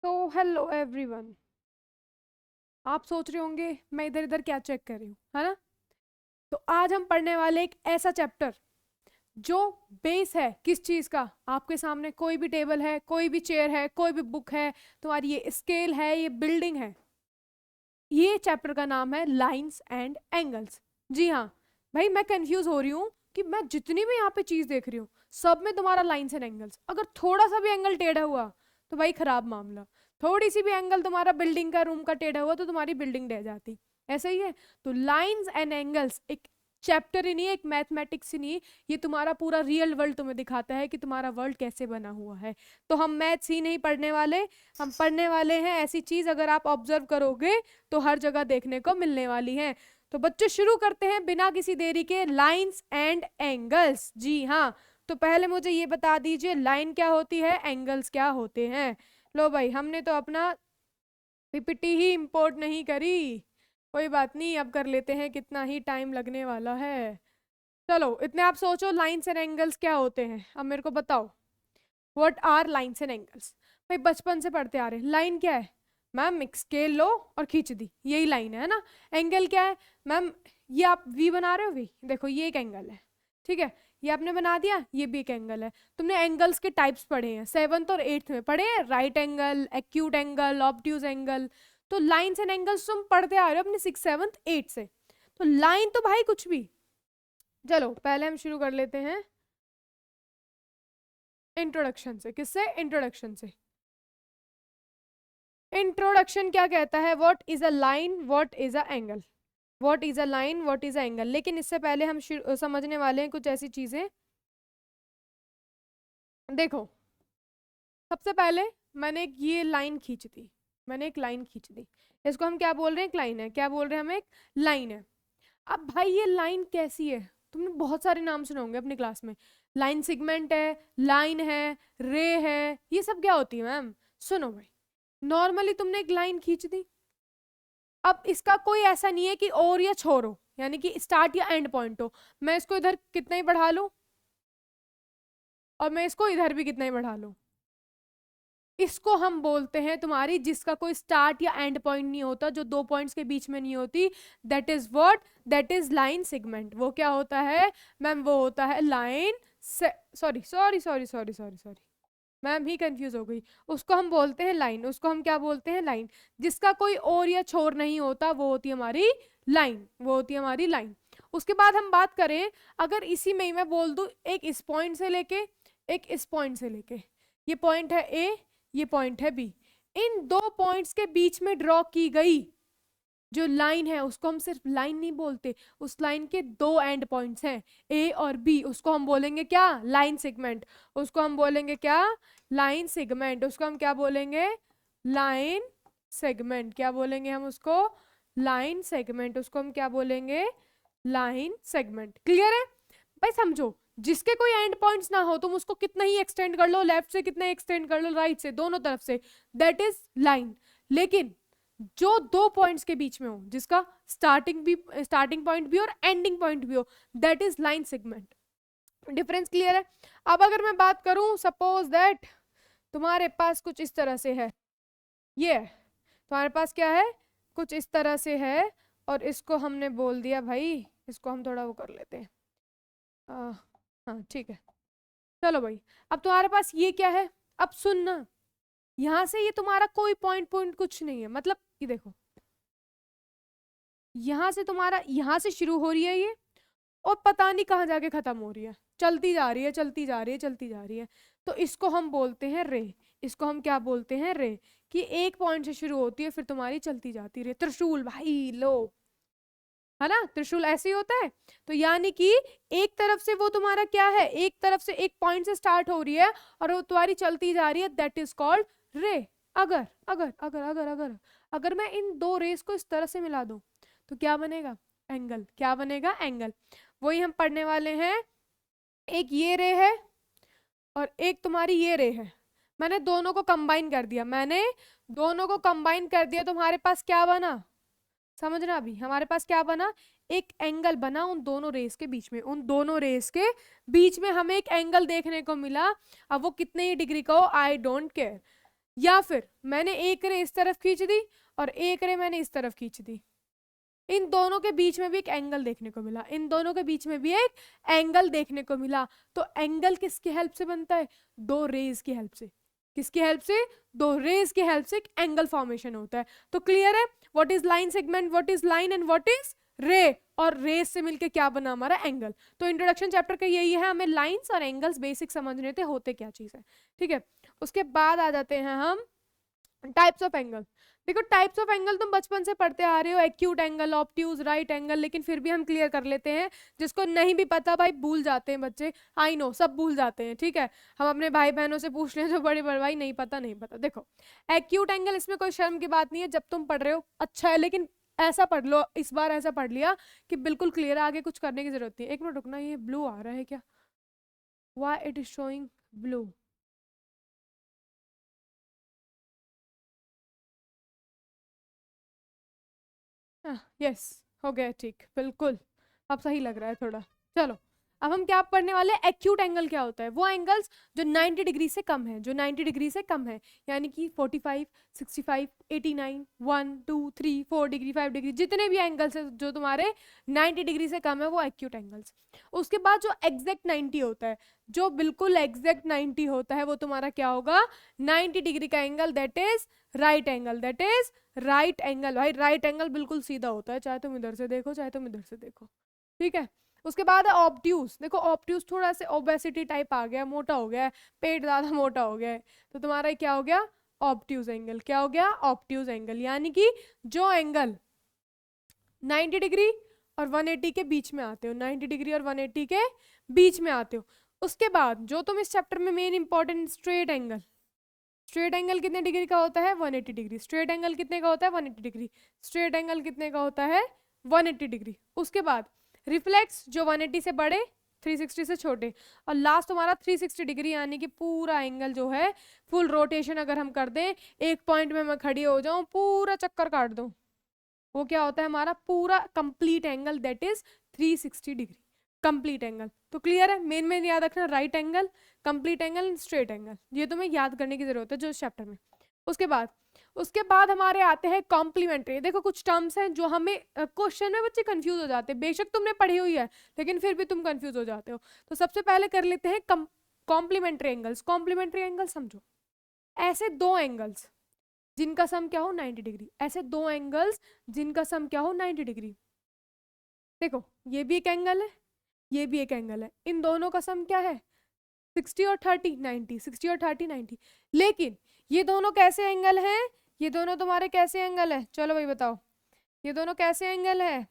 तो hello everyone. आप सोच रहे होंगे मैं इधर इधर क्या चेक कर रही हूँ, है ना? तो आज हम पढ़ने वाले एक ऐसा चैप्टर जो बेस है किस चीज का। आपके सामने कोई भी टेबल है, कोई भी चेयर है, कोई भी बुक है, तुम्हारी ये स्केल है, ये बिल्डिंग है। ये चैप्टर का नाम है लाइंस एंड एंगल्स। जी हाँ भाई, मैं कंफ्यूज हो रही हूँ कि मैं जितनी भी यहाँ पे चीज देख रही हूँ सब में तुम्हारा लाइंस एंड एंगल्स। अगर थोड़ा सा भी एंगल टेढ़ा हुआ तो भाई खराब मामला। थोड़ी सी भी एंगल तुम्हारा बिल्डिंग का, रूम का टेढ़ा हुआ तो तुम्हारी बिल्डिंग ढह जाती। ऐसा ही है। तो लाइंस एंड एंगल्स एक चैप्टर ही नहीं है, एक मैथमेटिक्स ही नहीं है। ये तुम्हारा पूरा रियल वर्ल्ड तुम्हें दिखाता है कि तुम्हारा वर्ल्ड कैसे बना हुआ है। तो हम मैथ्स ही नहीं पढ़ने वाले, हम पढ़ने वाले हैं ऐसी चीज अगर आप ऑब्जर्व करोगे तो हर जगह देखने को मिलने वाली है। तो बच्चे शुरू करते हैं बिना किसी देरी के, लाइंस एंड एंगल्स। जी हाँ, तो पहले मुझे ये बता दीजिए लाइन क्या होती है, एंगल्स क्या होते हैं। लो भाई, हमने तो अपना पीपीटी ही इंपोर्ट नहीं करी। कोई बात नहीं, अब कर लेते हैं, कितना ही टाइम लगने वाला है। चलो इतने आप सोचो लाइंस एंड एंगल्स क्या होते हैं, अब मेरे को बताओ। What are lines and angles? भाई बचपन से पढ़ते आ रहे हैं। लाइन क्या है मैम? एक स्केल लो और खींच दी, यही लाइन है ना। एंगल क्या है मैम? ये आप वी बना रहे हो, वी देखो ये एक एंगल है, ठीक है। ये आपने बना दिया, ये भी एक एंगल है। तुमने एंगल्स के टाइप्स पढ़े हैं, 7th और 8th में पढ़े हैं, right angle, acute angle, obtuse angle. तो लाइंस एंड एंगल्स तुम पढ़ते आ रहे हो अपने 6th 7th 8th से। तो लाइन तो भाई कुछ भी। चलो पहले हम शुरू कर लेते हैं इंट्रोडक्शन से। किससे? इंट्रोडक्शन से। इंट्रोडक्शन क्या कहता है? What is a line, what is a angle. What is a line, what is a angle. लेकिन इससे पहले हम समझने वाले हैं कुछ ऐसी चीजें। देखो, सबसे पहले मैंने एक ये लाइन खींच दी, मैंने एक लाइन खींच दी। इसको हम क्या बोल रहे हैं? एक लाइन है। क्या बोल रहे हैं हम? एक लाइन है। अब भाई ये लाइन कैसी है? तुमने बहुत सारे नाम सुने होंगे अपनी क्लास में। लाइन सेगमेंट है, लाइन है, रे है, ये सब क्या होती है मैम? सुनो भाई, नॉर्मली तुमने एक लाइन खींच दी। अब इसका कोई ऐसा नहीं है कि और या छोर हो, यानी कि स्टार्ट या एंड पॉइंट हो। मैं इसको इधर कितना ही बढ़ा लूं और मैं इसको इधर भी कितना ही बढ़ा लूं, इसको हम बोलते हैं तुम्हारी, जिसका कोई स्टार्ट या एंड पॉइंट नहीं होता, जो दो पॉइंट्स के बीच में नहीं होती, that is what, that is line segment. वो क्या होता है मैम? वो होता है लाइन से, sorry sorry sorry sorry sorry sorry, ma'am ही कंफ्यूज हो गई। उसको हम बोलते हैं लाइन, उसको हम क्या बोलते हैं? लाइन। जिसका कोई और या छोर नहीं होता वो होती है हमारी लाइन, वो होती है हमारी लाइन। उसके बाद हम बात करें, अगर इसी में ही मैं बोल दूं एक इस पॉइंट से लेके, एक इस पॉइंट से लेके, ये पॉइंट है ए, ये पॉइंट है बी, इन दो पॉइंट्स के बीच में ड्रॉ की गई जो लाइन है उसको हम सिर्फ लाइन नहीं बोलते, उस लाइन के दो एंड पॉइंट्स हैं ए और बी, उसको हम बोलेंगे क्या? Line segment. उसको हम बोलेंगे क्या? Line segment. उसको हम क्या बोलेंगे? Line segment. क्या बोलेंगे हम उसको? Line segment. उसको हम क्या बोलेंगे? Line segment. क्लियर है भाई? समझो, जिसके कोई एंड पॉइंट्स ना हो तुम उसको कितना ही एक्सटेंड कर लो, लेफ्ट से कितना एक्सटेंड कर लो, राइट से, दोनों तरफ से, दैट इज लाइन। लेकिन जो दो पॉइंट्स के बीच में हो, जिसका स्टार्टिंग पॉइंट भी और एंडिंग पॉइंट भी हो, that is line segment. Difference clear है? अब अगर मैं बात करूं, सपोज दैट तुम्हारे पास कुछ इस तरह से है, ये है तुम्हारे पास, क्या है? कुछ इस तरह से है, और इसको हमने बोल दिया भाई, इसको हम थोड़ा वो कर लेते हैं। हाँ ठीक है। चलो भाई, अब तुम्हारे पास ये क्या है? अब सुनना, यहां से ये तुम्हारा कोई पॉइंट पॉइंट कुछ नहीं है, मतलब ये देखो, यहां से तुम्हारा, यहां से शुरू हो रही है ये, और पता नहीं कहाँ जाके खत्म हो रही है, चलती जा रही है, चलती जा रही है, चलती जा रही है। तो इसको हम बोलते हैं रे। इसको हम क्या बोलते हैं? रे। कि एक पॉइंट से शुरू होती है फिर तुम्हारी चलती जाती रहे। त्रिशूल भाई लो, है ना? त्रिशूल ऐसे ही होता है। तो यानी कि एक तरफ से वो तुम्हारा क्या है, एक तरफ से एक पॉइंट से स्टार्ट हो रही है और वो तुम्हारी चलती जा रही है, दैट इज कॉल्ड रे। अगर अगर अगर अगर अगर अगर मैं इन दो रेस को इस तरह से मिला दूं तो क्या बनेगा? एंगल। क्या बनेगा? एंगल। वही हम पढ़ने वाले हैं। एक ये रे है और एक तुम्हारी ये रे है, मैंने दोनों को कंबाइन कर दिया, मैंने दोनों को कंबाइन कर दिया, तुम्हारे पास क्या बना? समझना, अभी हमारे पास क्या बना? एक एंगल बना उन दोनों रेस के बीच में, उन दोनों रेस के बीच में हमें एक एंगल देखने को मिला। अब वो कितने ही डिग्री का हो, आई डोंट केयर। या फिर मैंने एक रे इस तरफ खींच दी और एक रे मैंने इस तरफ खींच दी, इन दोनों के बीच में भी एक एंगल देखने को मिला, इन दोनों के बीच में भी एक एंगल देखने को मिला। तो एंगल किसकी हेल्प से बनता है? दो रेज की हेल्प से। किसकी हेल्प से? दो रेज की हेल्प से एक एंगल फॉर्मेशन होता है। तो क्लियर है what is line segment, what is line and what is रे, और रेस से मिलके क्या बना हमारा एंगल। तो इंट्रोडक्शन चैप्टर का यही है, हमें लाइंस और एंगल्स बेसिक समझने थे होते क्या चीज है। ठीक है, उसके बाद आ जाते हैं हम टाइप्स ऑफ एंगल। देखो टाइप्स ऑफ एंगल तुम बचपन से पढ़ते आ रहे हो, acute angle, obtuse, right angle, लेकिन फिर भी हम क्लियर कर लेते हैं। जिसको नहीं भी पता भाई भूल जाते हैं बच्चे, आई नो सब भूल जाते हैं। ठीक है, हम अपने भाई बहनों से पूछ लें जो बड़े बड़े भाई नहीं पता नहीं पता। देखो एक्यूट एंगल, इसमें कोई शर्म की बात नहीं है, जब तुम पढ़ रहे हो अच्छा है, लेकिन ऐसा पढ़ लो, इस बार ऐसा पढ़ लिया कि बिल्कुल क्लियर है, आगे कुछ करने की जरूरत नहीं है। एक मिनट रुकना, ये ब्लू आ रहा है क्या? Why it is showing blue? Yes, हो गया ठीक, बिल्कुल अब सही लग रहा है थोड़ा। चलो अब हम क्या पढ़ने वाले हैं, एक्यूट एंगल क्या होता है? वो एंगल्स जो 90 डिग्री से कम है, जो 90 डिग्री से कम है, यानी कि 45, 65, 89, 1, 2, 3, 4 डिग्री, 5 डिग्री, जितने भी एंगल्स है जो तुम्हारे 90 डिग्री से कम है वो एक्यूट एंगल्स। उसके बाद जो एग्जैक्ट 90 होता है, जो बिल्कुल एग्जैक्ट 90 होता है, वो तुम्हारा क्या होगा? 90 डिग्री का angle, that is right angle, that is right angle. भाई राइट एंगल बिल्कुल सीधा होता है, चाहे तुम इधर से देखो चाहे तुम इधर से देखो। ठीक है, उसके बाद है ऑब्ट्यूज। देखो ऑब्ट्यूज थोड़ा सा ओबेसिटी टाइप आ गया, मोटा हो गया है, पेट ज्यादा मोटा हो गया है, तो तुम्हारा ये क्या हो गया? Obtuse angle. क्या हो गया? Obtuse angle. यानी कि जो एंगल 90 डिग्री और 180 के बीच में आते हो, 90 डिग्री और 180 के बीच में आते हो। उसके बाद जो तुम इस चैप्टर में main important, straight angle. Straight angle कितने डिग्री का होता है? 180 डिग्री। स्ट्रेट एंगल कितने का होता है? 180 डिग्री। स्ट्रेट एंगल कितने का होता है? 180 डिग्री। उसके बाद रिफ्लेक्स, जो 180 से बड़े, 360 से छोटे, और लास्ट तुम्हारा 360 डिग्री, यानी कि पूरा एंगल जो है फुल रोटेशन अगर हम कर दें, एक पॉइंट में मैं खड़ी हो जाऊं, पूरा चक्कर काट दूं, वो क्या होता है हमारा पूरा complete angle, that is 360 degree complete angle. तो क्लियर है, मेन याद रखना, right angle, complete angle, straight angle, ये तुम्हें याद करने की जरूरत है जो इस चैप्टर में। उसके बाद हमारे आते हैं कॉम्प्लीमेंट्री। देखो कुछ टर्म्स हैं जो हमें क्वेश्चन में बच्चे कंफ्यूज हो जाते हैं, बेशक तुमने पढ़ी हुई है लेकिन फिर भी तुम कंफ्यूज हो जाते हो। तो सबसे पहले कर लेते हैं कॉम्प्लीमेंट्री एंगल्स। कॉम्प्लीमेंट्री एंगल समझो, ऐसे दो एंगल्स जिनका सम क्या हो 90 डिग्री, ऐसे दो एंगल्स जिनका सम क्या हो 90 डिग्री। देखो ये भी एक एंगल है, ये भी एक एंगल है, इन दोनों का सम क्या है? 60 और 30, 90, 60 और 30, 90। लेकिन ये दोनों कैसे एंगल हैं? ये दोनों तुम्हारे कैसे एंगल है? चलो भाई बताओ, ये दोनों कैसे एंगल है?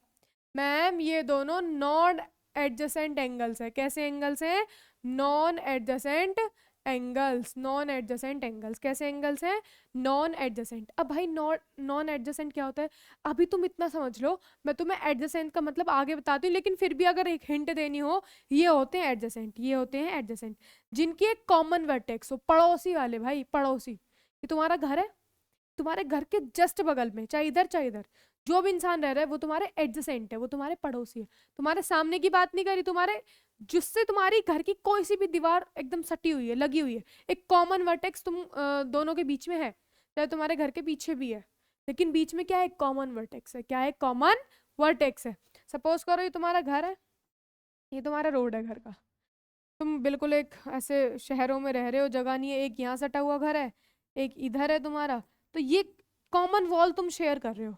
मैम ये दोनों नॉन एडजेसेंट एंगल्स है। कैसे एंगल्स हैं? Non adjacent angles. Non adjacent angles कैसे एंगल्स हैं? Non adjacent. अब भाई नॉन एडजेसेंट क्या होता है? अभी तुम इतना समझ लो, मैं तुम्हें एडजेसेंट का मतलब आगे बताती हूँ, लेकिन फिर भी अगर एक हिंट देनी हो, ये होते हैं एडजेसेंट, ये होते हैं एडजेसेंट, जिनकी एक कॉमन वर्टेक्स हो, पड़ोसी वाले भाई, पड़ोसी। ये तुम्हारा घर है, तुम्हारे घर के जस्ट बगल में, चाहे इधर चाहे इधर, जो भी इंसान रह रहा है वो तुम्हारे एडजेसेंट है, वो तुम्हारे पड़ोसी है। तुम्हारे सामने की बात नहीं करी, तुम्हारे जिससे तुम्हारी घर की कोई सी भी दीवार एकदम सटी हुई है, लगी हुई है, एक कॉमन वर्टेक्स तुम दोनों के बीच में है, चाहे तुम्हारे घर के पीछे भी है, लेकिन बीच में क्या है? कॉमन वर्टेक्स है। क्या है? कॉमन वर्टेक्स है। सपोज करो ये तुम्हारा घर है, ये तुम्हारा रोड है घर का, तुम बिल्कुल एक ऐसे शहरों में रह रहे हो, जगह नहीं है, एक यहाँ सटा हुआ घर है, एक इधर है तुम्हारा, तो ये कॉमन वॉल तुम शेयर कर रहे हो।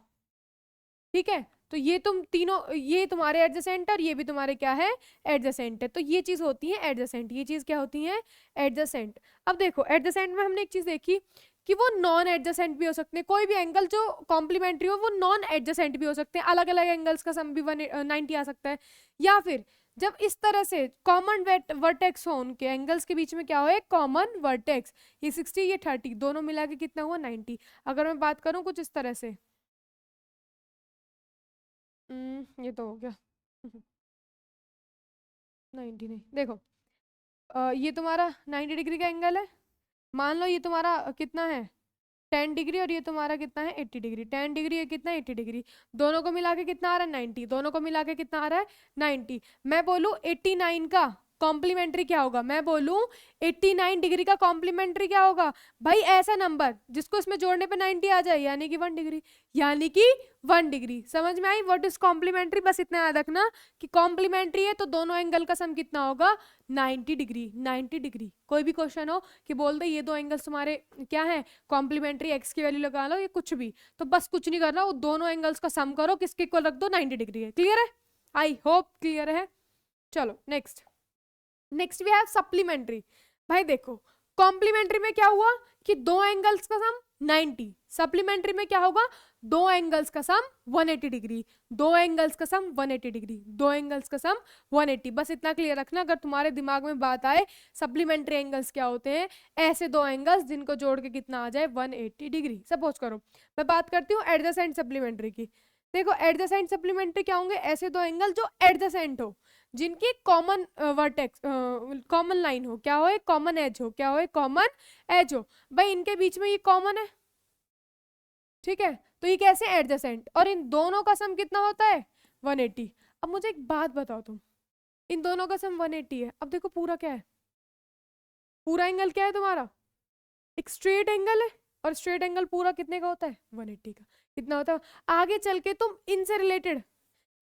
ठीक है, तो ये तुम तीनों, ये तुम्हारे एडजेसेंट और ये भी तुम्हारे क्या है? एडजेसेंट है। तो ये चीज होती है एडजेसेंट, ये चीज क्या होती है? एडजेसेंट। अब देखो एडजेसेंट में हमने एक चीज देखी कि वो नॉन एडजेसेंट भी हो सकते हैं, कोई भी एंगल जो कॉम्प्लीमेंट्री हो वो नॉन एडजेसेंट भी हो सकते हैं, अलग अलग एंगल्स का सम भी 190 आ सकता है। या फिर जब इस तरह से कॉमन वर्टेक्स हो, उनके एंगल्स के बीच में क्या हो? एक कॉमन वर्टेक्स, ये 60 ये 30 दोनों मिला के कितना हुआ? 90। अगर मैं बात करूं कुछ इस तरह से, ये तो हो गया 90 नहीं, देखो ये तुम्हारा 90 डिग्री का एंगल है, मान लो ये तुम्हारा कितना है? 10 डिग्री, और ये तुम्हारा कितना है? 80 डिग्री। 10 डिग्री ये कितना है? 80 डिग्री। दोनों को मिला के कितना आ रहा है? 90। दोनों को मिला के कितना आ रहा है? 90। मैं बोलूँ 89 का कॉम्प्लीमेंट्री क्या होगा, मैं बोलूं 89 डिग्री का कॉम्प्लीमेंट्री क्या होगा भाई, ऐसा नंबर जिसको इसमें जोड़ने पे 90 आ जाए, यानी कि 1 डिग्री, यानी कि 1 डिग्री। समझ में आई व्हाट इज कॉम्प्लीमेंट्री? बस इतना याद रखना कि कॉम्प्लीमेंट्री है तो दोनों एंगल का सम कितना होगा, 90 डिग्री। 90 डिग्री। कोई भी क्वेश्चन हो कि बोल दे ये दो एंगल्स तुम्हारे क्या है कॉम्प्लीमेंट्री, एक्स की वैल्यू लगा लो, ये कुछ भी, तो बस कुछ नहीं करना, वो दोनों एंगल्स का सम करो, किसके इक्वल रख दो, 90 डिग्री है। क्लियर है? आई होप क्लियर है। चलो नेक्स्ट वी हैव सप्लीमेंट्री। भाई देखो कॉम्प्लीमेंट्री में क्या हुआ कि दो एंगल्स का सम 90, सप्लीमेंट्री में क्या होगा, दो एंगल्स का सम 180 डिग्री, दो एंगल्स का सम 180 डिग्री, दो एंगल्स का सम 180। बस इतना क्लियर रखना, अगर तुम्हारे दिमाग में बात आए सप्लीमेंट्री एंगल्स क्या होते हैं, ऐसे दो एंगल्स जिनको जोड़ के कितना आ जाए, 180 डिग्री। सपोज करो मैं बात करती हूँ एडजेसेंट सप्लीमेंट्री की। देखो एडजेसेंट सप्लीमेंट्री क्या होंगे, ऐसे दो एंगल जो एडजेसेंट हो, जिनकी कॉमन वर्टेक्स कॉमन लाइन हो, क्या हो, कॉमन एज हो, क्या हो, कॉमन एज हो। भाई इनके बीच में ये कॉमन है, ठीक है, तो ये कैसे एडजेसेंट, और इन दोनों का सम कितना होता है, 180। अब मुझे एक बात बताओ तुम, इन दोनों का सम 180 है, अब देखो पूरा क्या है, पूरा एंगल क्या है तुम्हारा, एक स्ट्रेट एंगल है, और स्ट्रेट एंगल पूरा कितने का होता है, 180 का। कितना होता है, आगे चल के तुम इनसे रिलेटेड,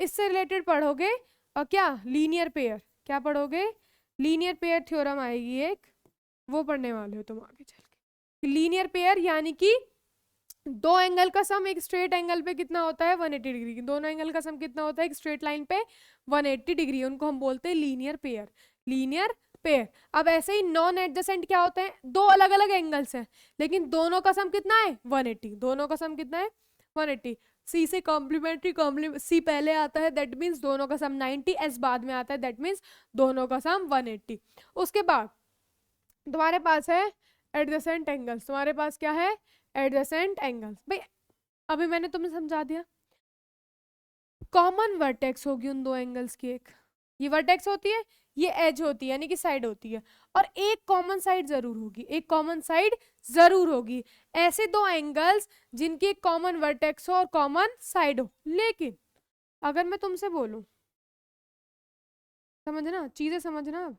इससे रिलेटेड पढ़ोगे, और क्या, लीनियर पेयर, क्या पढ़ोगे, लीनियर पेयर थ्योरम आएगी एक, वो पढ़ने वाले हो तुम आगे चल के। लीनियर पेयर यानी कि दो एंगल का सम एक स्ट्रेट एंगल पे कितना होता है, 180 डिग्री। दोनों एंगल का सम कितना होता है एक स्ट्रेट लाइन पे, 180 डिग्री। उनको हम बोलते हैं लीनियर पेयर, लीनियर पेयर। अब ऐसे ही नॉन एडजेसेंट क्या होते हैं, दो अलग अलग एंगल्स हैं लेकिन दोनों का सम कितना है, 180। दोनों का सम कितना है, 180। सी से कॉम्प्लीमेंट्री, सी पहले आता है, दैट मीन्स दोनों का सम 90, एस बाद में आता है, दैट मीन्स दोनों का सम 180। उसके बाद तुम्हारे पास है एडजेसेंट एंगल्स, तुम्हारे पास क्या है, एडजेसेंट एंगल्स। भाई अभी मैंने तुम्हें समझा दिया, कॉमन वर्टेक्स होगी उन दो एंगल्स की, एक ये वर्टेक्स होती है, ये एज होती है यानी कि साइड होती है, और एक कॉमन साइड जरूर होगी, एक कॉमन साइड जरूर होगी। ऐसे दो एंगल्स जिनकी एक कॉमन वर्टेक्स हो और कॉमन साइड हो। लेकिन अगर मैं तुमसे बोलूं, समझना चीजें समझना, अब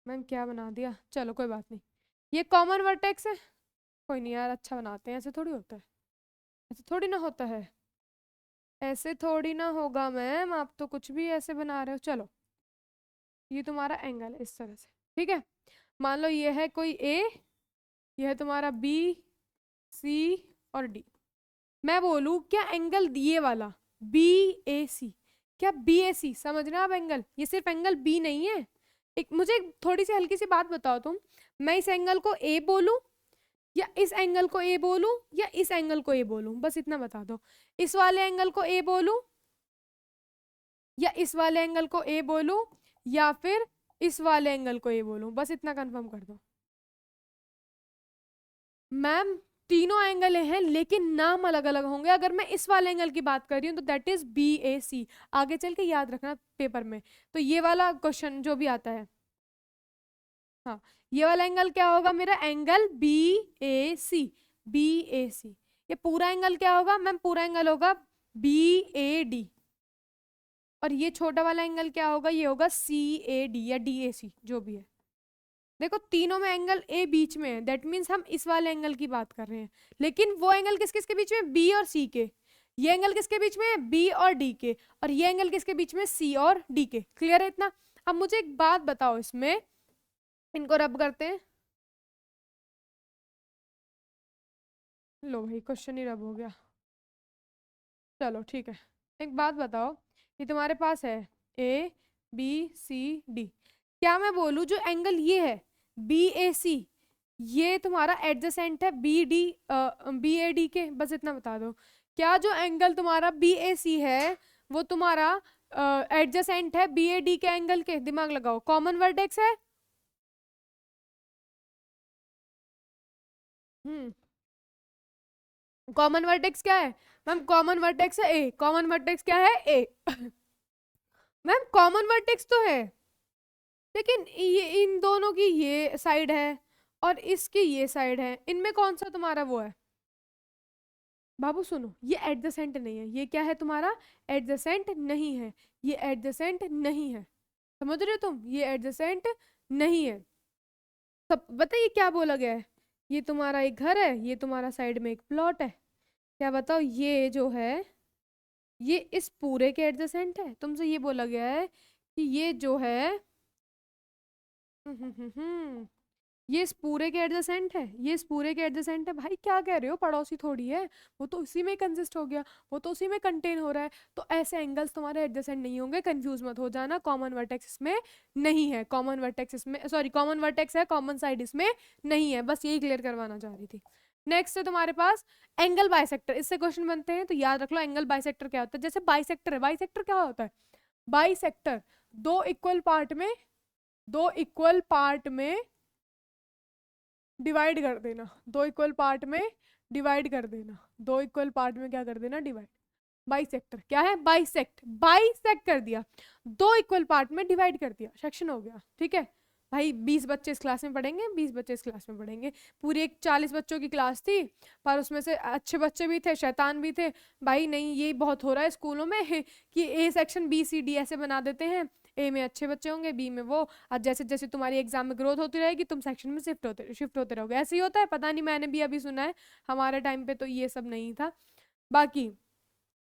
मैम क्या बना दिया, चलो कोई बात नहीं, ये कॉमन वर्टेक्स है, कोई नहीं यार अच्छा बनाते हैं, ऐसे थोड़ी होता है, ऐसे थोड़ी ना होता है, ऐसे थोड़ी ना होगा मैम, आप तो कुछ भी ऐसे बना रहे हो। चलो ये तुम्हारा एंगल है इस तरह से, ठीक है, मान लो ये है कोई ए, ये है तुम्हारा बी, सी और डी। मैं बोलूं क्या एंगल दिए वाला बी ए सी, क्या बी ए सी, समझना आप एंगल, ये सिर्फ एंगल बी नहीं है। एक मुझे थोड़ी सी हल्की सी बात बताओ तुम, मैं इस एंगल को ए बोलूं या इस एंगल को ए बोलूं या इस एंगल को ए बोलूं, बस इतना बता दो। इस वाले एंगल को ए बोलूं या इस वाले एंगल को ए बोलूं या फिर इस वाले एंगल को ए बोलूं, बस इतना कंफर्म कर दो। मैम तीनों एंगल हैं लेकिन नाम अलग अलग होंगे। अगर मैं इस वाले एंगल की बात कर रही हूँ तो दैट इज बी ए सी, आगे चल के याद रखना पेपर में, तो ये वाला क्वेश्चन जो भी आता है, हाँ ये वाला एंगल क्या होगा मेरा, angle B A C, B A सी। ये पूरा एंगल क्या होगा मैम, पूरा एंगल होगा बी ए डी, और ये छोटा वाला एंगल क्या होगा, ये होगा सी ए डी या डी ए सी, जो भी है। देखो तीनों में एंगल ए बीच में है, दैट मीन्स हम इस वाले एंगल की बात कर रहे हैं, लेकिन वो एंगल किस किस के बीच में, बी और सी के। ये एंगल किसके बीच में है, बी और डी के, और ये एंगल किसके बीच में, सी और डी के। क्लियर है इतना? अब मुझे एक बात बताओ, इसमें इनको रब करते हैं, लो भाई क्वेश्चन ही रब हो गया। चलो ठीक है, एक बात बताओ, ये तुम्हारे पास है ए बी सी डी, क्या मैं बोलूं जो एंगल ये है बी ए सी, ये तुम्हारा एडजेसेंट है B D B A D के, बस इतना बता दो। क्या जो एंगल तुम्हारा बी ए सी है वो तुम्हारा एडजेसेंट है बी ए डी के एंगल के, दिमाग लगाओ, कॉमन वर्टेक्स है। कॉमन वर्टेक्स क्या है मैम, कॉमन वर्टेक्स है ए, कॉमन वर्टेक्स क्या है ए मैम कॉमन वर्टेक्स तो है, लेकिन ये इन दोनों की ये साइड है और इसकी ये साइड है, इनमें कौन सा तुम्हारा वो है, बाबू सुनो, ये एडजेसेंट नहीं है, ये क्या है तुम्हारा, एडजेसेंट नहीं है, ये एडजेसेंट नहीं है। समझ रहे हो तुम, ये एडजेसेंट नहीं है। सब बताइए क्या बोला गया है, ये तुम्हारा एक घर है, ये तुम्हारा साइड में एक प्लॉट है, क्या बताओ ये जो है ये इस पूरे के एडजेसेंट है? तुमसे ये बोला गया है कि ये जो है ये इस पूरे के एडजेसेंट है, ये इस पूरे के एडजेसेंट है। भाई क्या कह रहे हो, पड़ोसी थोड़ी है, वो तो उसी में कंसिस्ट हो गया, वो तो उसी में कंटेन हो रहा है। तो ऐसे एंगल्स तुम्हारे एडजेसेंट नहीं होंगे, कंफ्यूज मत हो जाना। कॉमन वर्टेक्स इसमें नहीं है, कॉमन वर्टेक्स इसमें, सॉरी कॉमन वर्टेक्स है, कॉमन साइड इसमें नहीं है। बस यही क्लियर करवाना चाह रही थी। नेक्स्ट है तुम्हारे पास एंगल बाइसेक्टर। इससे क्वेश्चन बनते हैं तो याद रख लो एंगल बाइसेक्टर क्या होता है। जैसे बाइसेक्टर है, बाइसेक्टर क्या होता है? बाइसेक्टर दो इक्वल पार्ट में, दो इक्वल पार्ट में डिवाइड कर देना, दो इक्वल पार्ट में डिवाइड कर देना, दो इक्वल पार्ट में क्या कर देना, डिवाइड। बाइसेक्टर क्या है? बाइसेक्ट, बाइसेक्ट कर दिया, दो इक्वल पार्ट में डिवाइड कर दिया, सेक्शन हो गया। ठीक है भाई, 20 बच्चे इस क्लास में पढ़ेंगे, 20 बच्चे इस क्लास में पढ़ेंगे। पूरी एक 40 बच्चों की क्लास थी, पर उसमें से अच्छे बच्चे भी थे, शैतान भी थे। भाई नहीं, ये बहुत हो रहा है स्कूलों में कि A section B C D ऐसे बना देते हैं, ए में अच्छे बच्चे होंगे, बी में वो, और जैसे जैसे तुम्हारी एग्जाम में ग्रोथ होती रहेगी तुम सेक्शन में शिफ्ट होते रहोगे। ऐसे ही होता है, पता नहीं, मैंने भी अभी सुना है, हमारे टाइम पे तो ये सब नहीं था। बाकी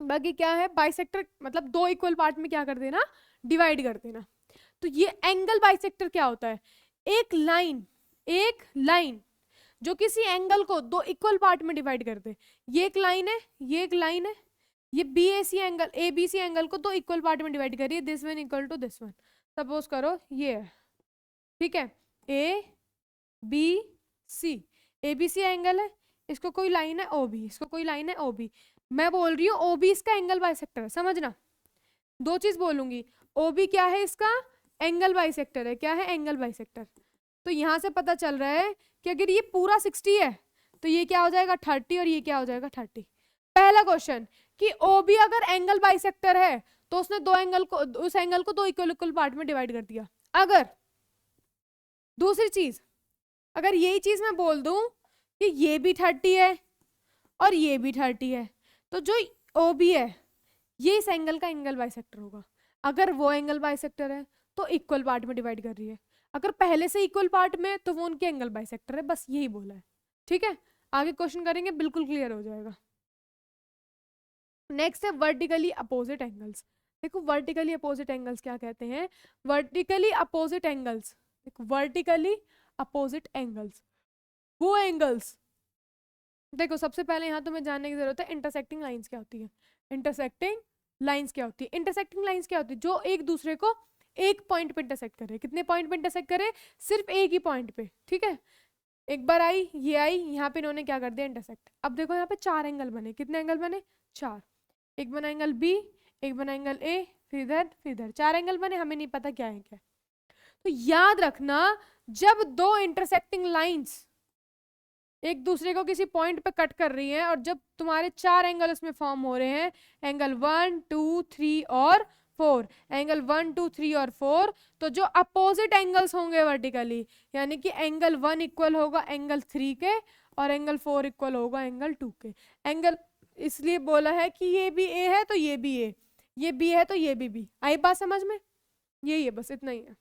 बाकी क्या है, बाइसेक्टर मतलब दो इक्वल पार्ट में क्या कर देना, डिवाइड कर देना। तो ये एंगल बाइसेक्टर क्या होता है? एक लाइन, एक लाइन जो किसी एंगल को दो इक्वल पार्ट में डिवाइड कर दे। ये एक लाइन है, ये एक लाइन है, ये B A C angle, A B C angle को दो इक्वल पार्ट में डिवाइड करिए, this one equal to this one. Suppose करो ये है, ठीक है, A B C, A B C angle है, इसको कोई लाइन है ओ बी, इसको कोई लाइन है ओ बी। मैं बोल रही हूँ ओ बी इसका एंगल बाइसेक्टर है, समझना। दो चीज बोलूंगी, ओ बी क्या है इसका, एंगल बाइसेक्टर है। क्या है? Angle bisector. तो यहां से पता चल रहा है कि अगर ये पूरा 60 है तो ये क्या हो जाएगा 30, और ये क्या हो जाएगा 30। पहला क्वेश्चन कि ओ बी अगर एंगल बाइसेक्टर है तो उसने दो एंगल को, उस एंगल को दो इक्वल इक्वल पार्ट में डिवाइड कर दिया। अगर दूसरी चीज, अगर यही चीज मैं बोल दूं कि ये भी 30 है और ये भी 30 है, तो जो ओ बी है ये इस एंगल का एंगल बाइसेक्टर होगा। अगर वो एंगल बाइसेक्टर है तो इक्वल पार्ट में डिवाइड कर रही है, अगर पहले से इक्वल पार्ट में तो वो उनके एंगल बाइसेक्टर है। बस यही बोला है, ठीक है। आगे क्वेश्चन करेंगे, बिल्कुल क्लियर हो जाएगा। नेक्स्ट है वर्टिकली अपोजिट एंगल्स। देखो वर्टिकली अपोजिट एंगल्स क्या कहते हैं, vertically opposite angles, vertically opposite angles वो एंगल्स, देखो सबसे पहले यहाँ तुम्हें जानने की जरूरत है इंटरसेक्टिंग लाइंस क्या होती है। इंटरसेक्टिंग लाइंस क्या होती है? इंटरसेक्टिंग लाइंस क्या होती है? जो एक दूसरे को एक पॉइंट पे इंटरसेक्ट करे। कितने पॉइंट पे इंटरसेक्ट करे? सिर्फ एक ही पॉइंट पे, ठीक है। एक बार आई, ये आई, यहाँ पे इन्होंने क्या कर दिया, इंटरसेक्ट। अब देखो यहाँ पे चार एंगल बने, कितने एंगल बने? चार। एक बना एंगल बी, एक बना एंगल ए, फिर इधर फिर इधर, चार एंगल बने, हमें नहीं पता क्या है क्या। तो याद रखना, जब दो इंटरसेक्टिंग लाइंस एक दूसरे को किसी पॉइंट पे कट कर रही हैं और जब तुम्हारे चार एंगल उसमें फॉर्म हो रहे हैं, एंगल 1 2 3 और 4, एंगल 1 2 3 और 4, तो जो अपोजिट एंगल्स होंगे वर्टिकली, यानी कि एंगल 1 इक्वल होगा एंगल 3 के और एंगल 4 इक्वल होगा एंगल 2 के। एंगल इसलिए बोला है कि ये भी ए है तो ये भी ए, ये बी है तो ये भी बी। आई बात समझ में? यही है, बस इतना ही है।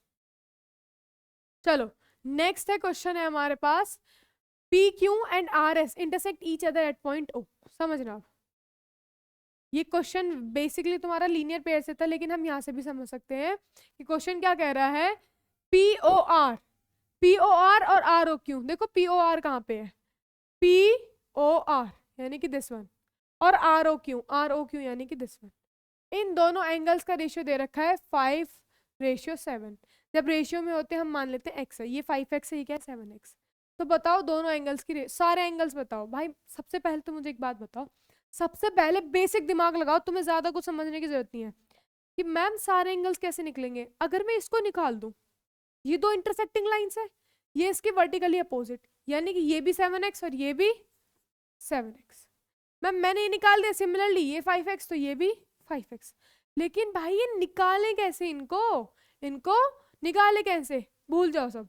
चलो नेक्स्ट है, क्वेश्चन है हमारे पास, P Q and R S intersect each other at point O. समझना, अब ये क्वेश्चन बेसिकली तुम्हारा लीनियर पेयर से था, लेकिन हम यहाँ से भी समझ सकते हैं कि क्वेश्चन क्या कह रहा है। P O R, P O R और आर ओ क्यू, देखो पी ओ आर कहाँ पे है, पी ओ आर यानी कि दिस वन, और R O Q, R O Q यानी कि दिस वन। इन दोनों एंगल्स का रेशियो दे रखा है 5:7। जब रेशियो में होते हैं हम मान लेते हैं x है, ये 5x है, ये क्या है 7x। तो बताओ दोनों एंगल्स की सारे एंगल्स बताओ। भाई सबसे पहले तो मुझे एक बात बताओ, सबसे पहले बेसिक दिमाग लगाओ, तुम्हें ज्यादा कुछ समझने की जरूरत नहीं है कि मैम सारे एंगल्स कैसे निकलेंगे। अगर मैं इसको निकाल दूं, ये दो इंटरसेक्टिंग लाइंस है, ये इसके वर्टिकली अपोजिट, यानी कि ये भी 7x और ये भी 7x। मैम मैंने ये निकाल दिया, सिमिलरली ये 5x तो ये भी 5x। लेकिन भाई ये निकालें कैसे इनको, इनको निकाले कैसे? भूल जाओ सब,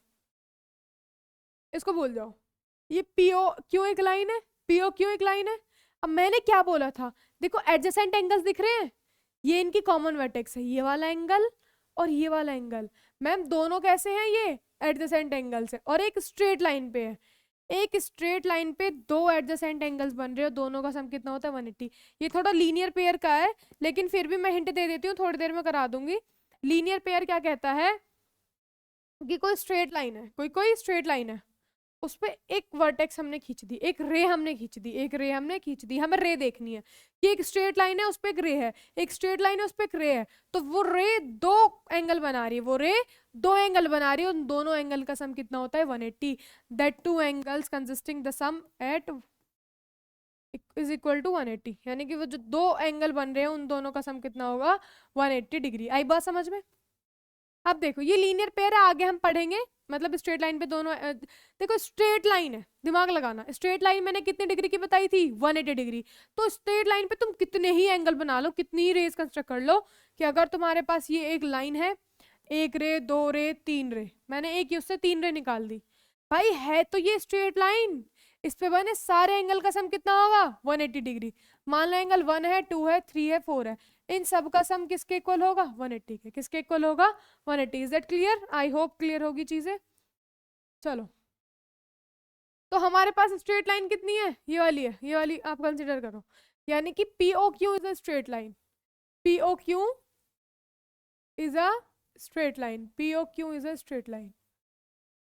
इसको भूल जाओ। ये पीओ क्यों एक लाइन है, पीओ क्यों एक लाइन है। अब मैंने क्या बोला था, देखो एडजेसेंट एंगल्स दिख रहे हैं, ये इनकी कॉमन वर्टेक्स है, ये वाला एंगल और ये वाला एंगल, मैम दोनों कैसे हैं, ये एडजेसेंट एंगल्स है और एक स्ट्रेट लाइन पे है। एक स्ट्रेट लाइन पे दो एडजेसेंट एंगल्स बन रहे हो, दोनों का सम कितना होता है 180। ये थोड़ा लीनियर पेयर का है, लेकिन फिर भी मैं हिंट दे देती हूँ, थोड़ी देर में करा दूंगी। लीनियर पेयर क्या कहता है कि कोई स्ट्रेट लाइन है, कोई स्ट्रेट लाइन है, उस पे एक वर्टेक्स हमने खींच दी, एक रे हमने खींच दी, एक रे हमने खींच दी, हमें रे देखनी है कि एक स्ट्रेट लाइन है उस पे एक रे है, एक स्ट्रेट लाइन है उस पे एक रे है, तो वो रे दो एंगल बना रही है, वो रे दो एंगल बना रही है, उन दोनों एंगल का सम कितना होता है 180। That two angles consisting the sum at is equal to 180, यानी कि वो जो दो एंगल बन रहे हैं उन दोनों का सम कितना होगा 180 डिग्री। आई बात समझ में? अब देखो ये लीनियर पेयर है, आगे हम पढ़ेंगे, मतलब स्ट्रेट लाइन पे दोनों देखो स्ट्रेट लाइन है, दिमाग लगाना, स्ट्रेट लाइन मैंने कितने डिग्री की बताई थी 180 डिग्री। तो स्ट्रेट लाइन पे तुम कितने ही एंगल बना लो, कितनी ही रेज कंस्ट्रक्ट कर लो, कि अगर तुम्हारे पास ये एक लाइन है, एक रे, दो रे, तीन रे, मैंने एक ही उससे तीन रे निकाल दी, भाई है तो ये स्ट्रेट लाइन, इस पे बने सारे एंगल का सम कितना होगा 180 डिग्री। मान लो एंगल 1 है, 2 है, 3 है, 4 है, इन सब का सम किसके इक्वल होगा 180 के, किसके इक्वल होगा 180। Is that clear? I hope clear होगी चीजें। चलो, तो हमारे पास स्ट्रेट लाइन कितनी है, ये वाली है, ये वाली आप कंसिडर करो, यानी कि PO Q is a straight line, PO Q is a straight line, PO Q is a straight line,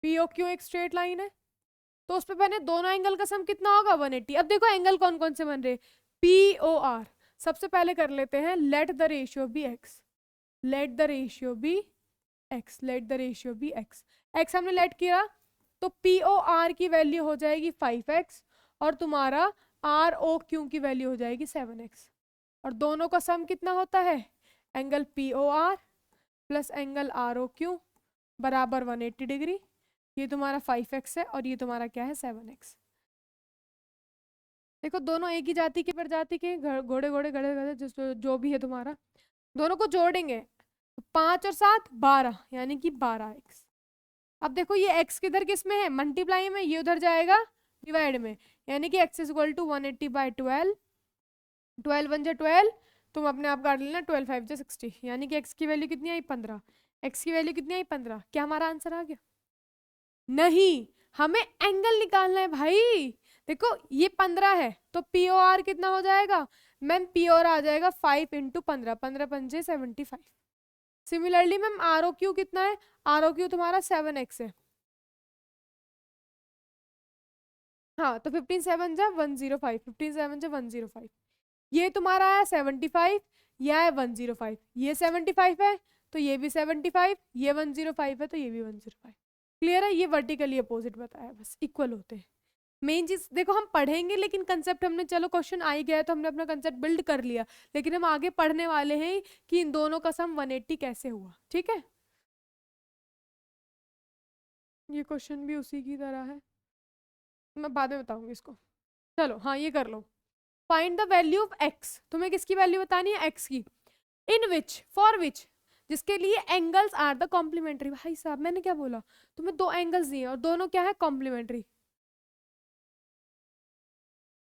PO Q एक स्ट्रेट लाइन है, तो उस पे मैंने दोनों एंगल का सम कितना होगा 180। अब देखो एंगल कौन कौन से बन रहे, पी ओ आर। सबसे पहले कर लेते हैं let the ratio be X, let the ratio be X, let the ratio be X, X हमने लेट किया, तो पी ओ आर की वैल्यू हो जाएगी 5x और तुम्हारा आर ओ क्यू की वैल्यू हो जाएगी 7x, और दोनों का सम कितना होता है angle P O R plus angle R O Q बराबर 180 डिग्री। ये तुम्हारा 5x है और ये तुम्हारा क्या है 7x। देखो दोनों एक ही जाति के प्रजाति के, घोड़े घोड़े गधे गधे जो भी है तुम्हारा, दोनों को जोड़ेंगे, 5 और 7 12, यानी कि 12x। अब देखो ये x किधर किस में है मल्टीप्लाई में, ये उधर जाएगा डिवाइड में, यानी कि x इज इक्वल टू 180/12, 12 1 12, तुम अपने आप काट लेना, 12 5 60, यानी कि x की वैल्यू कितनी आई 15, x की वैल्यू कितनी आई 15। क्या हमारा आंसर आ गया? नहीं, हमें एंगल निकालना है भाई। देखो ये 15 है तो पी ओ आर कितना हो जाएगा मैम, पी ओ आर आ जाएगा 5 इंटू 15, 15 पंजे 75। Similarly ma'am R O Q कितना है, आर ओ क्यू तुम्हारा 7x है, हाँ तो 15 7 जा 105, 15 7 जा 105, ये तुम्हारा आया 75, यह है 105, ये 75 है तो ये भी 75, ये 105 है तो ये भी 105। क्लियर है? ये वर्टिकली अपोजिट बताया, बस इक्वल होते हैं। मेन चीज देखो हम पढ़ेंगे, लेकिन कंसेप्ट हमने, चलो क्वेश्चन आ ही गया तो हमने अपना कंसेप्ट बिल्ड कर लिया, लेकिन हम आगे पढ़ने वाले हैं कि इन दोनों का सम 180 कैसे हुआ। ठीक है, ये क्वेश्चन भी उसी की तरह है, मैं बाद में बताऊंगी इसको। चलो हाँ ये कर लो, find the value of X, तुम्हें किसकी वैल्यू बतानी है एक्स की, इन विच, फॉर विच, जिसके लिए एंगल्स आर द कॉम्प्लीमेंट्री। भाई साहब मैंने क्या बोला, तुम्हें दो एंगल्स दिए और दोनों क्या है कॉम्प्लीमेंट्री,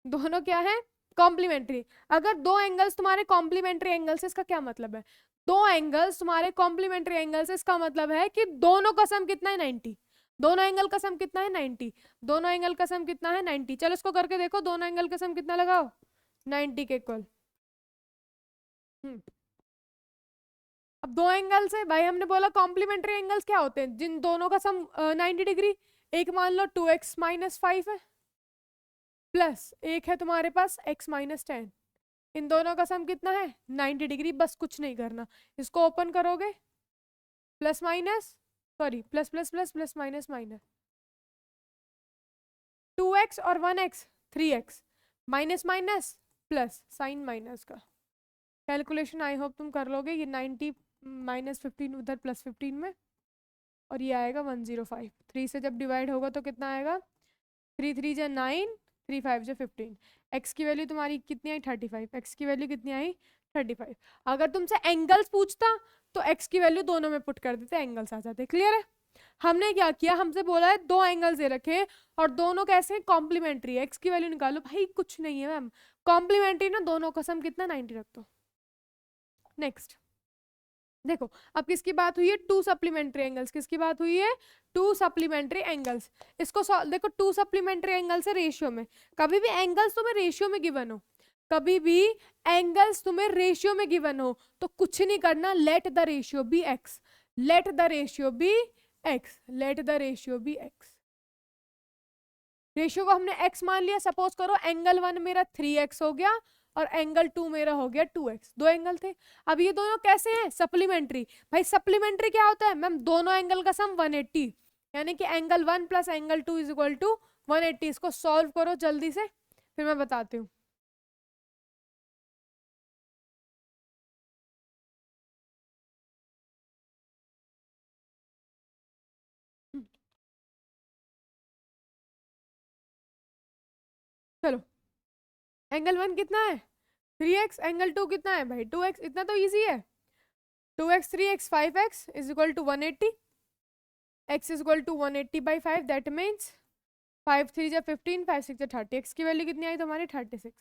दोनों क्या है कॉम्प्लीमेंट्री। अगर दो एंगल्स तुम्हारे कॉम्प्लीमेंट्री एंगल्स, इसका क्या मतलब है, दो एंगल्स तुम्हारे कॉम्प्लीमेंट्री एंगल्स, इसका मतलब है कि दोनों का सम कितना है 90, दोनों एंगल का सम कितना है 90, दोनों एंगल का सम कितना है 90। चलो इसको करके देखो, दोनों एंगल का सम कितना लगाओ 90 के इक्वल। अब दो एंगल्स है भाई, हमने बोला कॉम्प्लीमेंट्री एंगल्स क्या होते हैं, जिन दोनों का सम 90 डिग्री। एक मान लो 2x माइनस 5 है, प्लस एक है तुम्हारे पास x माइनस 10, इन दोनों का सम कितना है 90 डिग्री। बस कुछ नहीं करना, इसको ओपन करोगे, plus minus, sorry plus plus plus plus minus minus, 2x और 1x 3x, minus minus plus, sign minus का कैलकुलेशन आई होप तुम कर लोगे। ये 90 माइनस 15 उधर प्लस 15 में, और ये आएगा 105। 3 से जब डिवाइड होगा तो कितना आएगा, 3 3 जा 9, 3 5 जा 15। एक्स की वैल्यू तुम्हारी कितनी आई 35, एक्स की वैल्यू कितनी आई 35। अगर तुमसे एंगल्स पूछता तो एक्स की वैल्यू दोनों में पुट कर देते, एंगल्स आ जाते। क्लियर है? हमने क्या किया, हमसे बोला है दो एंगल्स दे रखे और दोनों कैसे हैं कॉम्प्लीमेंट्री, एक्स की वैल्यू निकालो। भाई कुछ नहीं है मैम, कॉम्प्लीमेंट्री ना, दोनों का सम कितना 90 रख दो। नेक्स्ट, देखो अब किसकी बात हुई है, टू सप्लीमेंट्री एंगल्स, किसकी बात हुई है, टू सप्लीमेंट्री एंगल्स। इसको देखो टू सप्लीमेंट्री एंगल्स है रेशियो में, कभी भी एंगल्स तुम्हें रेशियो में गिवन हो, कभी भी एंगल्स तुम्हें रेशियो में गिवन हो तो कुछ नहीं करना, let the ratio be X, let the ratio be X, let the ratio be X. Ratio को हमने x मान लिया, सपोज करो एंगल 1 मेरा 3x हो गया और एंगल 2 मेरा हो गया 2x, दो एंगल थे। अब ये दोनों कैसे हैं, सप्लीमेंट्री। भाई सप्लीमेंट्री क्या होता है मैम, दोनों एंगल का सम 180, यानी कि angle 1 plus angle 2 is equal to 180। इसको सॉल्व करो जल्दी से, फिर मैं बताती हूँ। चलो एंगल 1 कितना है 3x, एंगल 2 कितना है भाई 2x, इतना तो इजी है। 2x 3x 5x is equal to 180, x is equal to 180 by 5, that means 5 3 जा 15, 5 6 जा 30। x की वैल्यू कितनी आई तुम्हारी 36।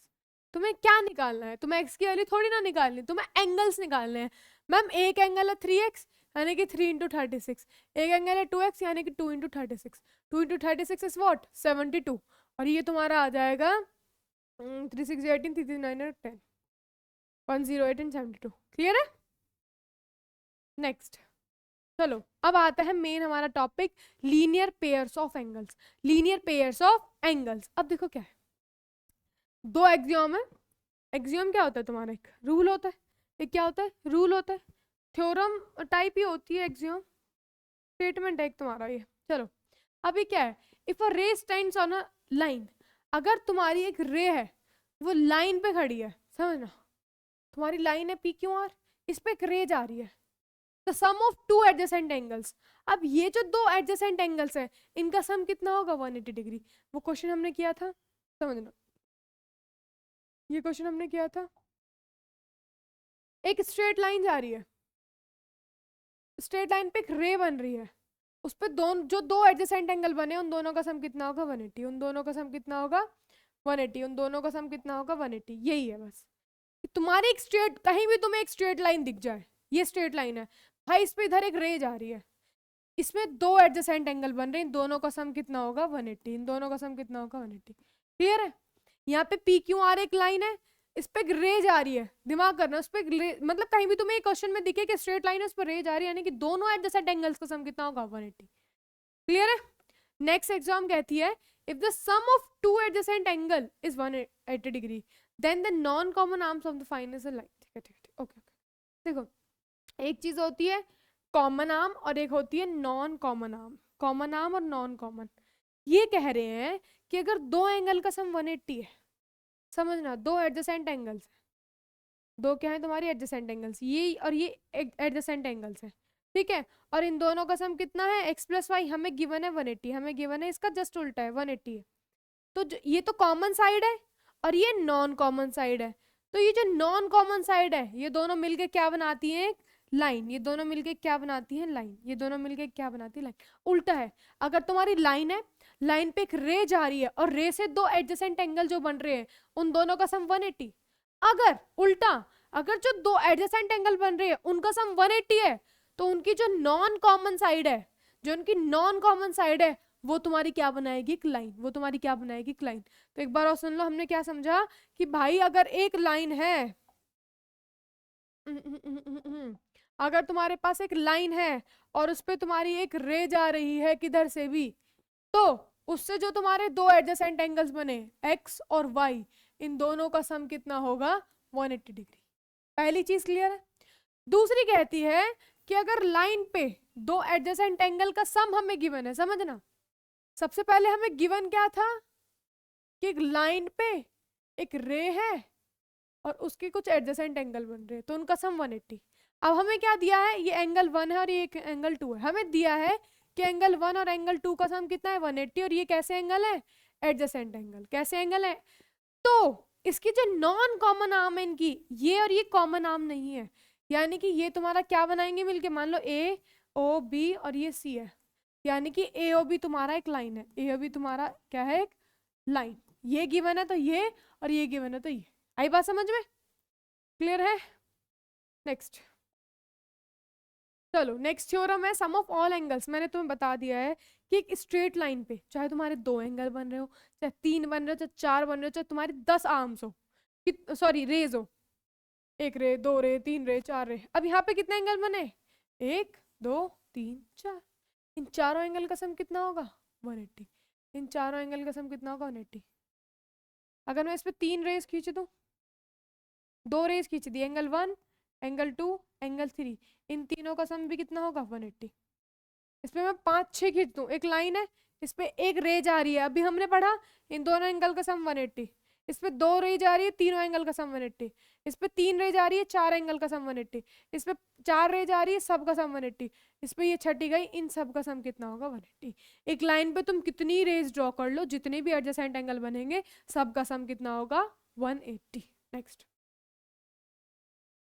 तुम्हें क्या निकालना है, तुम्हें x की वैल्यू थोड़ी ना निकालनी, तुम्हें एंगल्स निकालने हैं। मैम एक एंगल है 3x यानी कि 3 इंटू 36, एक एंगल है 2x यानी कि 2 इंटू 36, 2 इंटू 36 इज वॉट 72, और ये तुम्हारा आ जाएगा 3 6 18 3 3 9 10 108 एंड 72। क्लियर है। नेक्स्ट चलो अब आता है मेन हमारा topic, linear pairs of angles, linear pairs of angles. अब देखो क्या है, दो एक्सियोम है, एक्सियोम क्या होता है तुम्हारा, एक रूल होता है, एक क्या होता है रूल होता है, थ्योरम टाइप ही होती है एक्सियोम, स्टेटमेंट है एक तुम्हारा ये। चलो अभी क्या है, इफ अ रे स्टैंड्स ऑन अ लाइन, अगर तुम्हारी एक रे है वो लाइन पे खड़ी है, समझना तुम्हारी लाइन है पी क्यू आर, इस पे एक रे जा रही है, the sum of two adjacent angles. अब ये जो दो एडजेसेंट एंगल्स है इनका सम कितना होगा 180 डिग्री। वो क्वेश्चन हमने किया था, समझना ये क्वेश्चन हमने किया था। एक स्ट्रेट लाइन जा रही है, स्ट्रेट लाइन पे एक रे बन रही है, उस पे दोनों जो दो एडजेसेंट एंगल बने उन दोनों का सम कितना होगा 180, उन दोनों का सम कितना होगा 180, उन दोनों का सम कितना होगा 180। यही है बस, तुम्हारी एक स्ट्रेट, कहीं भी तुम्हें एक स्ट्रेट लाइन दिख जाए, ये स्ट्रेट लाइन है भाई, इस पे इधर एक रे जा रही है, इसमें दो एडजेसेंट एंगल बन रहे हैं, इन दोनों का सम कितना होगा 180, इन दोनों का सम कितना होगा 180। क्लियर है। यहाँ पे पी क्यू आर एक लाइन है, इस पे एक रे जा रही है, दिमाग करना उस पे मतलब कहीं भी तुम्हें एक क्वेश्चन में दिखे कि स्ट्रेट लाइन है उस पर रे जा रही है, यानी कि दोनों एडजेसेंट एंगल्स का सम कितना होगा 180। क्लियर है। नेक्स्ट एग्जाम कहती है if the sum of two adjacent angle is 180 degree then the non common arms of the fine is a line. ठीक है ठीक है ओके ओके। देखो एक चीज होती है कॉमन आर्म और एक होती है non common arm, common arm और नॉन कॉमन। ये कह रहे हैं कि अगर दो एंगल का सम 180 है, समझना दो एडजेसेंट एंगल्स है, दो क्या है तुम्हारी एडजेसेंट एंगल्स, ये और ये एडजेसेंट एंगल्स है, ठीक है, और इन दोनों का सम कितना है x प्लस वाई, हमें गिवन है 180, हमें गिवन है इसका जस्ट उल्टा है 180 है, तो ये तो कॉमन साइड है और ये नॉन कॉमन साइड है, तो ये जो नॉन कॉमन साइड है ये दोनों मिलके क्या बनाती है एक लाइन, ये दोनों मिलके क्या बनाती है लाइन, ये दोनों मिलके क्या बनाती है लाइन। उल्टा है, अगर तुम्हारी लाइन है, लाइन पे एक रे जा रही है और रे से दो एडजेसेंट एंगल जो बन रहे हैं उन दोनों का सम 180। अगर उल्टा, अगर जो दो एडजेसेंट एंगल बन रहे हैं उनका सम 180 है तो उनकी जो नॉन कॉमन साइड है, जो उनकी नॉन कॉमन साइड है वो तुम्हारी क्या बनाएगी एक लाइन, वो तुम्हारी क्या बनाएगी एक लाइन। तो एक बार और सुन लो, हमने क्या समझा कि भाई अगर एक लाइन है, अगर तुम्हारे पास एक लाइन है और उस पे तुम्हारी एक रे जा रही है किधर से भी, तो उससे जो तुम्हारे दो एडजेसेंट एंगल्स बने x और y, इन दोनों का सम कितना होगा 180 डिग्री। पहली चीज क्लियर है। दूसरी कहती है कि अगर लाइन पे दो एडजेसेंट एंगल का सम हमें गिवन है, समझना सबसे पहले हमें गिवन क्या था कि एक लाइन पे एक रे है और उसके कुछ एडजेसेंट एंगल बन रहे हैं तो उनका सम 180। अब हमें क्या दिया है, ये एंगल 1 है और ये एंगल 2 है, हमें दिया है कि एंगल 1 और एंगल 2 का सम कितना है 180, और ये कैसे एंगल है एडजेसेंट एंगल, कैसे एंगल है। तो इसकी जो नॉन कॉमन आर्म है इनकी, ये और ये कॉमन आर्म नहीं है, यानी कि ये तुम्हारा क्या बनाएंगे मिलके, मान लो ए ओ बी और ये सी है, यानी कि ए ओ बी तुम्हारा एक लाइन है, ए ओ बी तुम्हारा क्या है एक लाइन, ये गिवन है तो ये और ये गिवन है तो ये। आई बात समझ में, क्लियर है। नेक्स्ट चलो नेक्स्ट थ्योरम है सम ऑफ ऑल एंगल्स। मैंने तुम्हें बता दिया है कि एक स्ट्रेट लाइन पे चाहे तुम्हारे 2 एंगल बन रहे हो, चाहे 3 बन रहे हो, चाहे 4 बन रहे हो, चाहे तुम्हारे 10 आर्म्स हो, सॉरी रेज हो, 1 रे, 2 रे, 3 रे, 4 रे। अब यहाँ पे कितने एंगल बने? 1 2 3 4। इन चारों एंगल का सम कितना होगा? 180। इन चारों एंगल का सम कितना होगा? 180। अगर मैं इस पे 3 रेज खींच दूं, 2 रेज खींच दी, एंगल 1, एंगल 2, एंगल 3, इन तीनों का सम भी कितना होगा? 180। इस पे मैं 5 6 खींच दूं, एक लाइन है, इस पे एक रेज आ रही है, अभी हमने पढ़ा इन दोनों एंगल का सम 180। इस पे 2 रेज आ रही है, तीनों एंगल का सम 180। इस पे 3 रेज आ रही है, 4 एंगल का सम 180। इस पे 4 रेज आ रही है, सब का सम 180। इस पे ये छठी गई, इन सब का सम कितना होगा? 180। एक लाइन पे तुम कितनी रेज ड्रॉ कर लो, जितने भी एडजेसेंट एंगल बनेंगे, सब का सम कितना होगा? 180। Next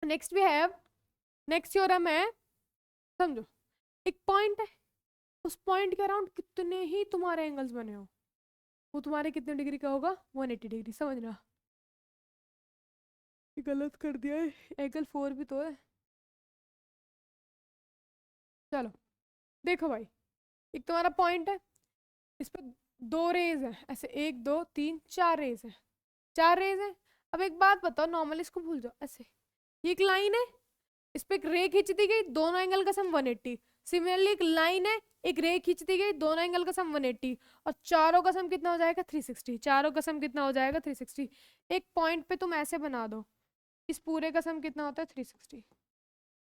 next we have, next theorem है, समझो एक पॉइंट है, उस पॉइंट के अराउंड कितने ही तुम्हारे एंगल्स बने हो, वो तुम्हारे कितने डिग्री का होगा? 180 डिग्री। समझना, गलत कर दिया है, एंगल 4 भी तो है। चलो देखो भाई, एक तुम्हारा पॉइंट है, इस पर 2 रेज है, ऐसे 1 2 3 4 रेज है, 4 रेज है। अब एक बात बताओ, नॉर्मल इसको भूल जाओ, ऐसे ये एक लाइन है, इस पे एक रे खींच दी गई, दोनों एंगल का सम 180। सिमिलरली एक लाइन है, एक रे खींच दी गई, दोनों एंगल का सम 180, और चारों का सम कितना हो जाएगा? 360। चारों का सम कितना हो जाएगा? 360। एक पॉइंट पे तुम ऐसे बना दो, इस पूरे का सम कितना होता है? 360।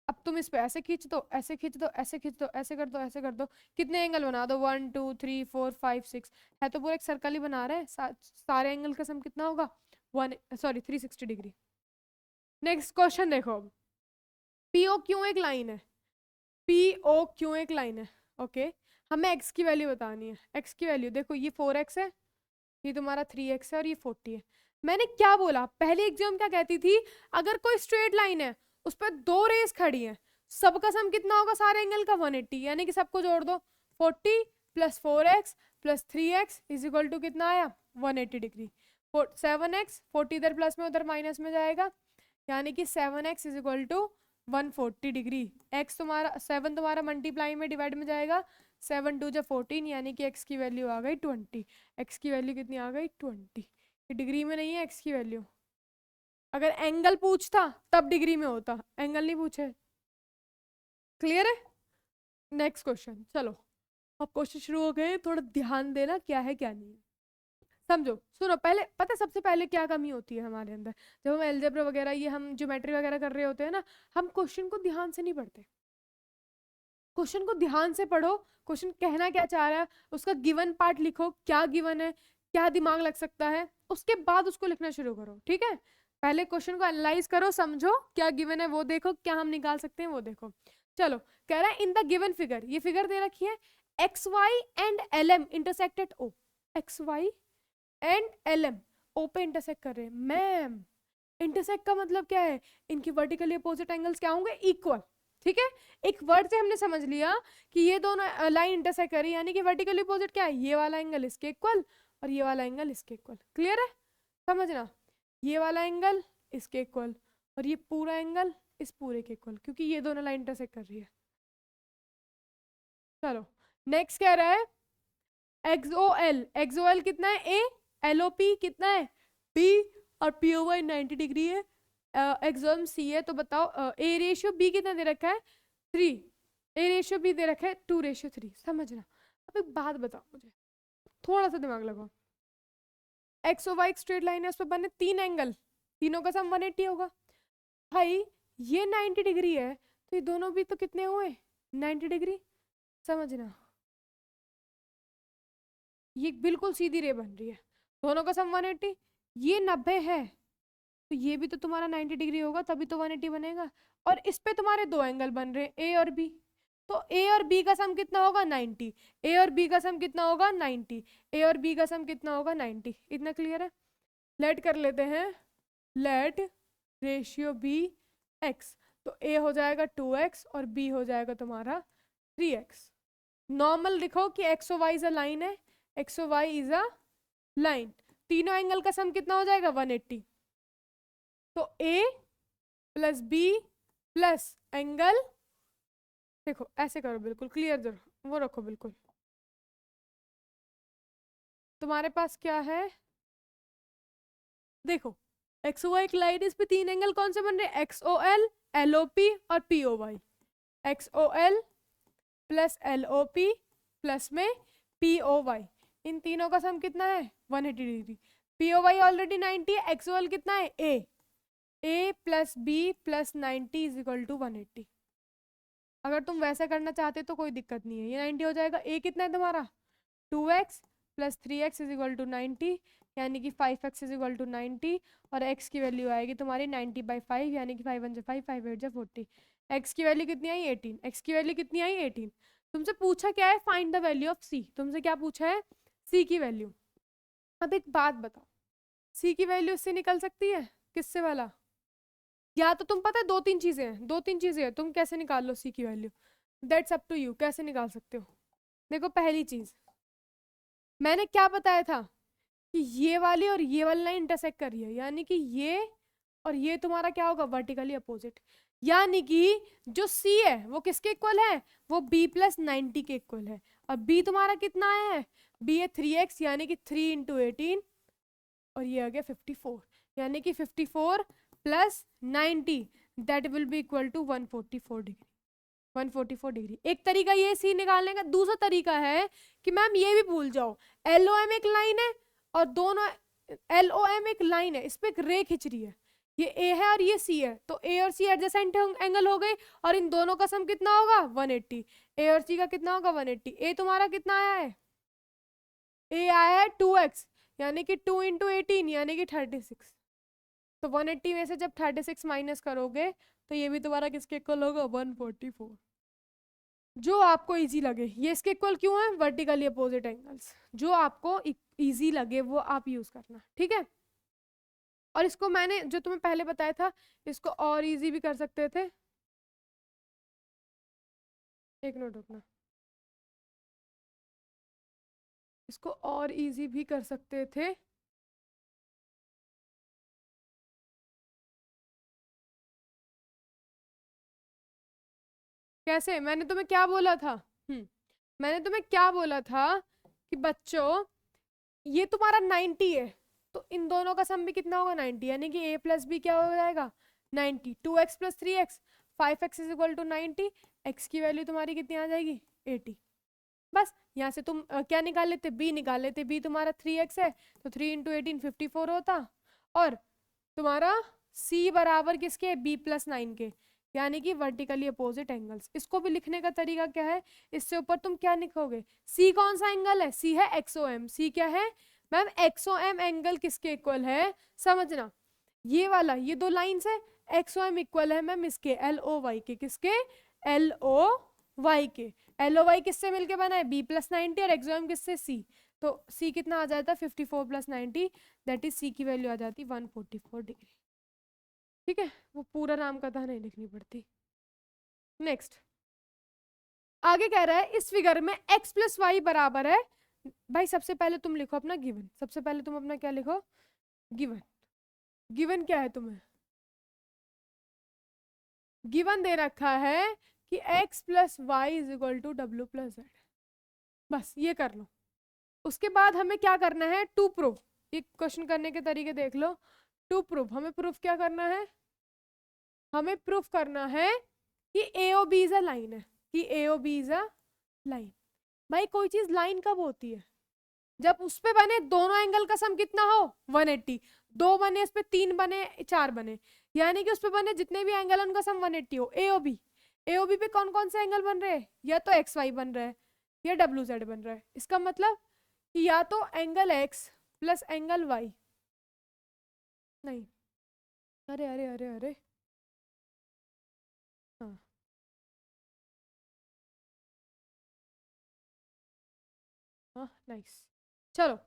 अब तुम इस पे ऐसे खींच दो, ऐसे खींच दो, ऐसे खींच दो, ऐसे कर दो, ऐसे कर दो, कितने एंगल बना दो? 1 2 3 4 5 6 है, तो पूरा एक सर्कल ही बना रहे हैं। सारे एंगल का सम कितना होगा? 360 डिग्री। नेक्स्ट क्वेश्चन देखो, अब पीओ क्यों एक लाइन है, पीओ क्यों एक लाइन है? ओके हमें एक्स की वैल्यू बतानी है। एक्स की वैल्यू देखो, ये 4x है, ये तुम्हारा 3x है, और ये 40 है। मैंने क्या बोला पहले एग्जाम, क्या कहती थी? अगर कोई स्ट्रेट लाइन है, उस पर 2 रेस खड़ी हैं, सबका सम कितना होगा सारे एंगल का? 180। यानी कि सबको जोड़ दो, 40 + 4x + 3x is equal to कितना आया? 180 डिग्री। 7x, 40 इधर प्लस में उधर माइनस में जाएगा, यानी कि 7x is equal to 140 degree. x तुम्हारा 7 तुम्हारा मल्टीप्लाई में डिवाइड में जाएगा, 7 2 जा 14, यानी कि x की वैल्यू आ गई 20। x की वैल्यू कितनी आ गई? 20। ये डिग्री में नहीं है x की वैल्यू, अगर एंगल पूछता तब डिग्री में होता, एंगल नहीं पूछे। क्लियर है? Next question. चलो अब क्वेश्चन शुरू हो गए, थोड़ा ध्यान देना क्या है क्या नहीं है। समझो, सुनो, पहले पता है सबसे पहले क्या कमी होती है हमारे अंदर? जब हम अलजेब्रा वगैरह, ये हम ज्योमेट्री वगैरह कर रहे होते हैं ना, हम क्वेश्चन को ध्यान से नहीं पढ़ते। क्वेश्चन को ध्यान से पढ़ो, क्वेश्चन कहना क्या चाह रहा है, उसका गिवन पार्ट लिखो, क्या गिवन है, क्या दिमाग लग सकता है, उसके बाद उसको लिखना शुरू करो। ठीक है, पहले क्वेश्चन को एनालाइज करो, समझो क्या गिवन है वो देखो, क्या हम निकाल सकते हैं वो देखो। चलो, कह रहा है इन द गिवन फिगर, ये फिगर दे रखी है, X Y and L M intersect at O. X Y and L M O पे इंटरसेक्ट कर रहे हैं। मैम इंटरसेक्ट का मतलब क्या है? इनकी वर्टिकली अपोजिट एंगल्स क्या होंगे? इक्वल। ठीक है, एक वर्ड से हमने समझ लिया कि ये दोनों लाइन इंटरसेक्ट कर रही है, यानी कि वर्टिकली अपोजिट क्या है? ये वाला एंगल इसके इक्वल और ये वाला एंगल इसके इक्वल। क्लियर है? समझना, ये वाला एंगल इसके इक्वल और ये पूरा एंगल इस पूरे के इक्वल, क्योंकि ये दोनों लाइन इंटरसेक्ट कर रही है। चलो नेक्स्ट कह रहा है एक्सओएल, एक्सओएल कितना है? ए, एलओपी कितना है? बी, और पीओवाई 90 डिग्री है। एक्सोम सी है, तो बताओ ए रेशियो बी कितना दे रखा है? 3। ए रेशियो बी दे रखा है 2:3। समझना, अब एक बात बताओ मुझे, थोड़ा सा दिमाग लगाओ। एक्स और वाई स्ट्रेट लाइन है, उस पर बने 3 एंगल, तीनों का सम 180 होगा। भाई ये 90 डिग्री है, तो ये दोनों भी तो कितने हुए? 90 डिग्री। समझना, ये बिल्कुल सीधी रे बन रही है, दोनों का सम 180, ये 90 है, तो ये भी तो तुम्हारा 90 डिग्री होगा, तभी तो 180 बनेगा। और इस पे तुम्हारे 2 एंगल बन रहे हैं, ए और बी, तो ए और बी का सम कितना होगा? 90। ए और बी का सम कितना होगा? 90। ए और बी का सम कितना होगा? 90। इतना क्लियर है? लेट कर लेते हैं, लेट रेशियो बी एक्स, तो ए हो जाएगा 2x और बी हो जाएगा तुम्हारा 3x। नॉर्मल लिखो कि X O Y is a line है, X O Y is a line, तीनों एंगल का सम कितना हो जाएगा? 180। तो a + b + एंगल देखो ऐसे करो, बिल्कुल क्लियर जरूर वो रखो बिल्कुल। तुम्हारे पास क्या है, देखो एक्स ओ वाई एक लाइन, इस पे तीन एंगल कौन से बन रहे, X O L, L O P और P O Y. X O L plus L O P plus में पी ओ वाई, इन तीनों का सम कितना है 180 degree. P O Y already 90 है, एक्स ओ एल कितना है A plus B plus 90 is equal to 180। अगर तुम वैसा करना चाहते तो कोई दिक्कत नहीं है, ये 90 हो जाएगा। ए कितना है तुम्हारा 2x plus 3x is equal to 90, यानी कि 5x इज इक्वल टू 90, और x की वैल्यू आएगी तुम्हारी 90/5, यानी कि 5 1 जा 5 5 8 जा 40। x की वैल्यू कितनी आई 18, x की वैल्यू कितनी आई 18। तुमसे पूछा क्या है, find the value of c, तुमसे क्या पूछा है c की वैल्यू। अब एक बात बताओ, c की वैल्यू इससे निकल सकती है, किससे वाला, या तो तुम पता है दो तीन चीजें हैं, दो तीन चीजें हैं, तुम कैसे निकाल लो c की value, that's up to you, कैसे निकाल सकते हो। देखो पहली चीज मैंने क्या बताया था कि ये वाली और ये वाली लाइन इंटरसेक्ट कर रही है, यानी कि ये और ये तुम्हारा क्या होगा वर्टिकली अपोजिट, यानी कि जो C है वो किसके इक्वल है, वो B प्लस 90 के इक्वल है। और B तुम्हारा कितना आया है, B है 3x, यानी कि 3 इंटू 18, और ये आ गया 54, यानी कि 54 plus 90 that will be equal to 144 degree. 144 degree एक तरीका ये सी निकालने का। दूसरा तरीका है कि मैम ये भी भूल जाओ, एलओएम एक लाइन है और दोनों एलओएम एक लाइन है, इस पे एक रे खिंच रही है, ये ए है और ये सी है, तो ए और सी एडजेसेंट एंगल हो गए, और इन दोनों का सम कितना होगा 180। ए और सी का कितना होगा 180। ए तुम्हारा कितना आया है, ए आया है 2x, यानी कि 2 इंटू 18 यानी कि 36। तो 180 में से जब 36 माइनस करोगे तो ये भी तुम्हारा किसके इक्वल होगा 144। जो आपको इजी लगे, ये इसके इक्वल क्यों है, वर्टिकली अपोजिट एंगल्स, जो आपको इजी लगे वो आप यूज करना, ठीक है। और इसको मैंने जो तुम्हें पहले बताया था, इसको और इजी भी कर सकते थे, एक नोट रुकना, इसको और इजी भी कर सकते थे। कैसे, मैंने तुम्हें क्या बोला था, मैंने तुम्हें क्या बोला था कि बच्चों ये तुम्हारा 90 है, तो इन दोनों का सम भी कितना होगा 90, यानी कि a प्लस बी क्या हो जाएगा 90, 2x plus 3x, 5x is equal to 90, x की वैल्यू तुम्हारी कितनी आ जाएगी 80। बस यहाँ से तुम क्या निकाल लेते, b निकाल लेते, b तुम्हारा 3x है तो 3 इंटू 18 54 होता, और तुम्हारा c बराबर किसके b प्लस 9 के, यानी कि वर्टिकली अपोजिट एंगल्स। इसको भी लिखने का तरीका क्या है, इससे ऊपर तुम क्या लिखोगे, c कौन सा एंगल है, c है एक्सओएम, c क्या है मैम एक्सओएम एंगल किसके इक्वल है, समझना ये वाला, ये दो लाइंस है, एक्सओएम इक्वल है मैम इसके एल ओ वाई के, किसके एल ओ वाई के, एल ओ वाई किससे मिलके बना है b प्लस 90, और एक्सओएम किससे c, तो c कितना आ जाता है 54 प्लस 90, दैट इज c की वैल्यू आ जाती 144 डिग्री, ठीक है। वो पूरा नाम कथा नहीं लिखनी पड़ती। नेक्स्ट आगे कह रहा है इस फिगर में x प्लस वाई बराबर है, भाई सबसे पहले तुम लिखो अपना गिवन, सबसे पहले तुम अपना क्या लिखो गिवन, गिवन क्या है तुम्हें, गिवन दे रखा है कि x plus Y is equal to W plus Z, बस ये कर लो। उसके बाद हमें क्या करना है टू प्रूफ, ये क्वेश्चन करने के तरीके देख लो, टू प्रूफ हमें प्रूफ क्या करना है, हमें प्रूफ करना है कि A O B is a line है, कि A O B is a line. भाई कोई चीज लाइन कब होती है, जब उस पे बने दोनों एंगल का सम कितना हो 180, दो बने इस पे, तीन बने, चार बने, यानी कि उस पे बने जितने भी एंगल उनका सम 180 हो। ए ओ बी पे कौन कौन से एंगल बन रहे हैं, या तो एक्स वाई बन रहा है या डब्ल्यू जेड बन रहा है, इसका मतलब कि या तो angle X plus angle Y, नहीं अरे अरे अरे अरे हाँ हाँ नाइस, चलो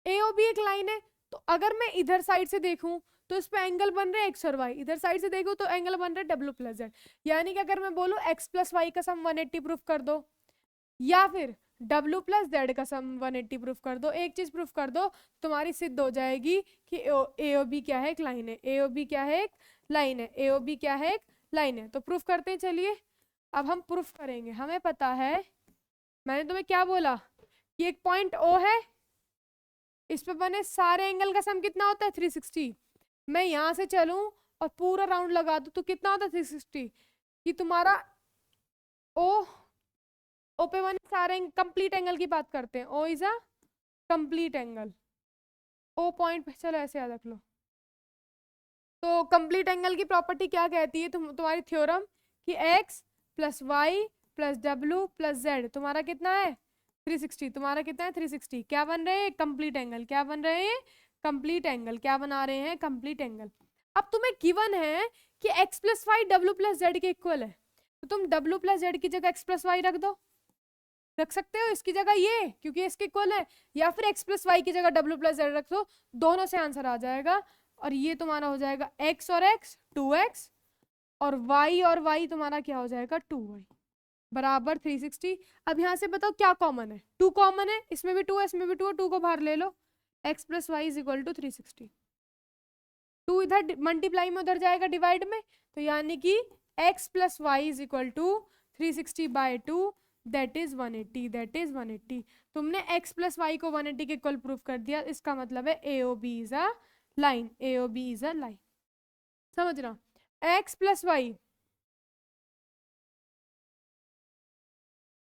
ए ओ बी एक लाइन है, तो अगर मैं इधर साइड से देखूं तो इस पे एंगल बन रहे हैं एक्स और वाई, इधर साइड से देखूं तो एंगल बन रहा है डब्ल्यू प्लस जेड, यानी कि अगर मैं बोलूं एक्स प्लस वाई का सम 180 प्रूफ कर दो, या फिर डब्ल्यू प्लस जेड का सम 180 प्रूफ कर दो, एक चीज प्रूफ कर दो, तुम्हारी सिद्ध हो जाएगी कि ए ओ बी क्या है एक लाइन है, ए ओ बी क्या है एक लाइन है, ए ओ बी क्या है एक लाइन है। तो प्रूफ करते हैं चलिए, अब हम प्रूफ करेंगे। हमें पता है, मैंने तुम्हें क्या बोला कि एक पॉइंट ओ है, इस पे बने सारे एंगल का सम कितना होता है 360। मैं यहां से चलूं और पूरा राउंड लगा दूं तो कितना होता है 360। कि तुम्हारा ओ ओ पे बने सारे कंप्लीट एंगल की बात करते हैं। O is a complete angle. O point पे, चलो ऐसे याद रख लो। तो कंप्लीट एंगल की प्रॉपर्टी क्या कहती है, तुम्हारी थ्योरम, कि x plus Y plus W plus Z तुम्हारा कितना है 360। तुम्हारा कितना है 360। क्या बन रहे हैं कंप्लीट एंगल। क्या बन रहे हैं कंप्लीट एंगल। क्या बना रहे हैं कंप्लीट एंगल। अब तुम्हें गिवन है कि x plus Y W plus Z के इक्वल है, तो तुम डब्ल्यू प्लस जेड की जगह x प्लस वाई रख दो। रख सकते हो इसकी जगह ये, क्योंकि इसके इक्वल है, या फिर x प्लस वाई की जगह डब्ल्यू प्लस जेड रख दो। दोनों से आंसर आ जाएगा। और ये तुम्हारा हो जाएगा x और x 2x, और y और y तुम्हारा क्या हो जाएगा 2y बराबर 360। अब यहां से बताओ क्या कॉमन है। 2 कॉमन है, इसमें भी 2 है, इसमें भी 2 है, 2 को बाहर ले लो। x plus Y is equal to 360। 2 इधर मल्टीप्लाई में उधर जाएगा डिवाइड में, तो यानी कि x plus Y is equal to 360/2, that is 180। That is 180। तुमने x प्लस वाई को 180 के इक्वल प्रूफ कर दिया। इसका मतलब है AOB is a line. AOB is a line. समझना, x plus Y,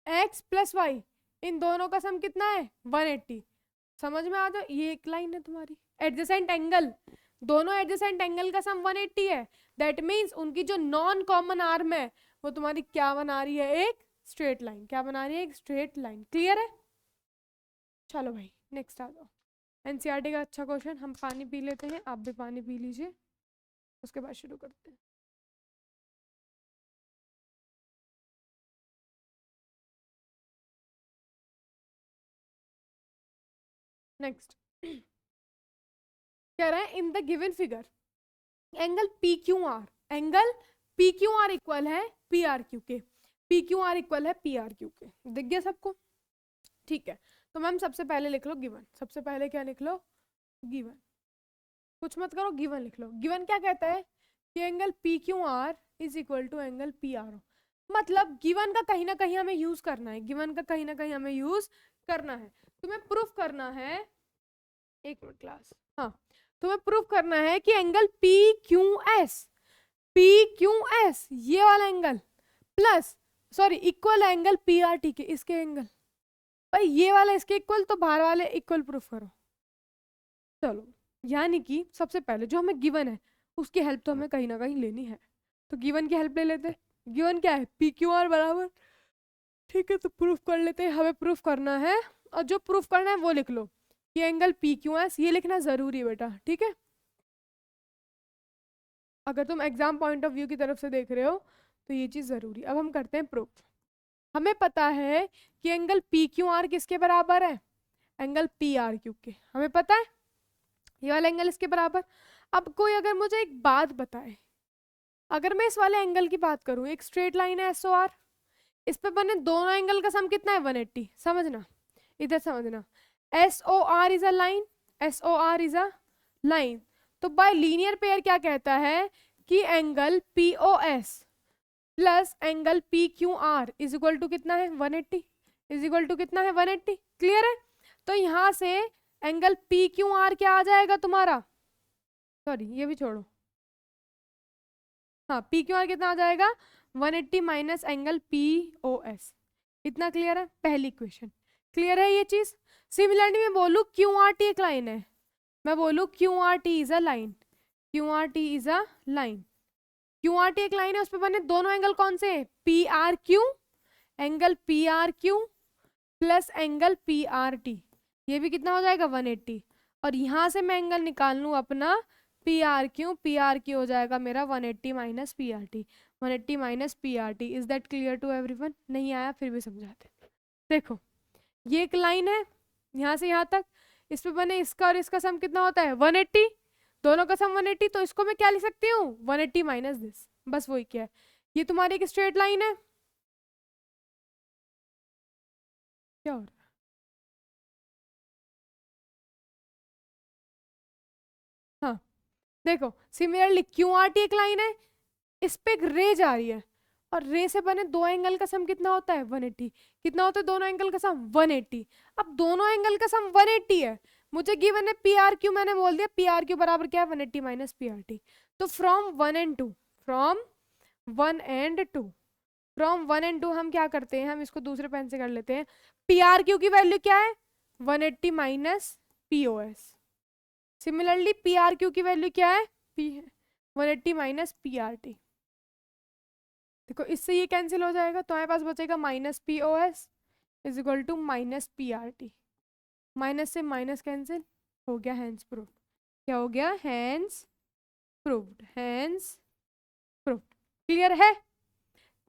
x plus Y, इन दोनों का सम कितना है 180। समझ में आ जाओ, ये एक लाइन है तुम्हारी। एडजेसेंट एंगल, दोनों एडजेसेंट एंगल का सम 180 है। दैट मीन्स उनकी जो नॉन कॉमन आर्म है वो तुम्हारी क्या बना रही है, एक स्ट्रेट लाइन। क्या बना रही है, एक स्ट्रेट लाइन। क्लियर है। चलो भाई नेक्स्ट आ जाओ। एनसीईआरटी का अच्छा क्वेश्चन। हम पानी पी लेते हैं, आप भी पानी पी लीजिए, उसके बाद शुरू करते हैं। नेक्स्ट कह रहा है in the given figure angle P Q are, angle P Q are equal है पी आर क्यू के। पी क्यू आर इक्वल है पी आर क्यू के। दिख गया सबको। ठीक है, तो मैम सबसे पहले लिख लो गिवन। सबसे पहले क्या लिख लो, गिवन। कुछ मत करो, गिवन लिख लो। गिवन क्या कहता है कि angle P Q R is equal to angle P R. मतलब गिवन का कहीं ना कहीं हमें यूज करना है। गिवन का कहीं ना कहीं हमें यूज करना है। तुम्हें प्रूफ करना है, एक मिनट क्लास, हाँ, तुम्हें प्रूफ करना है कि angle P Q S, P Q S ये वाला angle plus, sorry, equal angle P R T के, इसके एंगल भाई ये वाला इसके इक्वल, तो बाहर वाले इक्वल प्रूफ करो। चलो, यानी कि सबसे पहले जो हमें गिवन है उसकी हेल्प तो हमें कहीं ना कहीं लेनी है, तो गिवन की हेल्प ले लेते हैं। गिवन क्या है, पी क्यू आर बराबर, ठीक है, तो प्रूफ कर लेते हैं। हमें प्रूफ करना है, और जो प्रूफ करना है वो लिख लो। ये एंगल पी क्यू एस, ये लिखना जरूरी है बेटा, ठीक है। अगर तुम एग्जाम पॉइंट ऑफ व्यू की तरफ से देख रहे हो तो ये चीज जरूरी। अब हम करते हैं प्रूफ। हमें पता है कि एंगल पी क्यू आर किसके बराबर है, एंगल पी आर क्यू के। हमें पता है ये वाला एंगल इसके बराबर। अब कोई अगर मुझे एक बात बताए, अगर मैं इस वाले एंगल की बात करूं, एक स्ट्रेट लाइन है एस ओ आर, इस पे बने दोनों एंगल का सम कितना है 180। समझना, इधर समझना, S O R is a line, S O R is a line. तो बाय लीनियर पेयर क्या कहता है कि angle P O S plus angle P Q R is equal to कितना है 180, इज इक्वल टू कितना है 180। क्लियर है। तो यहां से एंगल पी क्यू आर क्या आ जाएगा तुम्हारा, सॉरी ये भी छोड़ो, हाँ, पी क्यू आर कितना आ जाएगा 180 minus angle P O S. इतना क्लियर है, पहली इक्वेशन। क्लियर है ये चीज। सिमिलरली मैं बोलूँ क्यू आर टी एक लाइन है, मैं बोलूँ Q R T is a line, Q R T is a line, Q R T एक लाइन है, उस पर बने दोनों एंगल कौन से, P R Q, angle P R Q plus angle P R T, ये भी कितना हो जाएगा 180। और यहां से मैं एंगल निकाल लूं अपना P R Q, P R Q हो जाएगा मेरा 180 minus P R T, 180 minus P R T. Is that clear to everyone. नहीं आया फिर भी समझाते। देखो ये एक लाइन है यहाँ से यहाँ तक, इस पे बने इसका और इसका सम कितना होता है 180, दोनों का सम 180। तो इसको मैं क्या लिख सकती हूँ 180 माइनस दिस, बस वही क्या है। ये तुम्हारी एक स्ट्रेट लाइन है। क्या हो रहा है, हाँ, देखो सिमिलरली क्यू आर टी एक लाइन है, इस पे एक रे जा रही है, और रे से बने दो एंगल का सम कितना होता है 180। कितना होता है दोनों एंगल का सम 180। अब दोनों एंगल का सम 180 है, मुझे गिवन है पी आर क्यू, मैंने बोल दिया पी आर क्यू बराबर क्या है 180 माइनस पी आर टी। तो from 1 and 2, from 1 and 2, from 1 and 2 हम क्या करते हैं, हम इसको दूसरे पेन से कर लेते हैं। पी आर क्यू की वैल्यू क्या है 180 minus P O S. Similarly P R Q की वैल्यू क्या है 180 माइनस पी आर टी। देखो इससे ये कैंसिल हो जाएगा, तो हमारे पास बचेगा minus P O S is equal to minus P R T. Minus से माइनस कैंसिल हो गया, हैंस प्रूव्ड। क्या हो गया, hence proved, hence proved. Clear है,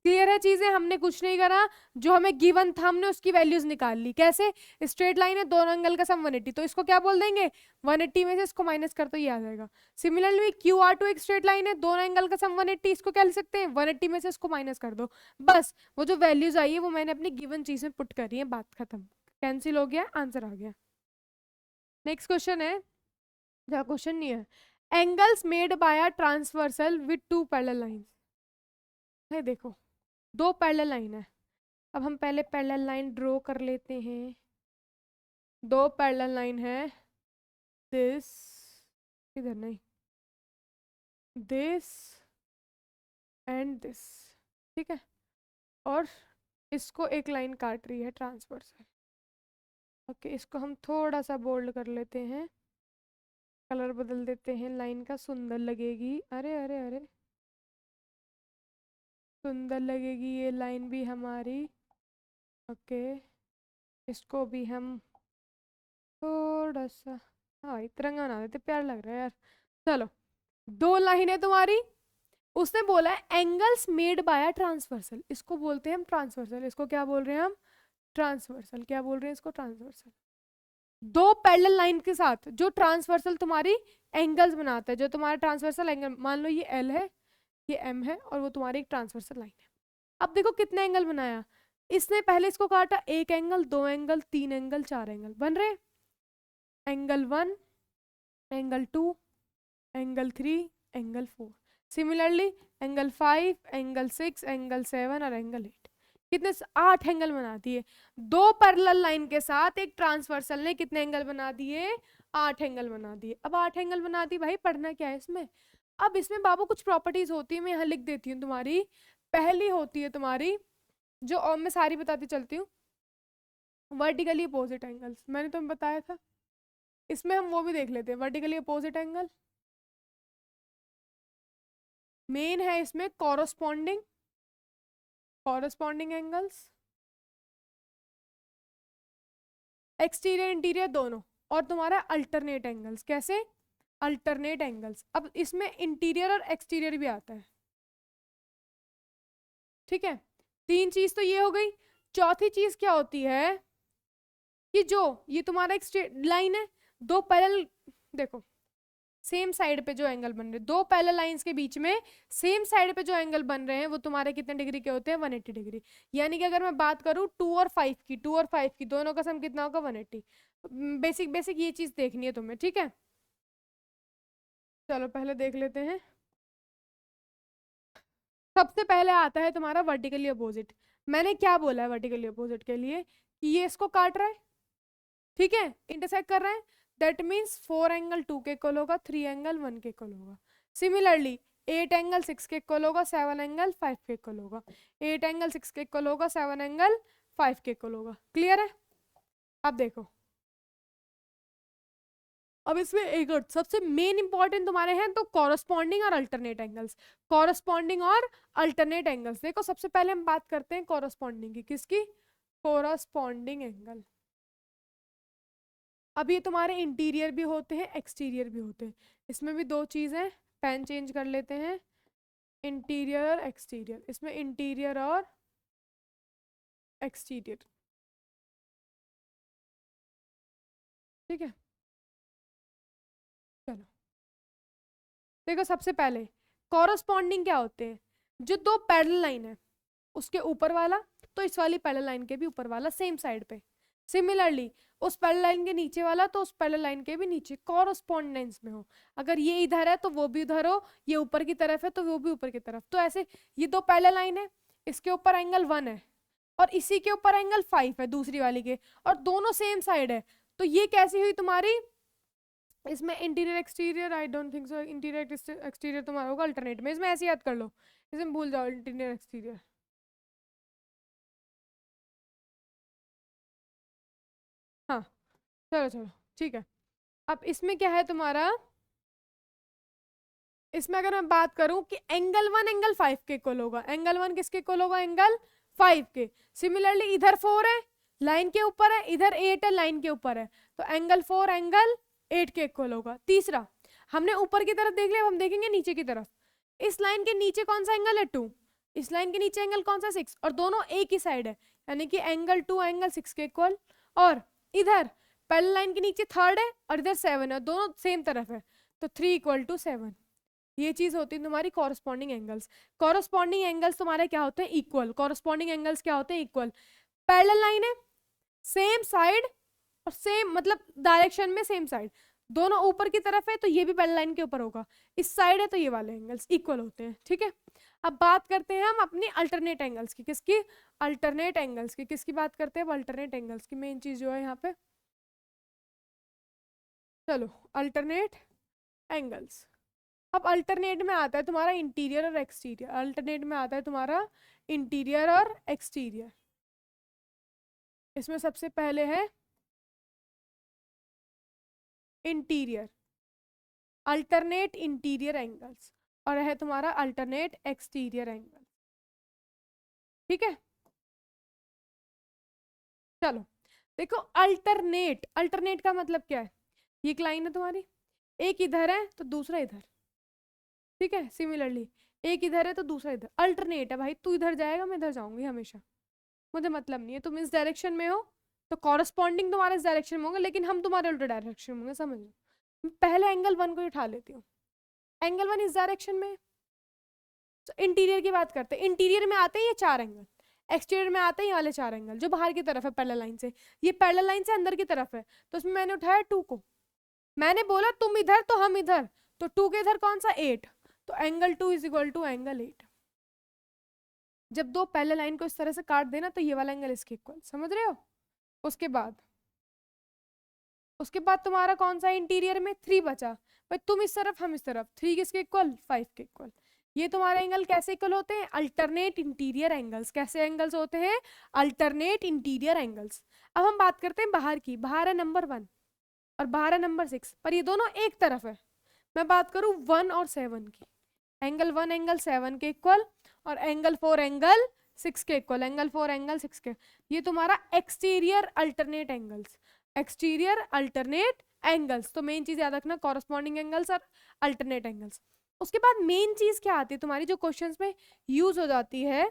क्लियर है चीजें, हमने कुछ नहीं करा, जो हमें गिवन था हमने उसकी वैल्यूज निकाल ली। कैसे, स्ट्रेट लाइन है, दोनों एंगल का सम 180, तो इसको क्या बोल देंगे 180 में से इसको माइनस कर तो ये आ जाएगा। सिमिलरली क्यू आर टू एक स्ट्रेट लाइन है, दोनों एंगल का सम 180, इसको क्या लिख सकते हैं 180 में से इसको माइनस कर दो, बस वो जो वैल्यूज आई है वो मैंने अपनी गिवन चीज में पुट करी है, बात खत्म, कैंसिल हो गया, आंसर आ गया। नेक्स्ट क्वेश्चन है, क्वेश्चन नहीं है, angles made by a transversal with two parallel lines. देखो दो पैरेलल लाइन है, अब हम पहले पैरेलल लाइन ड्रॉ कर लेते हैं। दो पैरेलल लाइन है, दिस, इधर नहीं, दिस एंड दिस, ठीक है, और इसको एक लाइन काट रही है ट्रांसवर्सल। ओके, इसको हम थोड़ा सा बोल्ड कर लेते हैं, कलर बदल देते हैं, लाइन का सुंदर लगेगी, अरे अरे अरे सुंदर लगेगी ये लाइन भी हमारी। ओके, इसको भी हम थोड़ा सा, हाँ तिरंगा बना देते, प्यार लग रहा है यार। चलो, दो लाइन है तुम्हारी, उसने बोला है एंगल्स मेड बाय ट्रांसवर्सल, इसको बोलते हैं हम ट्रांसवर्सल, इसको क्या बोल रहे हैं हम ट्रांसवर्सल, क्या बोल रहे हैं इसको ट्रांसवर्सल। दो पैरेलल लाइन के साथ जो ट्रांसवर्सल तुम्हारी एंगल्स बनाता है, जो तुम्हारा ट्रांसवर्सल एंगल, मान लो ये एल है, ये एम है, और वो तुम्हारी एक ट्रांसवर्सल लाइन है। अब देखो कितने एंगल बनाया, इसने पहले इसको काटा, एक एंगल, दो एंगल, तीन एंगल, चार एंगल बन रहे, angle 1, angle 2, angle 3, angle 4। Similarly angle 5, angle 6, angle 7 और एंगल 8, कितने 8 एंगल बना दिए। दो पैरेलल लाइन के साथ एक ट्रांसवर्सल ने कितने एंगल बना दिए, 8 एंगल बना दिए। अब 8 एंगल बना दिए, भाई पढ़ना क्या है इसमें, अब इसमें बाबू कुछ प्रॉपर्टीज होती है, मैं यहाँ लिख देती हूँ तुम्हारी। पहली होती है तुम्हारी, जो और मैं सारी बताती चलती हूँ, वर्टिकली अपोजिट एंगल्स, मैंने तुम्हें बताया था, इसमें हम वो भी देख लेते हैं, वर्टिकली अपोजिट एंगल मेन है, इसमें corresponding, corresponding angles, exterior interior दोनों, और तुम्हारा अल्टरनेट एंगल्स। कैसे, अल्टरनेट एंगल्स। अब इसमें इंटीरियर और एक्सटीरियर भी आता है, ठीक है, तीन चीज तो ये हो गई। चौथी चीज क्या होती है कि जो ये तुम्हारा एक स्ट्रेट लाइन है, दो पैरेलल, देखो सेम साइड पे जो एंगल बन रहे, दो पैरेलल लाइंस के बीच में सेम साइड पे जो एंगल बन रहे हैं वो तुम्हारे कितने डिग्री के होते हैं 180 डिग्री। यानी कि अगर मैं बात करूँ 2 और 5 की, 2 और 5 की दोनों का सम कितना होगा 180। बेसिक बेसिक ये चीज देखनी है तुम्हें, ठीक है। चलो पहले देख लेते हैं, सबसे पहले आता है तुम्हारा वर्टिकली अपोजिट। मैंने क्या बोला है वर्टिकली अपोजिट के लिए, कि ये इसको काट रहा है, ठीक है, इंटरसेक्ट कर रहा है, दैट मीन्स 4 एंगल 2 के इक्वल होगा, 3 एंगल 1 के इक्वल होगा। सिमिलरली 8 एंगल 6 के इक्वल होगा, 7 एंगल 5 के इक्वल होगा, 8 एंगल 6 के इक्वल होगा, 7 एंगल 5 के इक्वल होगा। क्लियर है, अब देखो, अब इसमें एक और सबसे मेन इंपॉर्टेंट तुम्हारे हैं तो कॉरस्पॉन्डिंग और अल्टरनेट एंगल्स। कॉरस्पॉन्डिंग और अल्टरनेट एंगल्स, देखो सबसे पहले हम बात करते हैं कॉरस्पॉन्डिंग की, किसकी, कॉरस्पॉन्डिंग एंगल। अब ये तुम्हारे इंटीरियर भी होते हैं, एक्सटीरियर भी होते हैं, इसमें भी दो चीज है, पेन चेंज कर लेते हैं, इंटीरियर और एक्सटीरियर, इसमें इंटीरियर और एक्सटीरियर, ठीक है। चलो देखो, सबसे पहले कॉरस्पॉन्डिंग क्या होते हैं, जो दो पैरेलल लाइन है उसके ऊपर वाला तो इस वाली पैरेलल लाइन के भी ऊपर वाला सेम साइड पे, सिमिलरली उस पैरेलल लाइन के नीचे वाला तो उस पैरेलल लाइन के भी नीचे, कॉरस्पॉन्डेंस में हो। अगर ये इधर है तो वो भी उधर हो, ये ऊपर की तरफ है तो वो भी ऊपर की तरफ, तो ऐसे ये दो पैरेलल लाइन है, इसके ऊपर एंगल 1 है और इसी के ऊपर एंगल 5 है दूसरी वाली के, और दोनों सेम साइड है, तो ये कैसी हुई तुम्हारी, इसमें interior exterior, I don't think so interior exterior तुम्हारा होगा अल्टरनेट में, इसमें ऐसे याद कर लो, इसमें भूल जाओ इंटीरियर एक्सटीरियर। हाँ चलो चलो ठीक है। अब इसमें क्या है तुम्हारा, इसमें अगर मैं बात करूं कि एंगल 1 एंगल 5 के इक्वल होगा, एंगल 1 किसके इक्वल होगा, एंगल 5 के। सिमिलरली इधर 4 है लाइन के ऊपर है, इधर 8 है लाइन के ऊपर है, तो एंगल 4 एंगल 8 के इक्वल होगा। तीसरा, हमने ऊपर की तरफ देख लिया, अब हम देखेंगे नीचे की तरफ। इस लाइन के नीचे कौन सा एंगल है, 2, इस लाइन के नीचे एंगल कौन सा, 6, और दोनों एक ही साइड है, यानी कि एंगल 2 एंगल 6 के इक्वल। और इधर पहले लाइन के नीचे 3 है और इधर 7 है, दोनों सेम तरफ है, तो 3 इक्वल टू 7। ये चीज होती है तुम्हारी कॉरस्पॉन्डिंग एंगल्स। कॉरस्पॉन्डिंग एंगल्स तुम्हारे क्या होते हैं, इक्वल। कॉरस्पॉन्डिंग एंगल्स क्या होते हैं, इक्वल। पैरेलल लाइन है, सेम साइड और सेम मतलब डायरेक्शन में सेम साइड, दोनों ऊपर की तरफ है तो ये भी पैरेलल लाइन के ऊपर होगा, इस साइड है तो ये वाले एंगल्स इक्वल होते हैं, ठीक है। अब बात करते हैं हम अपनी अल्टरनेट एंगल्स की, किसकी, अल्टरनेट एंगल्स की। किसकी बात करते हैं, अल्टरनेट एंगल्स की। मेन चीज जो है यहाँ पे, चलो अल्टरनेट एंगल्स। अब अल्टरनेट में आता है तुम्हारा इंटीरियर और एक्सटीरियर, अल्टरनेट में आता है तुम्हारा इंटीरियर और एक्सटीरियर। इसमें सबसे पहले है इंटीरियर, अल्टरनेट इंटीरियर एंगल्स, और है तुम्हारा अल्टरनेट एक्सटीरियर एंगल, ठीक है। चलो देखो, अल्टरनेट, अल्टरनेट का मतलब क्या है, ये एक लाइन है तुम्हारी, एक इधर है तो दूसरा इधर, ठीक है। सिमिलरली एक इधर है तो दूसरा इधर, अल्टरनेट है भाई, तू इधर जाएगा मैं इधर जाऊंगी हमेशा, मुझे मतलब नहीं है तुम इस डायरेक्शन में हो तो कॉरस्पॉन्डिंग तुम्हारे इस डायरेक्शन में होंगे, लेकिन हम तुम्हारे उल्टे डायरेक्शन में होंगे, समझ लो। पहले एंगल 1 को ही उठा लेती हूँ, एंगल 1 इस डायरेक्शन में, तो इंटीरियर की बात करते हैं। इंटीरियर में आते हैं ये 4 एंगल, एक्सटीरियर में आते हैं ये वाले 4 एंगल जो बाहर की तरफ है पैरेलल लाइन से, ये पैरेलल लाइन से अंदर की तरफ है, तो उसमें मैंने उठाया 2 को, मैंने बोला तुम इधर तो हम इधर, तो 2 के इधर कौन सा 8, तो angle 2 is equal to angle 8। जब दो पैरेलल लाइन को इस तरह से काट देना तो ये वाला एंगल इसके इक्वल, समझ रहे हो। उसके बाद तुम्हारा कौन सा इंटीरियर में 3 बचा, भाई तुम इस तरफ हम इस तरफ, 3 किसके इक्वल, 5 के इक्वल। ये तुम्हारे एंगल कैसे इक्वल होते हैं, अल्टरनेट इंटीरियर एंगल्स। कैसे एंगल्स होते हैं, अल्टरनेट इंटीरियर एंगल्स। अब हम बात करते हैं बाहर की, बाहर है नंबर 1 और बाहर है नंबर 6, पर ये दोनों एक तरफ है। मैं बात करूं 1 और 7 की, एंगल 1 एंगल 7 के इक्वल और एंगल 4 एंगल 6 के इक्वल, एंगल 4 एंगल 6 के, ये तुम्हारा exterior alternate angles, exterior alternate angles. तो मेन चीज याद रखना, कॉरस्पॉन्डिंग एंगल्स और अल्टरनेट एंगल्स। उसके बाद मेन चीज क्या आती है तुम्हारी, जो क्वेश्चंस में यूज हो जाती है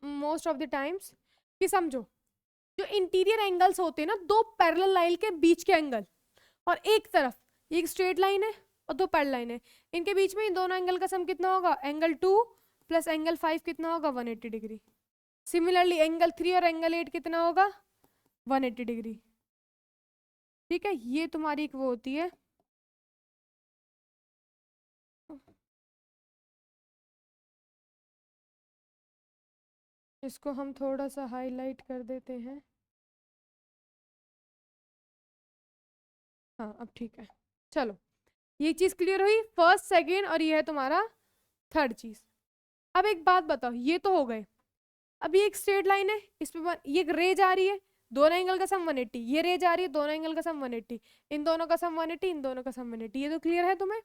मोस्ट ऑफ द टाइम्स, कि समझो जो इंटीरियर एंगल्स होते हैं ना, दो पैरेलल लाइन के बीच के एंगल, और एक तरफ ये एक स्ट्रेट लाइन है और दो पैरेलल लाइन है, इनके बीच में इन दोनों एंगल का सम कितना होगा, एंगल 2 प्लस एंगल 5 कितना होगा, 180 डिग्री। सिमिलरली एंगल 3 और एंगल 8 कितना होगा, 180 डिग्री, ठीक है। ये तुम्हारी एक वो होती है, इसको हम थोड़ा सा हाईलाइट कर देते हैं, हाँ अब ठीक है। चलो ये चीज क्लियर हुई, फर्स्ट सेकेंड, और ये है तुम्हारा थर्ड चीज। अब एक बात बताओ, ये तो हो गए, अब ये एक स्ट्रेट लाइन है, इसमें ये एक रे जा रही है, दोनों एंगल का सम 180, ये रे जा रही है, दोनों एंगल का सम 180, इन दोनों का सम 180, इन दोनों का सम 180, ये तो क्लियर है तुम्हें,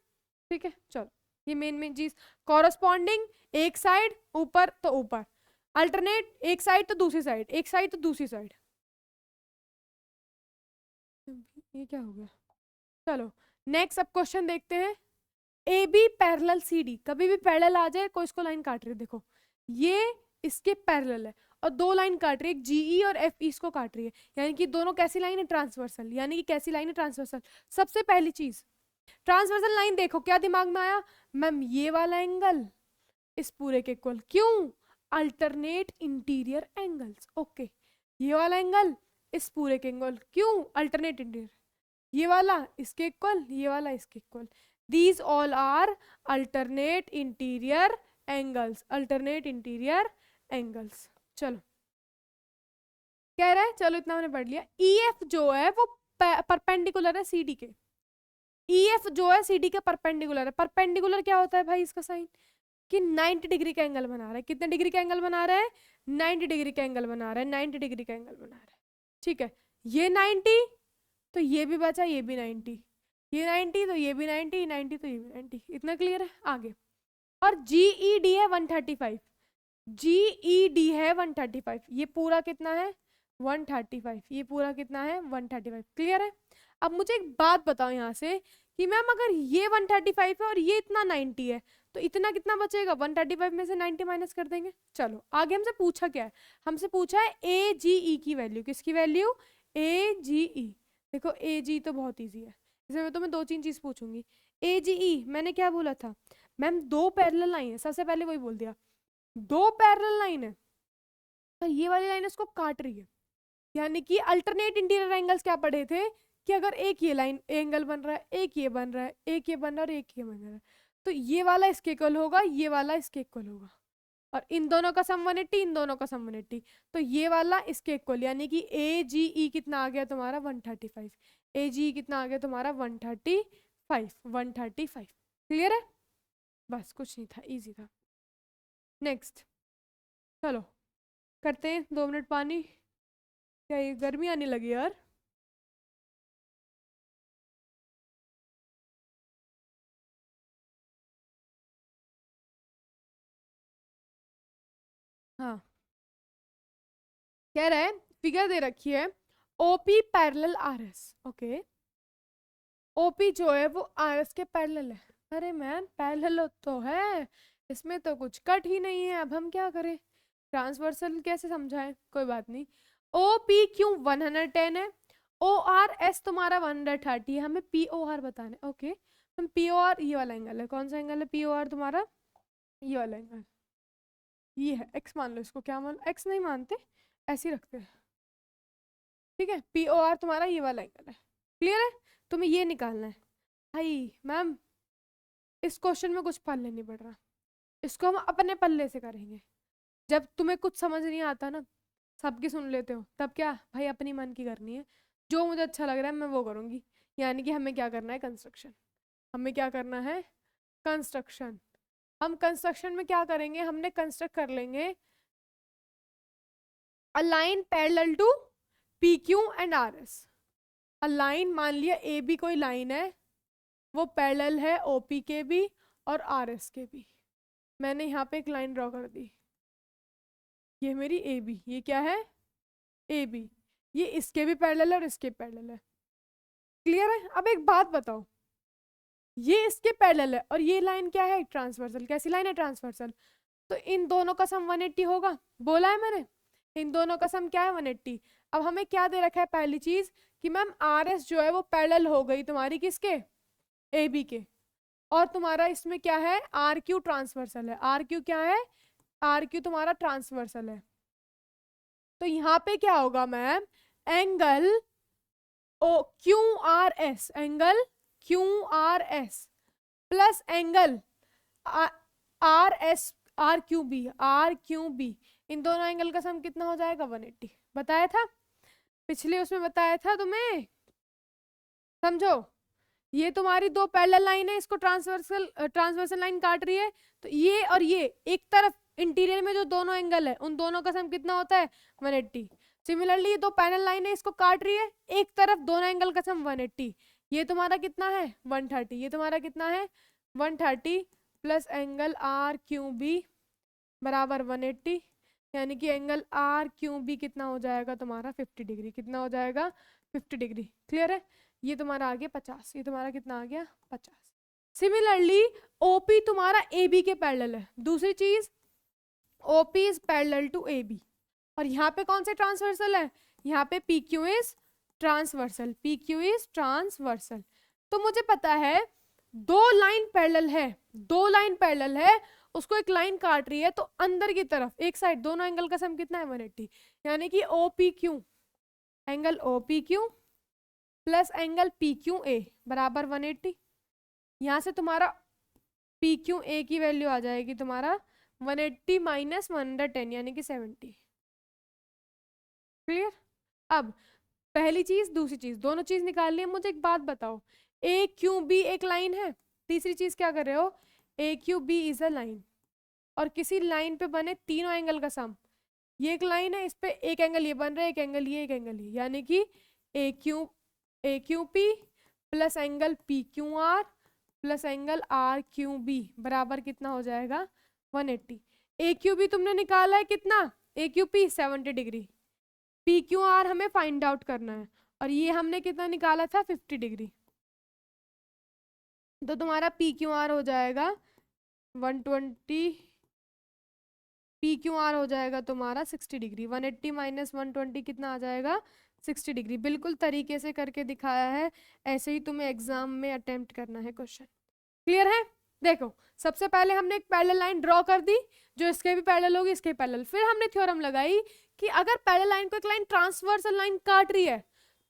ठीक है। चलो ये मेन चीज, कॉरस्पॉन्डिंग एक साइड ऊपर तो ऊपर, अल्टरनेट एक साइड तो दूसरी साइड, एक साइड तो दूसरी साइड। ये क्या हो गया, चलो नेक्स्ट अब क्वेश्चन देखते हैं। A B parallel C D, कभी भी पैरेलल आ जाए कोई इसको लाइन काट रही है, देखो ये इसके पैरेलल है और दो लाइन काट रही है, एक जीई और एफ ई इसको काट रही है, यानी कि दोनों कैसी लाइन है, ट्रांसवर्सल। यानी कि कैसी लाइन है, ट्रांसवर्सल। सबसे पहली चीज ट्रांसवर्सल लाइन देखो, क्या दिमाग में आया, मैम ये वाला एंगल इस पूरे के इक्वल, क्यों, अल्टरनेट इंटीरियर एंगल्स, ओके। ये वाला एंगल इस पूरे के एंगल, क्यों, अल्टरनेट इंटीरियर, ये वाला इसके इक्वल, ये वाला इसके equal, these all are alternate interior angles, alternate interior angles. चलो कह रहा है, चलो इतना मैंने पढ़ लिया। EF जो है वो परपेंडिकुलर है CD के। EF जो है CD के परपेंडिकुलर है। परपेंडिकुलर क्या होता है भाई इसका साइन, कि 90 डिग्री का एंगल बना रहा है। कितने डिग्री का एंगल बना रहा है, 90 डिग्री का एंगल बना रहा है, 90 डिग्री का एंगल बना रहा है। ठीक है, ये 90 तो ये भी बचा, ये भी 90, ये 90 तो ये भी 90, 90 तो ये भी 90। इतना क्लियर है। आगे, और GED है 135, GED है 135, ये पूरा कितना है 135, ये पूरा कितना है 135। क्लियर है। अब मुझे एक बात बताओ यहाँ से कि मैम अगर ये 135 है और ये इतना 90 है तो इतना कितना बचेगा, 135 में से 90 माइनस कर देंगे। चलो आगे हमसे पूछा क्या है, हमसे पूछा है AGE की वैल्यू। किसकी वैल्यू, AGE। देखो AGE तो बहुत ईजी है, इसमें मैं तुम्हें 2-3 चीज पूछूंगी। AGE मैंने क्या बोला था मैम, दो पैरेलल लाइन है, सबसे पहले वही बोल दिया, दो पैरेलल लाइन है तो ये वाली लाइन इसको काट रही है। यानी कि अल्टरनेट इंटीरियर एंगल्स क्या पढ़े थे, कि अगर एक ये लाइन एंगल बन रहा है, एक ये बन रहा है, एक ये बन रहा है और एक ये बन रहा है, तो ये वाला इसके इक्वल होगा, ये वाला इसके इक्वल होगा, और इन दोनों का सम 180, इन दोनों का सम 180, तो ये वाला इसके इक्वल। यानी कि AGE कितना आ गया तुम्हारा 135, AGE कितना आ गया तुम्हारा 135। क्लियर है, बस कुछ नहीं था, इजी था। नेक्स्ट, चलो करते हैं 2 मिनट पानी। क्या ये गर्मी आने लगी यार। हाँ, कह रहा है फिगर दे रखी है OP parallel RS। Okay, OP जो है वो RS के पैरेलल है। अरे मैम पैरेलल तो है, इसमें तो कुछ कट ही नहीं है, अब हम क्या करें, ट्रांसवर्सल कैसे समझाएं, कोई बात नहीं। OPQ 110 है, ORS तुम्हारा 130 है, हमें POR बताना है। ओके, हम POR ये वाला एंगल है, कौन सा एंगल है POR तुम्हारा, ये वाला एंगल, ये है X मान लो इसको, क्या मान लो, X नहीं मानते ऐसे ही रखते हैं। ठीक है, POR तुम्हारा ये वाला एंगल है। क्लियर है, तुम्हें ये निकालना है। भाई मैम इस क्वेश्चन में कुछ पल्ले नहीं पड़ रहा, इसको हम अपने पल्ले से करेंगे। जब तुम्हें कुछ समझ नहीं आता ना, सबकी सुन लेते हो, तब क्या भाई अपनी मन की करनी है, जो मुझे अच्छा लग रहा है मैं वो करूंगी। यानी कि हमें क्या करना है, कंस्ट्रक्शन। हमें क्या करना है, कंस्ट्रक्शन। हम कंस्ट्रक्शन में क्या करेंगे, हमने कंस्ट्रक्ट कर लेंगे a line parallel to PQ and RS। A line, मान लिया AB कोई लाइन है, वो पैरेलल है OP के भी और RS के भी। मैंने यहाँ पे एक लाइन ड्रॉ कर दी, ये मेरी AB, ये क्या है AB, ये इसके भी पैरेलल है और इसके पैरेलल है। क्लियर है। अब एक बात बताओ, ये इसके पैरेलल है और ये लाइन क्या है, ट्रांसवर्सल। कैसी लाइन है, ट्रांसवर्सल। तो इन दोनों का सम 180 होगा, बोला है मैंने, इन दोनों का सम क्या है 180। अब हमें क्या दे रखा है, पहली चीज कि मैम RS जो है वो पैरेलल हो गई तुम्हारी किसके, AB के, और तुम्हारा इसमें क्या है RQ ट्रांसवर्सल है। RQ क्या है, RQ तुम्हारा ट्रांसवर्सल है। तो यहाँ पे क्या होगा ma'am, angle QRS, angle QRS plus angle RQB, इन दोनों एंगल का सम कितना हो जाएगा 180। बताया था पिछले उसमें, बताया था तुम्हें, समझो। ये तुम्हारी दो पैरेलल लाइन है, इसको ट्रांसवर्सल लाइन काट रही है, तो ये और ये एक तरफ इंटीरियर में जो दोनों एंगल है उन दोनों का सम कितना होता है 180। सिमिलरली ये दो पैरेलल लाइन है, इसको काट रही है, एक तरफ दोनों एंगल का सम 180। ये तुम्हारा कितना है 130, ये तुम्हारा कितना है 130 प्लस एंगल RQB बराबर 180। यानी कि एंगल RQB कितना हो जाएगा तुम्हारा 50 डिग्री। कितना हो जाएगा 50 डिग्री। क्लियर है। ये तुम्हारा आ गया 50, ये तुम्हारा कितना आ गया 50। सिमिलरली OP तुम्हारा AB के पैरेलल है। दूसरी चीज OP is parallel to AB, और यहाँ पे कौन से ट्रांसवर्सल है, यहाँ पे PQ is transversal, PQ is transversal. तो मुझे पता है दो लाइन पैरेलल है, दो लाइन पैरेलल है, उसको एक लाइन काट रही है, तो अंदर की तरफ एक साइड दोनों एंगल का सम कितना है 180। यानी कि OPQ, angle OPQ plus angle PQA बराबर 180। यहाँ से तुम्हारा PQA की वैल्यू आ जाएगी तुम्हारा 180 माइनस 110 यानी कि 70। क्लियर? अब पहली चीज दूसरी चीज दोनों चीज निकालनी है। मुझे एक बात बताओ, ए क्यू बी एक लाइन है, तीसरी चीज क्या कर रहे हो, A Q B is a line, और किसी लाइन पे बने तीनों एंगल का सम, ये एक लाइन है, इस पे एक एंगल ये बन रहा है, एक एंगल ये, एक एंगल ये, यानी कि A Q P plus angle P Q R plus angle R Q B बराबर कितना हो जाएगा 180। ए क्यू बी तुमने निकाला है कितना, A Q P 70 degree, P Q R हमें फाइंड आउट करना है, और ये हमने कितना निकाला था 50 डिग्री। तो तुम्हारा पी क्यू आर हो जाएगा 120, पी क्यू आर हो जाएगा तुम्हारा 60 डिग्री। 180 माइनस 120 कितना आ जाएगा 60 डिग्री। बिल्कुल तरीके से करके दिखाया है, ऐसे ही तुम्हें एग्जाम में अटेम्प्ट करना है क्वेश्चन। क्लियर है? देखो सबसे पहले हमने एक पैरेलल लाइन ड्रॉ कर दी, जो इसके भी पैरेलल होगी इसके पैरेलल। फिर हमने थ्योरम लगाई कि अगर पैरेलल लाइन को एक लाइन ट्रांसवर्सल लाइन काट रही है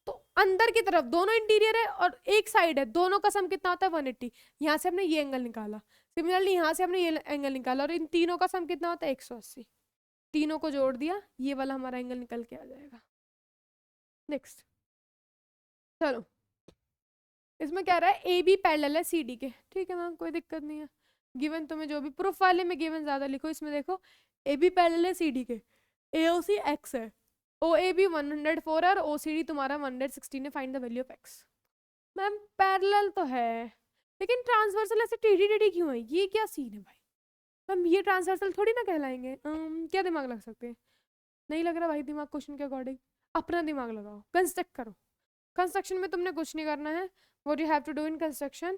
तो अंदर की तरफ दोनों इंटीरियर है और एक साइड है, दोनों का सम कितना होता है 180। यहाँ से हमने ये एंगल निकाला, सिमिलरली यहाँ से हमने ये एंगल निकाला, और इन तीनों का सम कितना होता है 180। तीनों को जोड़ दिया, ये वाला हमारा एंगल निकल के आ जाएगा। नेक्स्ट चलो, इसमें क्या रहा है, ए बी पैरेलल है सी डी के। ठीक है मैम, कोई दिक्कत नहीं है, गिवन तुम्हें जो भी प्रूफ वाले में गिवन ज्यादा लिखो। इसमें देखो ए बी पैरेलल है सी डी के, ए ओ सी एक्स है, ओ ए बी 104 और ओ सी डी तुम्हारा 116 है, find the value of x. Ma'am parallel तो है, लेकिन ट्रांसवर्सल ऐसे टेढ़ी टेढ़ी क्यों है, ये क्या सीन है भाई? मैम ये ट्रांसवर्सल थोड़ी ना कहलाएंगे। क्या दिमाग लग सकते हैं? नहीं लग रहा भाई दिमाग क्वेश्चन के अकॉर्डिंग, अपना दिमाग लगाओ, कंस्ट्रक्ट करो। कंस्ट्रक्शन में तुमने कुछ नहीं करना है। What you have to do in construction,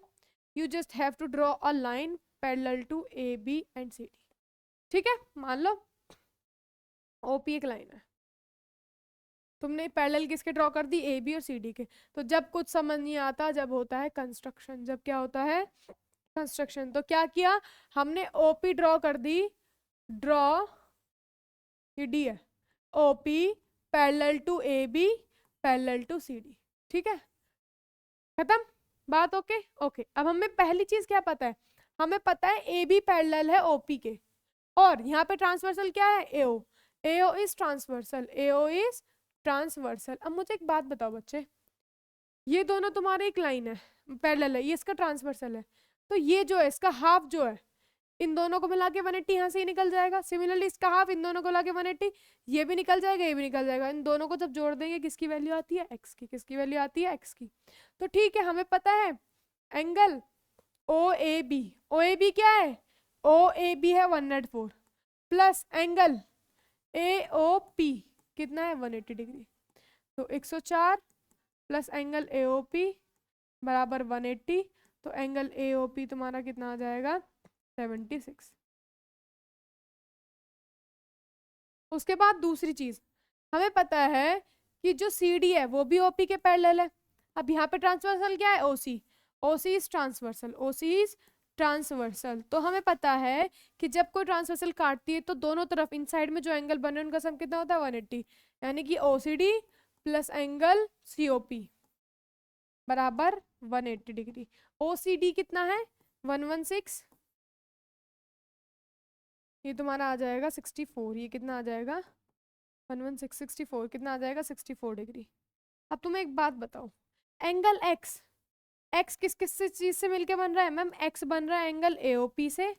you just have to draw a line parallel to A B and C D. ठीक है, मान लो ओपी एक लाइन है, तुमने पैरेलल किसके ड्रॉ कर दी, ए बी और सी डी के। तो जब कुछ समझ नहीं आता, जब होता है कंस्ट्रक्शन, जब क्या होता है कंस्ट्रक्शन। तो क्या किया हमने, ओपी ड्रॉ कर दी, ड्रॉ ये डी है, OP parallel to A B parallel to C D. ठीक है, खत्म बात। ओके ओके, अब हमें पहली चीज क्या पता है, हमें पता है ए बी पैरेलल है ओपी के, और यहाँ पे ट्रांसवर्सल क्या है A O, A O is transversal, A O is transversal. अब मुझे एक बात बताओ बच्चे, ये दोनों तुम्हारे एक लाइन है पैरेलल है, ये इसका ट्रांसवर्सल है, तो ये जो है इसका हाफ जो है, इन दोनों को मिला के 180 यहाँ से ही निकल जाएगा। सिमिलरली इसका हाफ इन दोनों को मिला के 180, ये भी निकल जाएगा, ये भी निकल जाएगा। इन दोनों को जब जोड़ देंगे किसकी वैल्यू आती है एक्स की, किसकी वैल्यू आती है एक्स की। तो ठीक है, हमें पता है angle O A B, O A B क्या है, ओ ए बी है 104 प्लस एंगल ए ओ पी कितना है 180 डिग्री, तो 104 प्लस एंगल ए ओ पी बराबर 180, तो एंगल ए ओ पी तुम्हारा कितना आ जाएगा 76। उसके बाद दूसरी चीज हमें पता है कि जो सी डी है वो भी ओपी के पैरेलल है। अब यहाँ पे ट्रांसवर्सल क्या है O C, O C is transversal, O C is transversal. तो हमें पता है कि जब कोई ट्रांसवर्सल काटती है तो दोनों तरफ इन साइड में जो एंगल बने उनका सम कितना होता है 180, यानी कि ओसीडी प्लस एंगल सीओपी बराबर 180 डिग्री। ओसीडी कितना है 116, ये तुम्हारा आ जाएगा 64, ये कितना आ जाएगा 116 64 कितना आ जाएगा 64 डिग्री। अब तुम्हें एक बात बताओ, एंगल एक्स, एक्स किस किस से चीज से मिलके बन रहा है मैम, एक्स बन रहा है एंगल एओपी से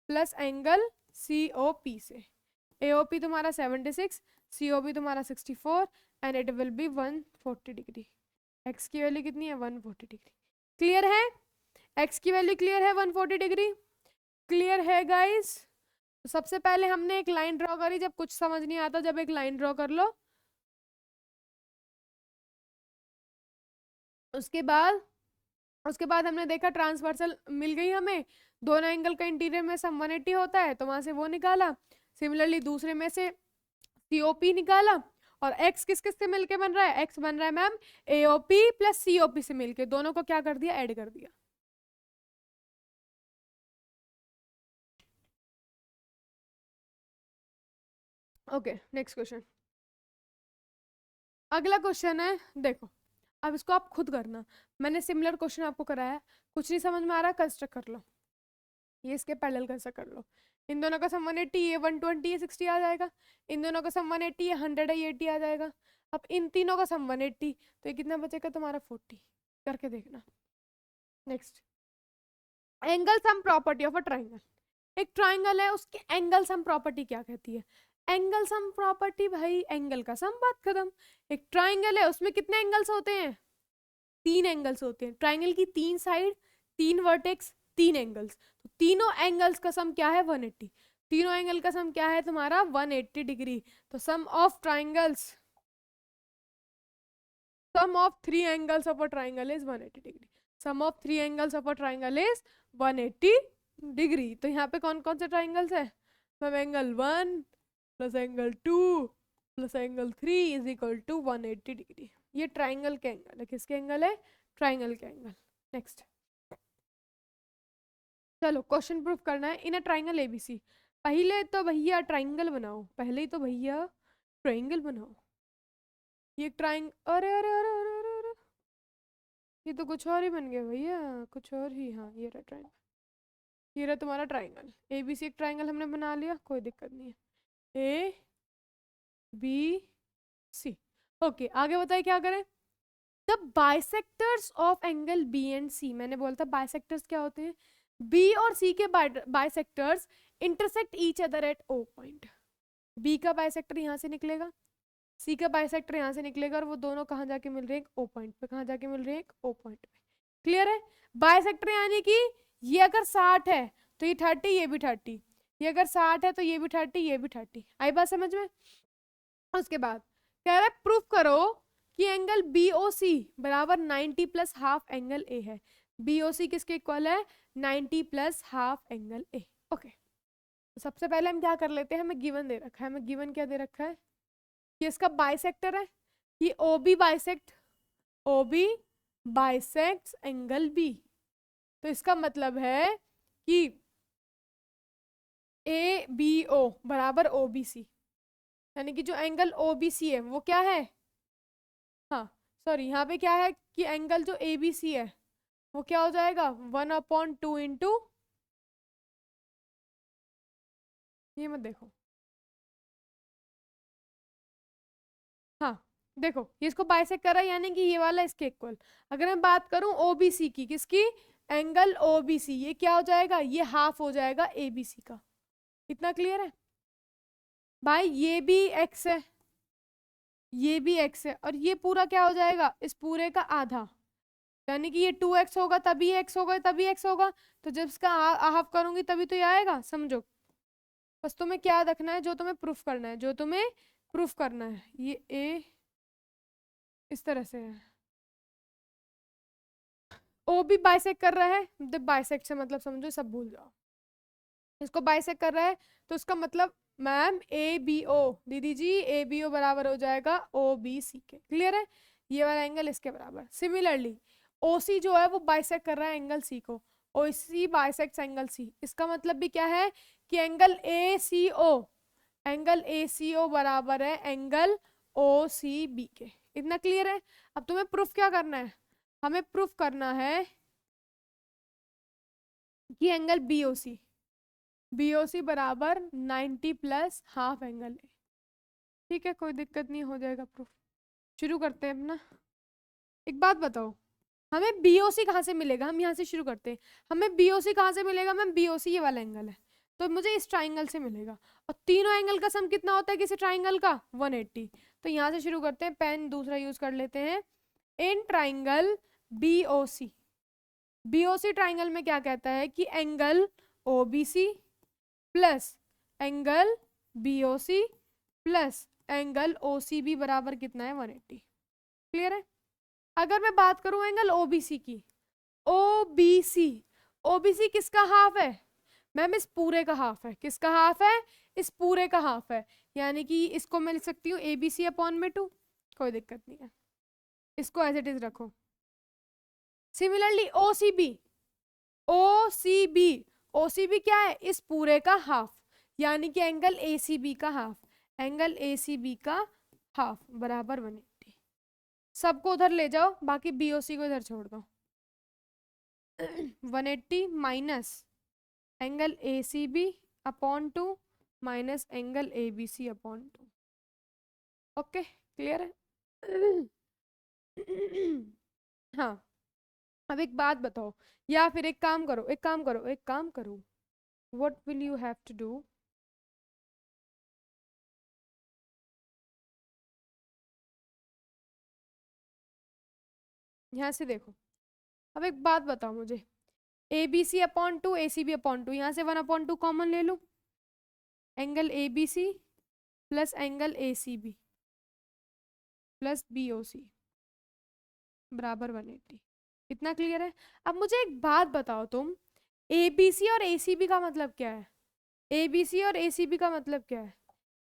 प्लस एंगल सीओपी से। एओपी तुम्हारा 76, सीओपी तुम्हारा 64 and it will be 140 degree. X की वैल्यू कितनी है 140 डिग्री। क्लियर है, एक्स की वैल्यू क्लियर है 140 डिग्री। क्लियर है गाइस? तो सबसे पहले हमने एक लाइन ड्रॉ करी, जब कुछ समझ नहीं आता जब एक लाइन ड्रॉ कर लो। उसके बाद हमने देखा ट्रांसवर्सल मिल गई हमें, दोनों एंगल का इंटीरियर में सम 180 होता है तो वहां से वो निकाला। सिमिलरली दूसरे में से सीओपी निकाला, और एक्स किस किस से मिलके बन रहा है, एक्स बन रहा है मैम एओपी प्लस सीओपी से मिलके, दोनों को क्या कर दिया ऐड कर दिया। ओके नेक्स्ट क्वेश्चन, अगला क्वेश्चन है, देखो अब इसको आप खुद करना, मैंने सिमिलर क्वेश्चन आपको कराया, कुछ नहीं समझ में आ रहा कंस्ट्रक्ट कर लो। ये इसके पैरेलल कैसा कर लो, इन दोनों का सम 180, ये 120, ये 60 आ जाएगा, इन दोनों का सम 180, ये 100 है, ये 80 आ जाएगा। अब इन तीनों का सम 180, तो ये कितना बचेगा तुम्हारा 40, करके देखना। Next, angle sum property of a triangle. एक ट्राइंगल है, उसकी एंगल सम प्रॉपर्टी क्या कहती है? एंगल सम प्रॉपर्टी भाई एंगल का सम, बात खत्म। एक ट्राइंगल है, उसमें कितने एंगल्स होते हैं? 3 एंगल्स होते हैं। ट्राइंगल की 3 साइड, 3 वर्टेक्स, 3 एंगल्स, तो तीनों एंगल्स का सम क्या है? 180। तीनों एंगल का सम क्या है तुम्हारा? 180 डिग्री। तो sum of triangles, sum of 3 angles of a triangle is 180 degree. Sum of 3 angles of a triangle is 180 degree. तो यहाँ पे कौन कौन से ट्राइंगल्स है? Angle 1 plus angle 2 plus angle 3 is equal to 180 degree. ये ट्राइंगल के एंगल है। किसके एंगल है? ट्राइंगल के एंगल। नेक्स्ट, चलो क्वेश्चन प्रूफ करना है। इन अ ट्राइंगल एबीसी, पहले तो भैया ट्राइंगल बनाओ, पहले ही तो भैया ट्राइंगल बनाओ। ये ट्राइंगल, अरे अरे अरे अरे अरे अरे, ये तो कुछ और ही बन गया भैया, कुछ और ही। हाँ ये रहा ट्राइंगल, ये रहा तुम्हारा ट्राइंगल एबीसी। एक ट्राइंगल हमने बना लिया, कोई दिक्कत नहीं है। A B C, okay. आगे बताइए क्या करें? The bisectors of angle B and C. मैंने बोला था बाइसेक्टर्स क्या होते हैं? बी और सी के bisectors intersect each other at O point. B का बाइसेक्टर यहाँ से निकलेगा, सी का बाइसेक्टर यहाँ से निकलेगा, और वो दोनों कहाँ जाके मिल रहे हैं? एक ओ पॉइंट पे। कहाँ जाके मिल रहे हैं? एक ओ पॉइंट पे। क्लियर है? बाइसेक्टर यानी कि ये अगर 60 है तो ये 30, ये भी 30, ये अगर 60 है तो ये भी 30, ये भी 30। आई बात समझ में? उसके बाद कह रहा है प्रूफ करो कि एंगल बी ओ सी बराबर 90 प्लस हाफ एंगल ए है। बी ओ सी किसके इक्वल है? 90 plus half angle A. Okay, तो सबसे पहले हम क्या कर लेते हैं? हमें गिवन दे रखा है। हमें गिवन क्या दे रखा है? कि इसका बाइसेक्टर है, कि O B bisects angle B. तो इसका मतलब है कि ए बी ओ बराबर ओ बी सी, यानी कि जो एंगल ओ बी सी है वो क्या है? हाँ सॉरी, यहाँ पे क्या है कि एंगल जो ए बी सी है वो क्या हो जाएगा? 1/2 इंटू, ये मत देखो, हाँ देखो ये इसको बाइसेक्ट कर रहा है, यानी कि ये वाला इसके इक्वल। अगर मैं बात करूं ओबीसी की, किसकी? एंगल ओबीसी, ये क्या हो जाएगा? ये हाफ हो जाएगा एबीसी का। इतना क्लियर है भाई? ये भी एक्स है, ये भी एक्स है, और ये पूरा क्या हो जाएगा? इस पूरे का आधा, यानी कि ये 2x होगा, तभी एक्स होगा, तभी एक्स होगा। तो जब इसका हाफ करूंगी तभी तो ये आएगा। समझो, बस तुम्हें क्या रखना है? जो तुम्हें प्रूफ करना है, जो तुम्हें प्रूफ करना है। ये ए इस तरह से है, ओ भी बाइसेक्ट कर रहा है। जब बाइसेक्ट से मतलब समझो, सब भूल जाओ। इसको बाइसेक्ट कर रहा है तो उसका मतलब मैम ए बी ओ, दीदी जी ए बी ओ बराबर हो जाएगा ओ बी सी के। क्लियर है? ये वाला एंगल इसके बराबर। सिमिलरली ओ सी जो है वो बाइसेक्ट कर रहा है एंगल सी को, ओ सी बाइसेक्ट एंगल सी। इसका मतलब भी क्या है कि angle A C O, angle A सी ओ बराबर है एंगल ओ सी बी के। इतना क्लियर है? अब तुम्हें प्रूफ क्या करना है? हमें प्रूफ करना है कि एंगल बी ओ सी बराबर 90 प्लस हाफ एंगल ए। ठीक है, कोई दिक्कत नहीं, हो जाएगा प्रूफ। शुरू करते हैं अपना। एक बात बताओ, हमें बी ओ सी कहाँ से मिलेगा? हम यहाँ से शुरू करते हैं। हमें बी ओ सी कहाँ से मिलेगा? मैम बी ओ सी ये वाला एंगल है, तो मुझे इस ट्राइंगल से मिलेगा। और तीनों एंगल का सम कितना होता है किसी ट्राइंगल का? 180। तो यहाँ से शुरू करते हैं, पेन दूसरा यूज कर लेते हैं। In triangle B O C, BOC triangle में क्या कहता है कि angle OBC plus angle BOC plus angle OCB बराबर कितना है? 180। क्लियर है? अगर मैं बात करूं एंगल ओबीसी की, ओबीसी, ओबीसी किसका हाफ है? मैम इस पूरे का हाफ है। किसका हाफ है? इस पूरे का हाफ है, यानी कि इसको मैं लिख सकती हूँ एबीसी अपॉन में 2। कोई दिक्कत नहीं है, इसको एज इट इज रखो। सिमिलरली ओसीबी, ओसीबी, ओसीबी क्या है? इस पूरे का हाफ, यानी कि एंगल एसीबी का हाफ, एंगल एसीबी का हाफ बराबर 180। सबको उधर ले जाओ, बाकी बीओसी को इधर छोड़ दो। 180 minus angle A C B upon 2 minus angle A B C upon 2। Okay, clear है? हाँ, अब एक बात बताओ, या फिर एक काम करो, what will you have to do, यहाँ से देखो, अब एक बात बताओ मुझे, A B C upon 2 A C B upon 2, यहाँ से 1/2 कॉमन ले लो, angle A B C plus angle A C B plus B O C बराबर 180। इतना क्लियर है? अब मुझे एक बात बताओ तुम, ए बी सी और ए सी बी का मतलब क्या है? ए बी सी और ए सी बी का मतलब क्या है?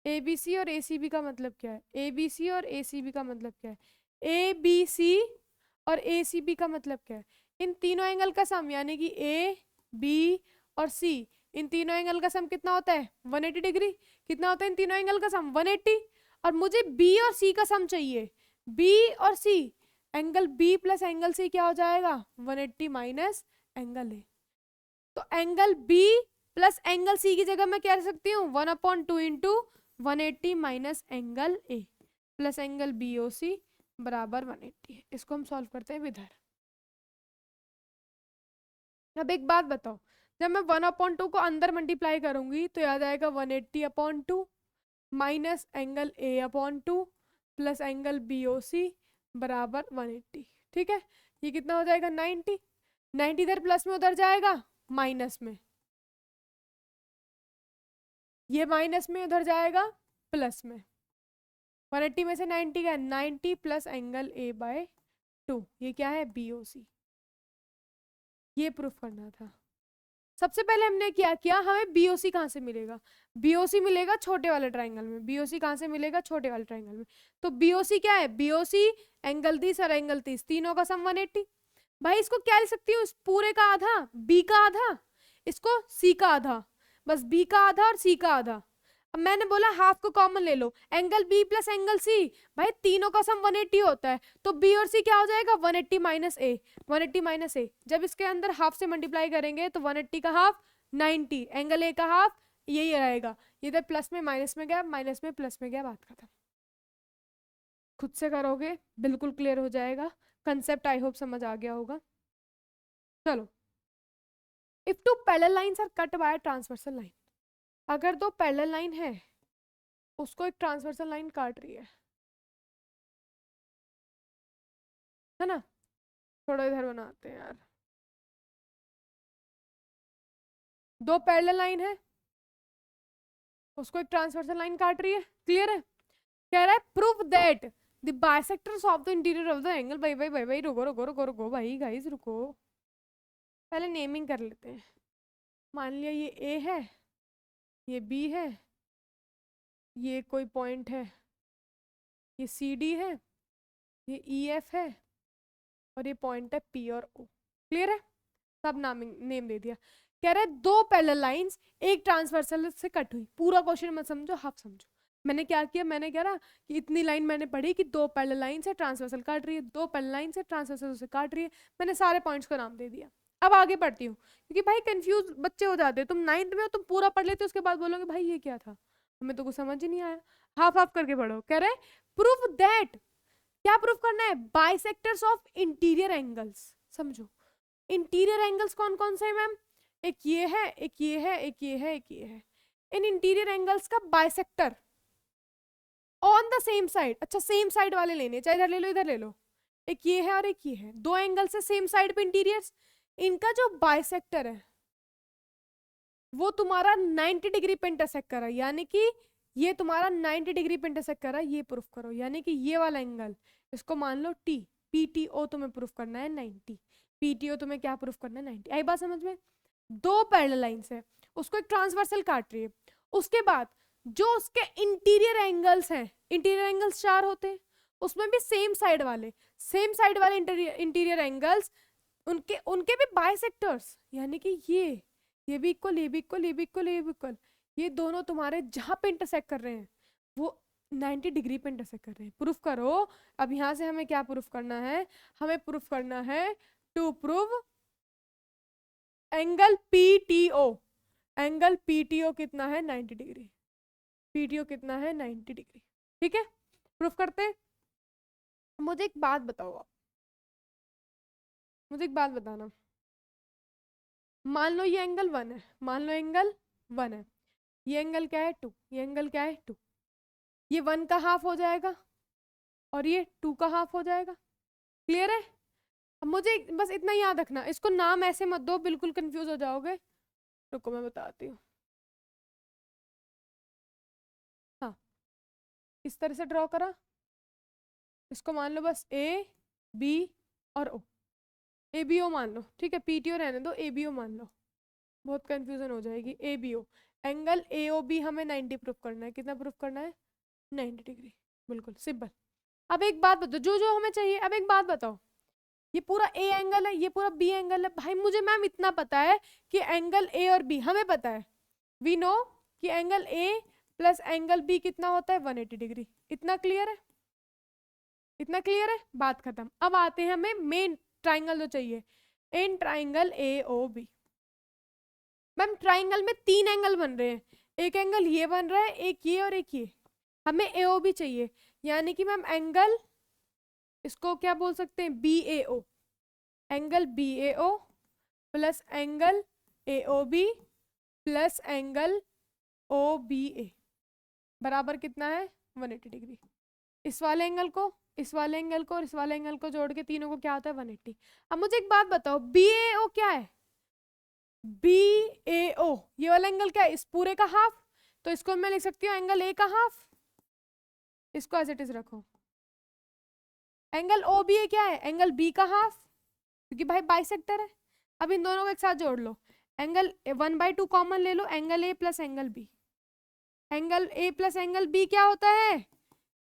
ए बी सी और ए सी बी का मतलब क्या है? ए बी सी और ए सी बी का मतलब क्या है? ए बी सी और ए सी बी का मतलब क्या है? इन तीनों एंगल का सम, यानी कि ए बी और सी, इन तीनों एंगल का सम कितना होता है? 180 डिग्री। कितना होता है इन तीनों एंगल का सम? 180। और मुझे बी और सी का सम चाहिए, बी और C, angle B plus angle C क्या हो जाएगा? 180 माइनस एंगल ए। तो angle B plus angle C की जगह मैं क्या रख सकती हूँ? 1/2 into 180 minus angle A plus angle B O C बराबर 180। इसको हम सॉल्व करते हैं इधर। अब एक बात बताओ, जब मैं 1/2 को अंदर मल्टीप्लाई करूंगी तो याद आएगा 180/2 minus angle A upon 2 plus angle B O C बराबर 180। ठीक है, ये कितना हो जाएगा? 90। 90 इधर प्लस में, उधर जाएगा माइनस में, ये माइनस में उधर जाएगा प्लस में। 180 में से 90 का 90 प्लस एंगल ए बाय 2, ये क्या है? बी ओ सी। ये प्रूफ करना था। सबसे पहले हमने क्या किया, हमें बीओसी कहाँ से मिलेगा? बीओसी मिलेगा छोटे वाले ट्राइंगल में। बीओसी कहाँ से मिलेगा? छोटे वाले ट्राइंगल में। तो बीओसी क्या है? बीओसी एंगल 30 और एंगल 30, तीनों का सम 180। भाई इसको क्या लिख सकती हूँ? इस पूरे का आधा, बी का आधा, इसको सी का आधा, बस बी का आधा और सी का आधा। अब मैंने बोला हाफ को कॉमन ले लो, angle B plus angle C, भाई तीनों का सम 180 होता है, तो बी और सी क्या हो जाएगा? 180 माइनस ए, 180 माइनस ए। जब इसके अंदर हाफ से मल्टीप्लाई करेंगे तो 180 का हाफ 90, एंगल ए का हाफ यही रहेगा। इधर प्लस में माइनस में गया, माइनस में प्लस में गया, बात खत्म। खुद से करोगे बिल्कुल क्लियर हो जाएगा, कंसेप्ट आई होप समझ आ गया होगा। चलो, if two parallel lines are cut by transversal line, अगर दो पैरेलल लाइन है उसको एक ट्रांसवर्सल लाइन काट रही है ना? थोड़ा इधर बनाते हैं यार। दो पैरेलल लाइन है, उसको एक ट्रांसवर्सल लाइन काट रही है, क्लियर है? कह रहा है prove that the bisectors of the interior of the angle, भाई रुको रुको रुको रुको भाई, गाइस रुको, पहले नेमिंग कर लेते हैं। मान लिया ये ए है, ये बी है, ये कोई पॉइंट है, ये सी डी है, ये ई एफ है, और ये पॉइंट है पी और ओ। क्लियर है? सब नाम नेम दे दिया। कह रहा है दो पैरेलल लाइंस एक ट्रांसवर्सल से कट हुई। पूरा क्वेश्चन मत समझो, हाफ समझो। मैंने क्या किया, मैंने कह रहा कि इतनी लाइन मैंने पढ़ी कि दो पैरेलल लाइन से ट्रांसवर्सल काट रही है, दो पैरेलल लाइन से ट्रांसवर्सल से काट रही है, मैंने सारे पॉइंट्स को नाम दे दिया। अब आगे पढ़ती हूँ, क्योंकि भाई कंफ्यूज बच्चे हो जाते हैं। तुम 9th में हो, तुम पूरा पढ़ लेते हो, उसके बाद बोलोगे भाई ये क्या था, हमें तो कुछ समझ ही नहीं आया। हाफ हाफ करके पढ़ो। कह रहे प्रूव दैट, क्या प्रूफ करना है? Bisectors of interior angles. समझो, इंटीरियर एंगल्स कौन कौन से हैं मैम? एक ये है, एक ये है, एक ये है, एक ये है। इन इंटीरियर एंगल्स का bisector on the same side, अच्छा सेम साइड वाले लेने, चाहे इधर ले लो इधर ले लो, एक ये है और एक ये है, दो एंगल से सेम साइड पे इंटीरियर्स, इनका जो बाइसेक्टर है वो तुम्हारा 90 डिग्री पे इंटरसेक्ट कर रहा है, यानी कि ये तुम्हारा 90 डिग्री पे इंटरसेक्ट कर रहा है। ये प्रूफ करो, यानी कि ये वाला एंगल, इसको मान लो टी, पीटीओ तुम्हें प्रूफ करना है 90, पीटीओ तुम्हें क्या प्रूफ करना है? 90। आई बात समझ में? दो पैरेलल लाइंस है, उसको एक ट्रांसवर्सल काट रही है, उसके बाद जो उसके इंटीरियर एंगल्स हैं, इंटीरियर एंगल्स 4 होते हैं, उसमें भी सेम साइड वाले इंटीरियर एंगल्स, उनके उनके भी बाइसेक्टर्स, यानी कि ये भी इक्वल, ये भी इक्वल, ये भी इक्वल, ये भी इक्वल, ये दोनों तुम्हारे जहां पे इंटरसेक्ट कर रहे हैं वो 90 डिग्री पे इंटरसेक्ट कर रहे हैं। प्रूफ करो। अब यहां से हमें क्या प्रूफ करना है? हमें प्रूफ करना है to prove angle PTO, angle PTO कितना है 90 डिग्री, पीटीओ कितना है 90 डिग्री। ठीक है, प्रूफ करते हैं। मुझे एक बात बताओ आप, मुझे एक बात बताना, मान लो ये एंगल 1 है, मान लो एंगल 1 है, ये एंगल क्या है 2, ये एंगल क्या है 2, ये 1 का हाफ हो जाएगा और ये 2 का हाफ हो जाएगा। क्लियर है? अब मुझे बस इतना याद रखना, इसको नाम ऐसे मत दो, बिल्कुल कंफ्यूज हो जाओगे। रुको मैं बताती हूँ। हाँ, इस तरह से ड्रॉ करा, इसको मान लो बस ए बी और ओ, ए बी ओ मान लो। ठीक है, पीटीओ रहने दो, ए बी ओ मान लो, बहुत कंफ्यूजन हो जाएगी। A B O angle A O B हमें 90 प्रूफ करना है। कितना प्रूफ करना है? 90 डिग्री। बिल्कुल सिंपल। अब एक बात बताओ, जो जो हमें चाहिए, अब एक बात बताओ, ये पूरा ए एंगल है, ये पूरा बी एंगल है। भाई मुझे मैम इतना पता है कि एंगल ए और बी हमें पता है, वी नो कि angle A plus angle B कितना होता है 180 डिग्री। इतना क्लियर है? इतना क्लियर है, बात खत्म। अब आते हैं हमें मेन ट्राइंगल जो चाहिए, in triangle A O B. Ma'am triangle में 3 एंगल बन रहे हैं, एक एंगल ये बन रहा है, एक ये और एक ये, हमें ए ओ बी चाहिए। यानी कि मैम एंगल, इसको क्या बोल सकते हैं, B A O, angle B A O plus angle A O B plus angle O B A बराबर कितना है 180 डिग्री। इस वाले एंगल को, इस वाले एंगल को और इस वाले एंगल को जोड़ के तीनों को क्या होता है 180। अब मुझे एक बात बताओ, बी ए ओ क्या है? बी ए ओ ये वाला एंगल क्या है? इस पूरे का हाफ, तो इसको मैं लिख सकती हूँ एंगल ए का हाफ, इसको एज इट इज रखो। एंगल ओ बी ए क्या है? एंगल बी का हाफ, क्योंकि भाई बाइसेक्टर है। अब इन दोनों को एक साथ जोड़ लो, एंगल 1/2 कॉमन ले लो, angle A plus angle B. Angle A plus angle B क्या होता है?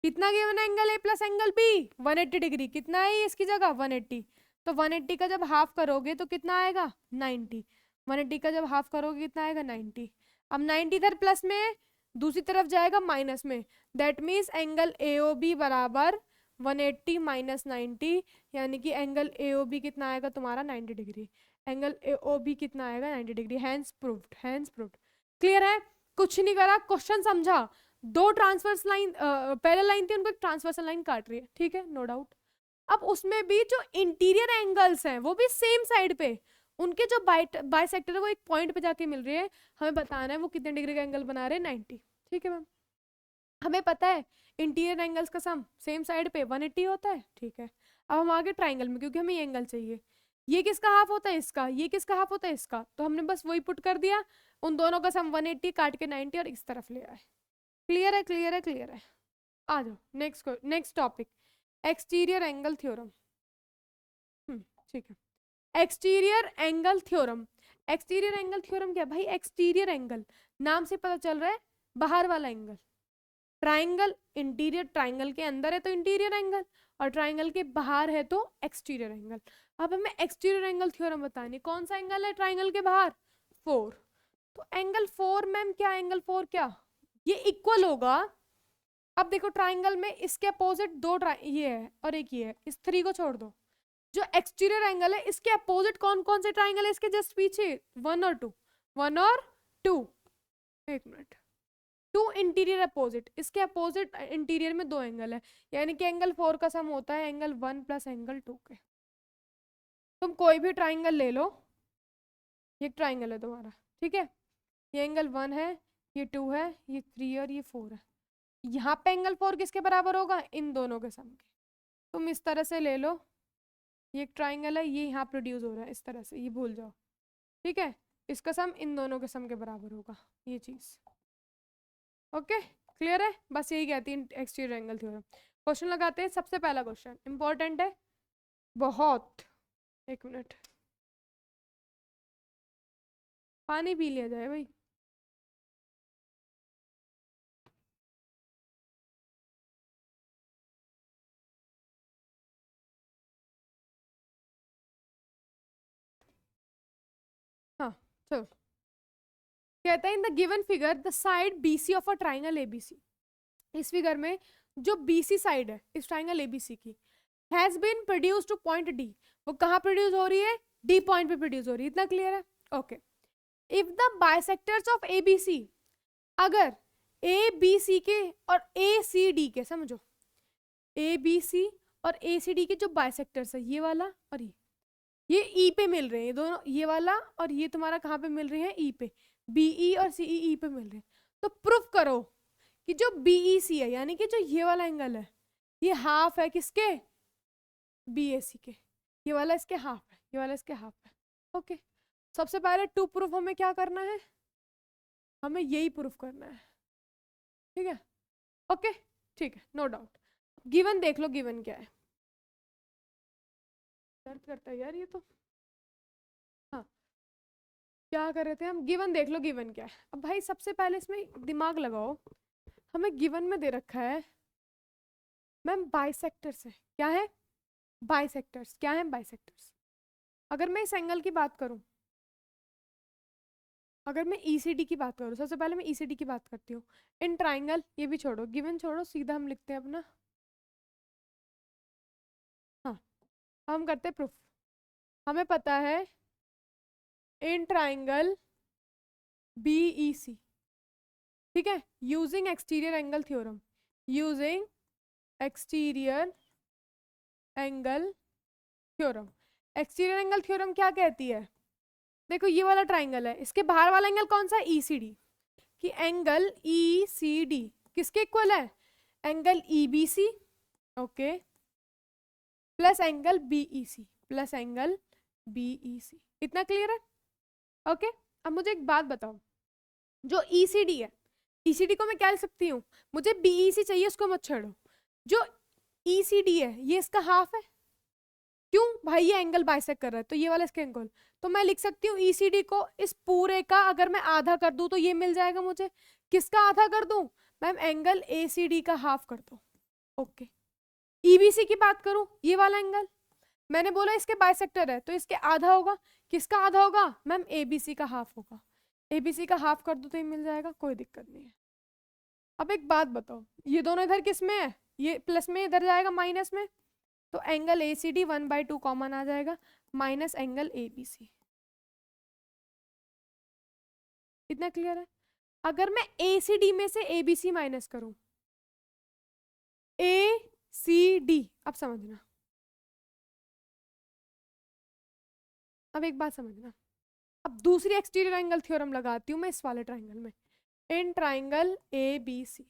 कितना गिवन है angle A plus angle B? 180 degree. कितना है ये इसकी जगह? 180। तो 180 का जब हाफ करोगे तो कितना आएगा? 90। 180 का जब हाफ करोगे कितना आएगा? 90। अब 90 इधर प्लस में, दूसरी तरफ जाएगा माइनस में, that means angle A O B बराबर 180 माइनस 90, यानी कि एंगल ए ओ बी कितना आएगा तुम्हारा 90 degree. Angle A O B कितना आएगा 90 degree. Hence proved, hence proved. Clear है? कुछ नहीं करा, क्वेश्चन समझा। दो ट्रांसवर्स लाइन, पैरेलल लाइन थी, उनको एक ट्रांसवर्सल लाइन काट रही है। ठीक है, नो डाउट। अब उसमें भी जो इंटीरियर एंगल्स हैं वो भी सेम साइड पे, उनके जो बाइसेक्टर है वो एक पॉइंट पे जाके मिल रहे हैं, हमें बताना है वो कितने डिग्री का एंगल बना रहे हैं 90। ठीक है मैम, हमें पता है इंटीरियर एंगल्स का सम सेम साइड पे 180 होता है। ठीक है, अब हम आगे ट्राइंगल में, क्योंकि हमें ये एंगल चाहिए, ये किसका हाफ होता है? इसका। ये किसका हाफ होता है? इसका। तो हमने बस वही पुट कर दिया, उन दोनों का सम 180 काट के 90 और इस तरफ ले आए। क्लियर है? क्लियर है? क्लियर है। आ जाओ next next topic, exterior angle theorem. ठीक है, exterior angle theorem. Exterior angle theorem क्या भाई? एक्सटीरियर एंगल, नाम से पता चल रहा है बाहर वाला एंगल। ट्राइंगल, इंटीरियर ट्राइंगल के अंदर है तो इंटीरियर एंगल, और ट्राइंगल के बाहर है तो एक्सटीरियर एंगल। अब हमें एक्सटीरियर एंगल थ्योरम बतानी, कौन सा एंगल है ट्राइंगल के बाहर? 4। तो एंगल 4 मैम क्या? एंगल 4 क्या? ये इक्वल होगा। अब देखो ट्राइंगल में इसके अपोजिट दो ये है और एक ये है, इस 3 को छोड़ दो। जो एक्सटीरियर एंगल है इसके अपोजिट कौन कौन से ट्राइंगल है इसके जस्ट पीछे? 1 और 2, 1 और 2। एक मिनट, 2 इंटीरियर अपोजिट, इसके अपोजिट इंटीरियर में 2 एंगल है, यानी कि एंगल 4 का सम होता है एंगल 1 प्लस एंगल 2 के। तुम कोई भी ट्राइंगल ले लो, ये ट्राइंगल है तुम्हारा, ठीक है, ये एंगल 1 है, ये 2 है, ये 3 और ये 4 है। यहाँ पे एंगल 4 किसके बराबर होगा? इन दोनों के सम के। तुम इस तरह से ले लो, ये एक ट्राइंगल है, ये यहाँ प्रोड्यूस हो रहा है इस तरह से, ये भूल जाओ। ठीक है, इसका सम इन दोनों के सम के बराबर होगा, ये चीज। ओके, क्लियर है? बस यही कहती है एक्सटीरियर एंगल थ्योरम। क्वेश्चन लगाते हैं। सबसे पहला क्वेश्चन इंपॉर्टेंट है बहुत, एक मिनट पानी पी लिया जाए भाई। हाँ चलो, कहता है in the given figure the side BC of a triangle ABC. इस फिगर में जो बीसी साइड है इस ट्राइंगल एबीसी की, has been produce to point D. वो कहाँ प्रोड्यूस हो रही है? डी पॉइंट पे प्रोड्यूस हो रही है। इतना क्लियर है? Okay. If the bisectors of A B C, अगर ए बी सी के और ए सी डी के, समझो ए बी सी और ए सी डी के जो बाइसेक्टर्स है, ये वाला और ये ई पे मिल रहे हैं, ये दोनों, ये वाला और ये तुम्हारा कहाँ पे मिल रहे हैं, ई पे, बीई और सीई ई पे मिल रहे हैं, तो प्रूफ करो कि जो बीईसी है, यानी कि जो ये वाला एंगल है, ये हाफ है किसके, बीएसी के, ये वाला इसके हाफ है, ये वाला इसके हाफ है। ओके, सबसे पहले टू प्रूफ हमें क्या करना है, हमें यही प्रूफ करना है, ठीक है। ओके ठीक है, नो डाउट। गिवन देख लो, गिवन क्या है, दर्द करता है यार ये तो। हाँ, क्या कर रहे थे हम, गिवन देख लो, गिवन क्या है। अब भाई सबसे पहले इसमें दिमाग लगाओ, हमें गिवन में दे रखा है मैम बाइसेक्टर्स है, क्या है, बाइसेक्टर्स, क्या है बाइसेक्टर्स। अगर मैं इस एंगल की बात करूं, अगर मैं ईसीडी की बात करूं, सबसे पहले मैं ईसीडी की बात करती हूँ। इन ट्राइंगल, ये भी छोड़ो, गिवन छोड़ो, सीधा हम लिखते हैं अपना, हाँ हम करते हैं प्रूफ। हमें पता है इन ट्राइंगल बीईसी, ठीक है, using exterior angle theorem, using exterior angle theorem. Exterior angle theorem क्या कहती है, देखो ये वाला ट्राइंगल है, इसके बाहर वाला एंगल कौन सा है, ईसीडी, कि एंगल ईसीडी किसके इक्वल है, angle EBC, okay, plus angle BEC, plus angle BEC. इतना क्लियर है, ओके। अब मुझे एक बात बताओ, जो ईसीडी है, ईसीडी को मैं क्या लिख सकती हूँ, मुझे बीईसी चाहिए, उसको मत छेड़ो, जो ईसीडी है ये इसका हाफ है, क्यों भाई, ये एंगल बाइसेक्ट कर रहा है, तो ये वाला इसका एंगल, तो मैं लिख सकती हूँ ईसीडी को इस पूरे का अगर मैं आधा कर दूं तो ये मिल जाएगा मुझे, किसका आधा कर दूं मैम, एंगल एसीडी का हाफ कर दो, ओके। ईबीसी की बात करूं, ये वाला एंगल मैंने बोला इसके बाइसेक्टर है, तो इसके आधा होगा, किसका आधा होगा मैम, एबीसी का हाफ होगा, एबीसी का हाफ कर दो तो ये मिल जाएगा, कोई दिक्कत नहीं है। अब एक बात बताओ, ये दोनों इधर किस में है, ये प्लस में इधर जाएगा माइनस में, तो एंगल एसीडी 1/2 कॉमन आ जाएगा, माइनस एंगल एबीसी। इतना क्लियर है। अगर मैं एसीडी में से एबीसी माइनस करूं, एसीडी, अब समझना, अब एक बात समझना, अब दूसरी एक्सटीरियर एंगल थ्योरम लगाती हूँ मैं इस वाले ट्राइंगल में, इन ट्राइंगल ए बी सी,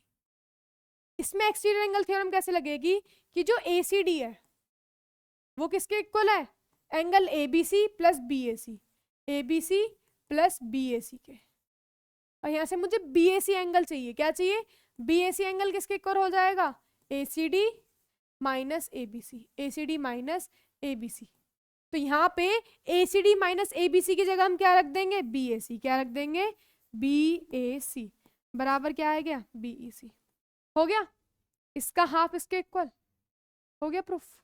इसमें एक्सटीरियर एंगल थ्योरम कैसे लगेगी कि जो एसीडी है वो किसके इक्वल है, angle ABC plus BAC, ABC plus BAC के, और यहां से मुझे बीएसी एंगल चाहिए, क्या चाहिए, बीएसी एंगल किसके इक्वल हो जाएगा, ACD minus ABC, ACD minus ABC. तो यहाँ पे एसीडी माइनस एबीसी की जगह हम क्या रख देंगे, बीएसी, क्या रख देंगे, बीएसी बराबर क्या आ गया, बीईसी। हो गया, इसका हाफ इसके इक्वल, हो गया प्रूफ।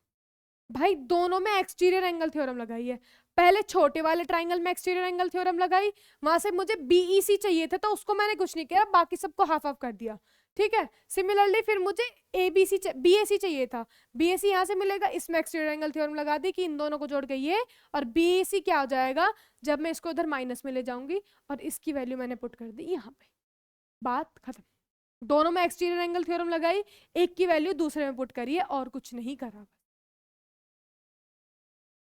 भाई दोनों में एक्सटीरियर एंगल थ्योरम लगाई है, पहले छोटे वाले ट्राइंगल में एक्सटीरियर एंगल थ्योरम लगाई, वहां से मुझे बीईसी चाहिए था तो उसको मैंने कुछ नहीं किया, बाकी सबको हाफ हाफ कर दिया, ठीक है। सिमिलरली फिर मुझे एबीसी बीएसी चाहिए था, बीएसी यहाँ से मिलेगा, इसमें एक्सटीरियर एंगल थ्योरम लगा दी कि इन दोनों को जोड़ के ये, और बीएसी क्या हो जाएगा जब मैं इसको उधर माइनस में ले जाऊंगी, और इसकी वैल्यू मैंने पुट कर दी यहाँ पे, बात खत्म। दोनों में एक्सटीरियर एंगल थ्योरम लगाई, एक की वैल्यू दूसरे में पुट करिए, और कुछ नहीं करा।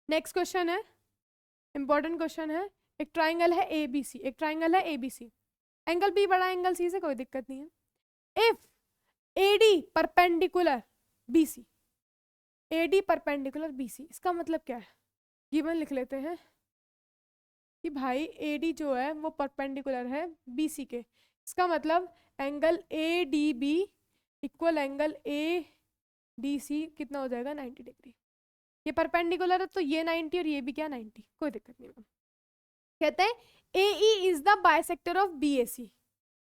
नेक्स्ट क्वेश्चन है, इंपॉर्टेंट क्वेश्चन है, एक ट्राइंगल है एबीसी, एक ट्राइंगल है एबीसी, एंगल बी बड़ा एंगल सी से, कोई दिक्कत नहीं है। If AD perpendicular BC, AD perpendicular BC, इसका मतलब क्या है, गिवन लिख लेते हैं कि भाई एडी जो है वो परपेंडिकुलर है बीसी के, इसका मतलब angle A D B equal angle A D C कितना हो जाएगा, 90 डिग्री। ये परपेंडिकुलर है तो ये 90 और ये भी क्या 90, कोई दिक्कत नहीं। कहते हैं AE is the bisector of BAC,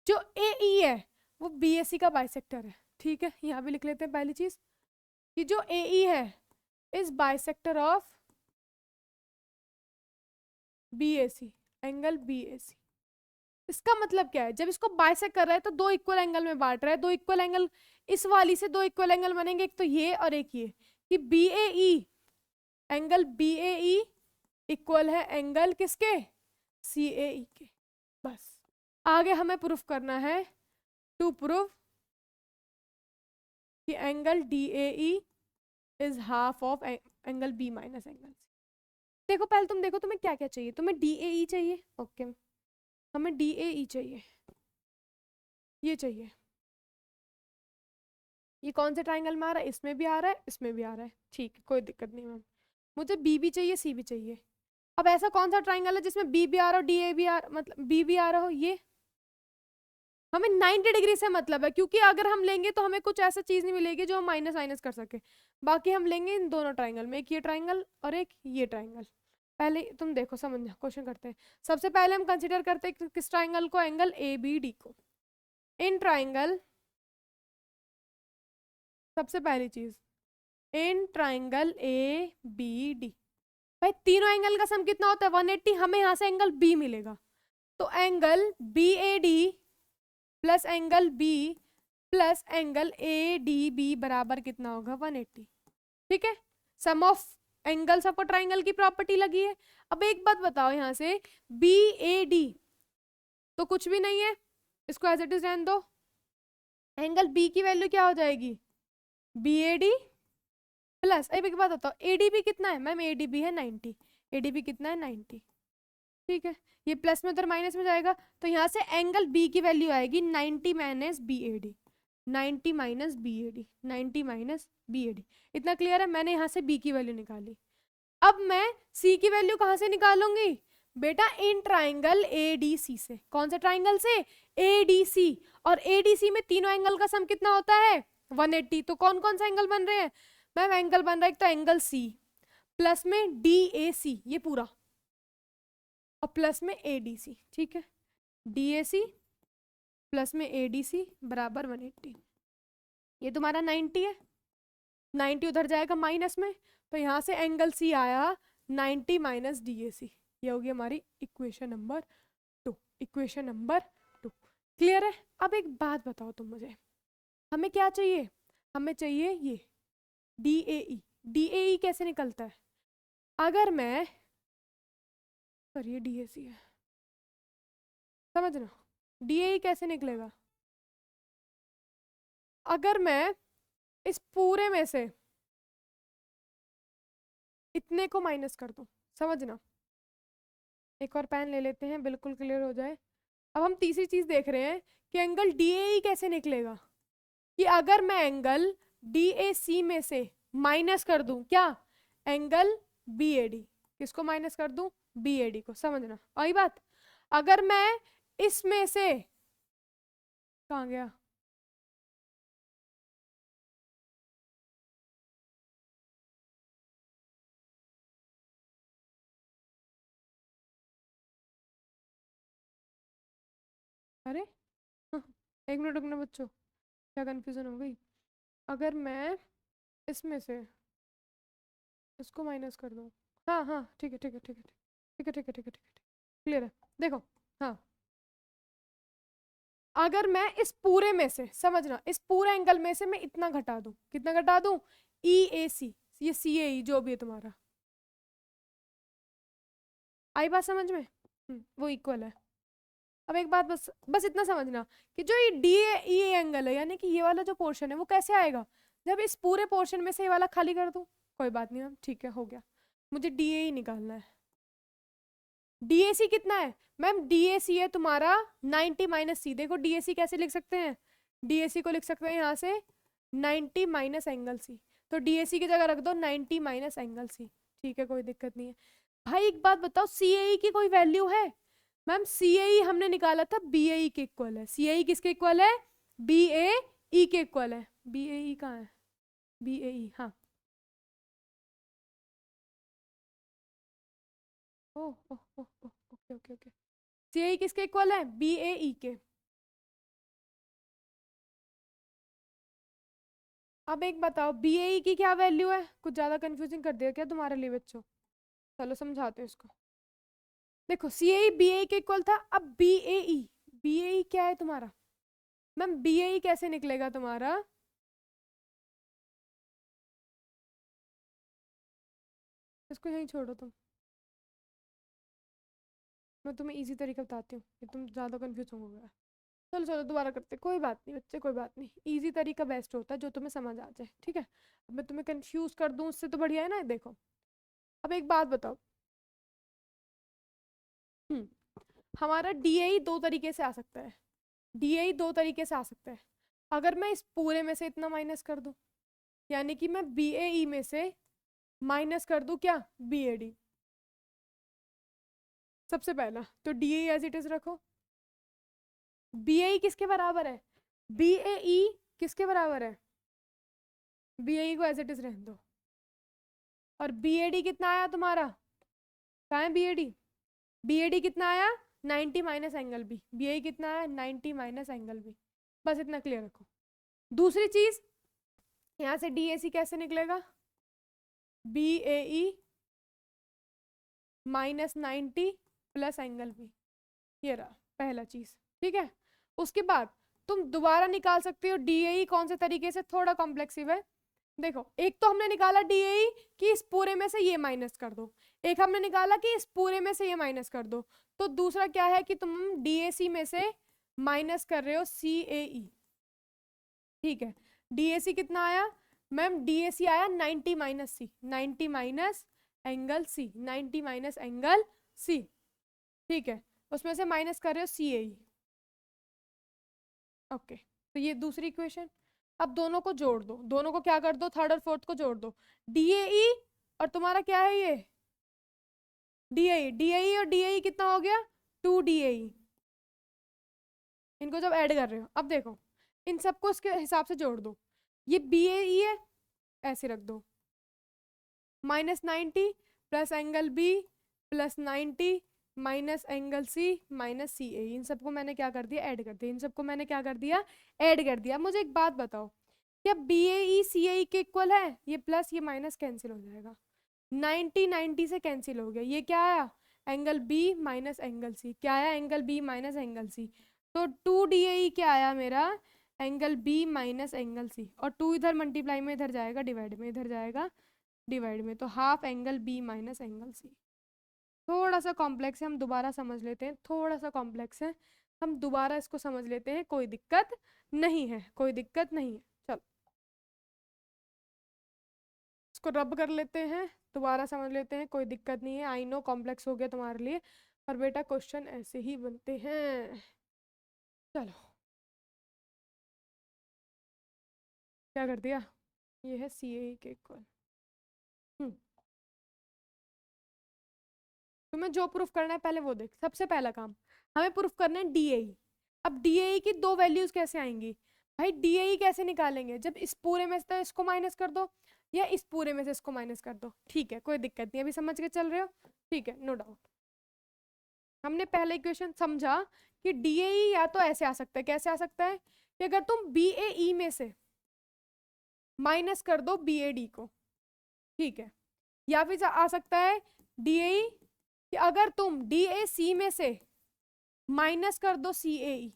जो AE है वो BAC का बाइसेक्टर है, ठीक है। यहाँ भी लिख लेते हैं पहली चीज कि जो AE है is bisector of BAC, angle BAC। इसका मतलब क्या है, जब इसको बाइसेक्ट कर रहा है तो दो इक्वल एंगल में बांट रहा है, दो इक्वल एंगल, इस वाली से दो इक्वल एंगल बनेंगे, एक तो ये और एक ये, कि BAE, एंगल BAE इक्वल है एंगल किसके, CAE के, बस आगे हमें प्रूफ करना है, टू प्रूफ कि angle DAE is half of angle B minus angle C। देखो पहले तुम देखो तुम्हें क्या क्या चाहिए, तुम्हें DAE चाहिए, ओके हमें DAE चाहिए, ये चाहिए, ये कौन से ट्राइंगल में आ रहा है, इसमें भी आ रहा है, इसमें भी आ रहा है, ठीक है कोई दिक्कत नहीं मैम। मुझे B भी चाहिए, C भी चाहिए। अब ऐसा कौन सा ट्राइंगल है जिसमें B भी आ रहा हो, DA भी आ मतलब B भी आ रहा हो, ये हमें 90 डिग्री से मतलब है, क्योंकि अगर हम लेंगे तो हमें कुछ ऐसा चीज नहीं मिलेगी जो हम माइनस माइनस कर सके। बाकी हम लेंगे इन दोनों ट्राइंगल में, एक ये ट्राइंगल और एक ये ट्राइंगल। पहले तुम देखो समझना, क्वेश्चन करते हैं। सबसे पहले हम कंसीडर करते हैं किस ट्राइंगल को, एंगल ABD को। इन ट्राइंगल, सबसे पहली चीज इन ट्राइंगल ABD, भाई तीनों एंगल का सम कितना होता है 180, हमें यहाँ से एंगल B मिलेगा, तो angle BAD plus angle B plus angle ADB बराबर कितना होगा 180, ठीक है। Sum of angles of a triangle की प्रॉपर्टी लगी है। अब एक बात बताओ, यहाँ से BAD तो कुछ भी नहीं है, इसको एज इट इज रहने दो। एंगल B की वैल्यू क्या हो जाएगी, BAD प्लस, अब एक बात बताओ ADB कितना है मैम, ADB है 90, ADB कितना है 90, ठीक है। ये प्लस में उधर माइनस में जाएगा, तो यहाँ से एंगल B की वैल्यू आएगी 90 minus BAD, 90 minus BAD, 90 minus BAD। इतना क्लियर है, मैंने यहाँ से B की वैल्यू निकाली। अब मैं C की वैल्यू कहाँ से निकालूंगी बेटा, इन ट्राइंगल ADC से। कौन से ट्राइंगल से, ADC, और ADC में तीनों एंगल का सम कितना होता है 180। तो कौन कौन सा एंगल बन रहे हैं मैम, एंगल बन रहा है एक तो एंगल C प्लस में DAC ये पूरा, और प्लस में ADC, ठीक है। DAC प्लस में ADC बराबर 180, ये तुम्हारा 90 है, 90 उधर जाएगा माइनस में, तो यहाँ से एंगल C आया 90 माइनस DAC, ये होगी हमारी equation number 2, equation number 2। Clear है। अब एक बात बताओ तुम मुझे, हमें क्या चाहिए, हमें चाहिए ये DAE। DAE कैसे निकलता है, अगर मैं, पर ये DAC है, समझना DAE कैसे निकलेगा, अगर मैं इस पूरे में से इतने को माइनस कर दूं, समझना, एक और पेन ले लेते हैं बिल्कुल क्लियर हो जाए। अब हम तीसरी चीज देख रहे हैं कि एंगल DAE कैसे निकलेगा, कि अगर मैं एंगल DAC में से माइनस कर दूं क्या, एंगल BAD, किसको माइनस कर दूं, BAD को, समझना आई बात। अगर मैं इसमें से, कहाँ गया, अरे हाँ, एक मिनट रुकना बच्चों, क्या कंफ्यूजन हो गई। अगर मैं इसमें से इसको माइनस कर दूं, हाँ हाँ ठीक है ठीक है ठीक है ठीक है ठीक है ठीक है ठीक है, क्लियर है। देखो हाँ, अगर मैं इस पूरे में से, समझना इस पूरे एंगल में से मैं इतना घटा दूं, कितना घटा दूं, EAC, ये CAE जो भी है तुम्हारा, आई बात समझ में, वो इक्वल है। अब एक बात बस बस इतना समझना कि जो ये DAE एंगल है, यानी कि ये वाला जो पोर्शन है वो कैसे आएगा, जब इस पूरे पोर्शन में से ये वाला खाली कर दूं। कोई बात नहीं मैम, ठीक है हो गया, मुझे DAE निकालना है। DAC कितना है मैम, DAC है तुम्हारा 90 माइनस C। देखो DAC कैसे लिख सकते हैं, DAC को लिख सकते हैं यहाँ से 90 माइनस एंगल C, तो DAC की जगह रख दो 90 माइनस एंगल C, ठीक है कोई दिक्कत नहीं है। भाई एक बात बताओ, CAE की कोई वैल्यू है मैम, CAE हमने निकाला था BAE के इक्वल है, CAE किसके इक्वल है, BAE के इक्वल है। BAE कहाँ है, BAE हाँ, ओह ओह ओह ओह, ओके ओके ओके, CAE किसके इक्वल है, BAE के। अब एक बताओ BAE की क्या वैल्यू है, कुछ ज्यादा कंफ्यूजिंग कर दिया क्या तुम्हारे लिए बच्चों, चलो समझाते हैं इसको। देखो CAE BAE के इक्वल था, अब BAE क्या है तुम्हारा मैम, BAE कैसे निकलेगा तुम्हारा, इसको यहीं छोड़ो तुम, मैं तुम्हें इजी तरीका बताती हूँ, ये तुम ज़्यादा कंफ्यूज होगे। चलो चलो दोबारा करते, कोई बात नहीं बच्चे, कोई बात नहीं, इजी तरीका बेस्ट होता है, जो तुम्हें समझ आ जाए, ठीक है। अब मैं तुम्हें कंफ्यूज कर दूं उससे तो बढ़िया है ना। देखो अब एक बात बताओ, हमारा डीए दो तरीके से आ सकता है, डीए दो तरीके से आ सकता है। अगर मैं इस पूरे में से इतना माइनस कर दूं, यानी कि मैं बीएई में से माइनस कर दूं क्या, बीएडी। सबसे पहला तो डीए एज इट इज रखो। बीएई किसके बराबर है, बीएई किसके बराबर है, बीएई को एज इट इज रहने दो। और बीएडी कितना आया तुम्हारा, कहाँ है बीएडी, बीएडी कितना आया 90 माइनस एंगल बी, बीएई कितना आया 90 माइनस एंगल बी। बस इतना क्लियर रखो। दूसरी चीज, यहां से डीएसी कैसे निकलेगा, BAE minus 90 plus angle B, ये रहा पहला चीज, ठीक है। उसके बाद तुम दोबारा निकाल सकते हो डीएई कौन से तरीके से, थोड़ा कॉम्प्लेक्सिव है। देखो एक तो हमने निकाला डीएई कि इस पूरे में से ये माइनस कर दो, एक हमने निकाला कि इस पूरे में से ये माइनस कर दो, तो दूसरा क्या है कि तुम डीएसी में से माइनस कर रहे हो सीएई, ठीक है। डीएसी कितना आया मैम, डीएसी आया 90 minus C, 90 minus angle C, 90 minus angle C, ठीक है। उसमें से माइनस कर रहे हो सीएई, ओके। तो ये दूसरी इक्वेशन। अब दोनों को जोड़ दो, दोनों को क्या कर दो, थर्ड और फोर्थ को जोड़ दो, डीएई और तुम्हारा क्या है ये डीएई, डीएई और डीएई कितना हो गया 2 डीएई। इनको जब ऐड कर रहे हो, अब देखो इन सबको इसके हिसाब से जोड़ दो, ये बीएई है ऐसे रख दो, minus 90 plus angle B plus 90 minus angle C minus C A, इन सबको मैंने क्या कर दिया ऐड कर दिया, इन सबको मैंने क्या कर दिया ऐड कर दिया। मुझे एक बात बताओ, क्या बी ए ई सी ए के इक्वल है, ये प्लस ये माइनस कैंसिल हो जाएगा, 90 90 से कैंसिल हो गया, ये क्या आया angle B minus angle C, क्या आया angle B minus angle C, तो 2 DAE क्या आया मेरा angle B minus angle C, और 2 इधर मल्टीप्लाई में इधर जाएगा डिवाइड में, इधर जाएगा डिवाइड में, तो half angle B minus angle C. थोड़ा सा कॉम्प्लेक्स है, हम दोबारा समझ लेते हैं, थोड़ा सा कॉम्प्लेक्स है, हम दोबारा इसको समझ लेते हैं, कोई दिक्कत नहीं है, कोई दिक्कत नहीं है। चल इसको रब कर लेते हैं, दोबारा समझ लेते हैं, कोई दिक्कत नहीं है। आई नो कॉम्प्लेक्स हो गया तुम्हारे लिए, पर बेटा क्वेश्चन ऐसे ही बनते हैं। चलो क्या कर दिया, ये है सी ए के इक्वल। तुम्हें जो प्रूफ करना है पहले वो देख, सबसे पहला काम हमें प्रूफ करना है डीएई। अब डीएई की दो वैल्यूज कैसे आएंगी भाई, डीएई कैसे निकालेंगे, जब इस पूरे में से इसको माइनस कर दो या इस पूरे में से इसको माइनस कर दो, ठीक है कोई दिक्कत नहीं, अभी समझ के चल रहे हो, ठीक है नो डाउट। हमने पहले इक्वेशन समझा कि डीएई या तो ऐसे आ सकता है, कैसे आ सकता है कि अगर तुम बीएई में से माइनस कर दो बीएडी को, ठीक है, या फिर आ सकता है डीएई कि अगर तुम डीएसी में से माइनस कर दो सीएई,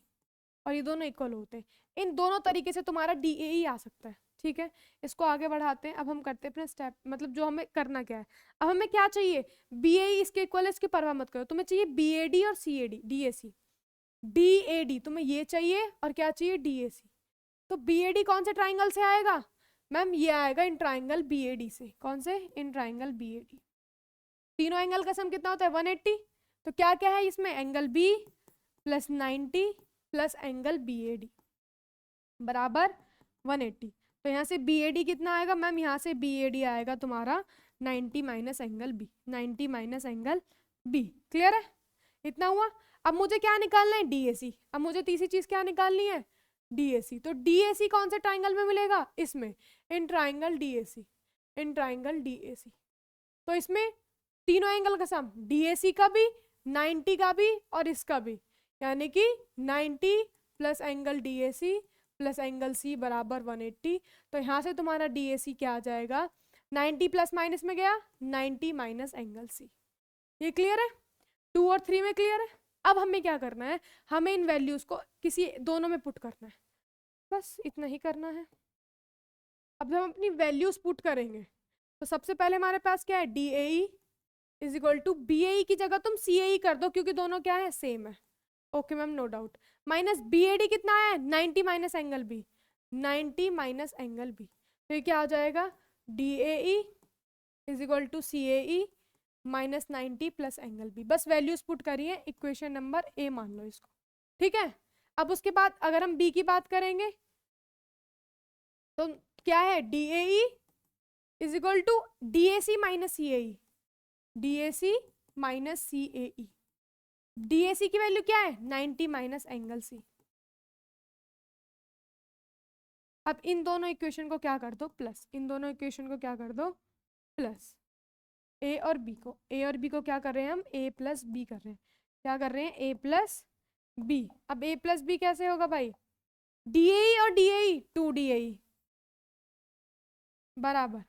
और ये दोनों इक्वल होते हैं, इन दोनों तरीके से तुम्हारा डीएई आ सकता है, ठीक है। इसको आगे बढ़ाते हैं, अब हम करते हैं अपने स्टेप, मतलब जो हमें करना क्या है, अब हमें क्या चाहिए बीएई इसके इक्वल है, इसकी परवाह मत करो, तुम्हें चाहिए बीएडी और सीएडी, डीएसी बीएडी तुम्हें ये चाहिए और क्या चाहिए डीएसी। तो बीएडी कौन से ट्राइंगल से आएगा मैम, ये आएगा इन ट्राइंगल बीएडी से, कौन से इन ट्राइंगल बीएडी। तीनों एंगल का सम कितना होता है 180, तो क्या क्या है इसमें angle B plus 90 plus angle BAD बराबर 180। तो यहाँ से बीएडी कितना आएगा मैम, यहाँ से बीएडी आएगा तुम्हारा 90 minus angle B, 90 minus angle B, clear है, इतना हुआ। अब मुझे क्या निकालना है डीएसी, अब मुझे तीसरी चीज क्या निकालनी है डीएसी, तो डीएसी कौन से ट्राइंगल में मिलेगा इसमें in triangle DAC, in triangle DAC. तो इसमें तीनों एंगल का सम डीएसी का भी 90 का भी और इसका भी, यानी कि 90 plus angle DAC plus angle C बराबर 180। तो यहाँ से तुम्हारा डीएसी क्या आ जाएगा 90 प्लस माइनस में गया 90 माइनस एंगल सी। ये क्लियर है, 2 और 3 में क्लियर है। अब हमें क्या करना है, हमें इन वैल्यूज को किसी दोनों में पुट करना है, बस इतना ही करना है। अब जब हम अपनी वैल्यूज पुट करेंगे तो सबसे पहले हमारे पास क्या है DAE is equal to BAE की जगह तुम CAE कर दो क्योंकि दोनों क्या है, सेम है। Okay ma'am, no doubt. Minus BAD कितना है, 90 minus angle B, 90 minus angle B, तो ये क्या हो जाएगा, DAE is equal to CAE minus 90 plus angle B। बस वैल्यूज पुट करिए, इक्वेशन नंबर A मान लो इसको, ठीक है। अब उसके बाद अगर हम B की बात करेंगे तो क्या है, DAE is equal to DAC minus CAE, DAC minus CAE। DAC की वैल्यू क्या है, 90 माइनस एंगल C। अब इन दोनों इक्वेशन को क्या कर दो, प्लस, इन दोनों इक्वेशन को क्या कर दो, प्लस। A और B को क्या कर रहे हैं हम, A प्लस B कर रहे हैं, क्या कर रहे हैं, A प्लस B। अब A प्लस B कैसे होगा भाई, DAE और DAE 2DAE बराबर,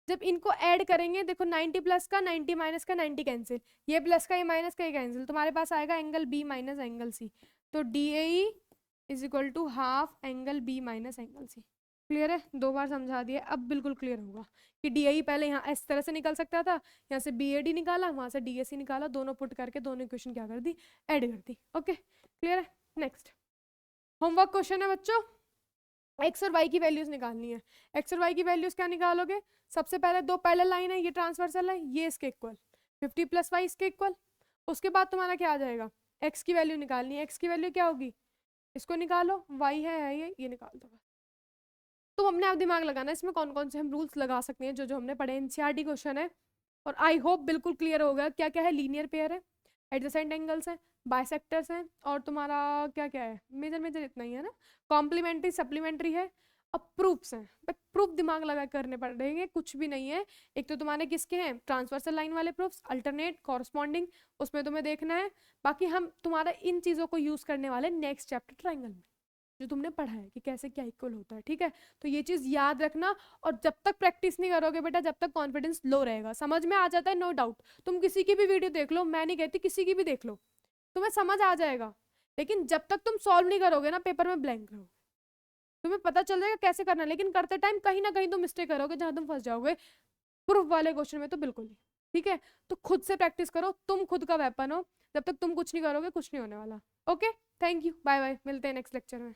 जब इनको ऐड करेंगे देखो 90 प्लस का 90 माइनस का 90 कैंसिल, ये प्लस का ये माइनस का ये कैंसिल, तुम्हारे पास आएगा angle B minus angle C। तो DAE is equal to half angle B minus angle C। Clear है, 2 बार समझा दिया, अब बिल्कुल क्लियर होगा कि DAE पहले यहाँ इस तरह से निकल सकता था, यहाँ से BAD निकाला, वहां से DAC निकाला, दोनों पुट करके दोनों इक्वेशन क्या कर दी, ऐड कर दी। ओके क्लियर है। नेक्स्ट होमवर्क क्वेश्चन है बच्चों, एक्स और वाई की वैल्यूज निकालनी है। एक्स और वाई की वैल्यूज क्या निकालोगे, सबसे पहले दो पैरेलल लाइन है, ये ट्रांसवर्सल है, ये इसके इक्वल, 50 प्लस वाई इसके इक्वल। उसके बाद तुम्हारा क्या आ जाएगा, एक्स की वैल्यू निकालनी है, एक्स की वैल्यू क्या होगी, इसको निकालो, वाई है ये निकाल दो। तुम अपने आप दिमाग लगाना इसमें कौन कौन से हम रूल्स लगा सकते हैं, जो जो हमने पढ़े, एनसीईआरटी क्वेश्चन है। और आई होप बिल्कुल क्लियर हो गया क्या क्या है, लीनियर पेयर है, एडजेसेंट एंगल्स हैं, बाइसेक्टर्स हैं, और तुम्हारा क्या क्या है, मेजर मेजर इतना ही है ना, कॉम्प्लीमेंट्री सप्लीमेंट्री है, अब प्रूफ्स हैं। बट प्रूफ दिमाग लगा करने पड़ेंगे, कुछ भी नहीं है। एक तो तुम्हारे किसके हैं, ट्रांसवर्सल लाइन वाले प्रूफ्स, अल्टरनेट, कॉरस्पॉन्डिंग, उसमें तुम्हें देखना है। बाकी हम तुम्हारा इन चीज़ों को यूज़ करने वाले नेक्स्ट चैप्टर ट्राइंगल में, जो तुमने पढ़ा है कि कैसे क्या इक्वल होता है, ठीक है। तो ये चीज़ याद रखना, और जब तक प्रैक्टिस नहीं करोगे बेटा, जब तक कॉन्फिडेंस लो रहेगा। समझ में आ जाता है नो डाउट, तुम किसी की भी वीडियो देख लो, मैं नहीं कहती किसी की भी देख लो, तुम्हें समझ आ जाएगा, लेकिन जब तक तुम सॉल्व नहीं करोगे ना, पेपर में ब्लैंक रहोगे, तुम्हें पता चल जाएगा कैसे करना है, लेकिन करते टाइम कहीं ना कहीं तुम मिस्टेक करोगे जहां तुम फंस जाओगे। प्रूफ वाले क्वेश्चन में तो बिल्कुल नहीं, ठीक है। तो खुद से प्रैक्टिस करो, तुम खुद का वेपन हो, जब तक तुम कुछ नहीं करोगे कुछ नहीं होने वाला। Okay, thank you, bye bye, मिलते हैं नेक्स्ट लेक्चर में।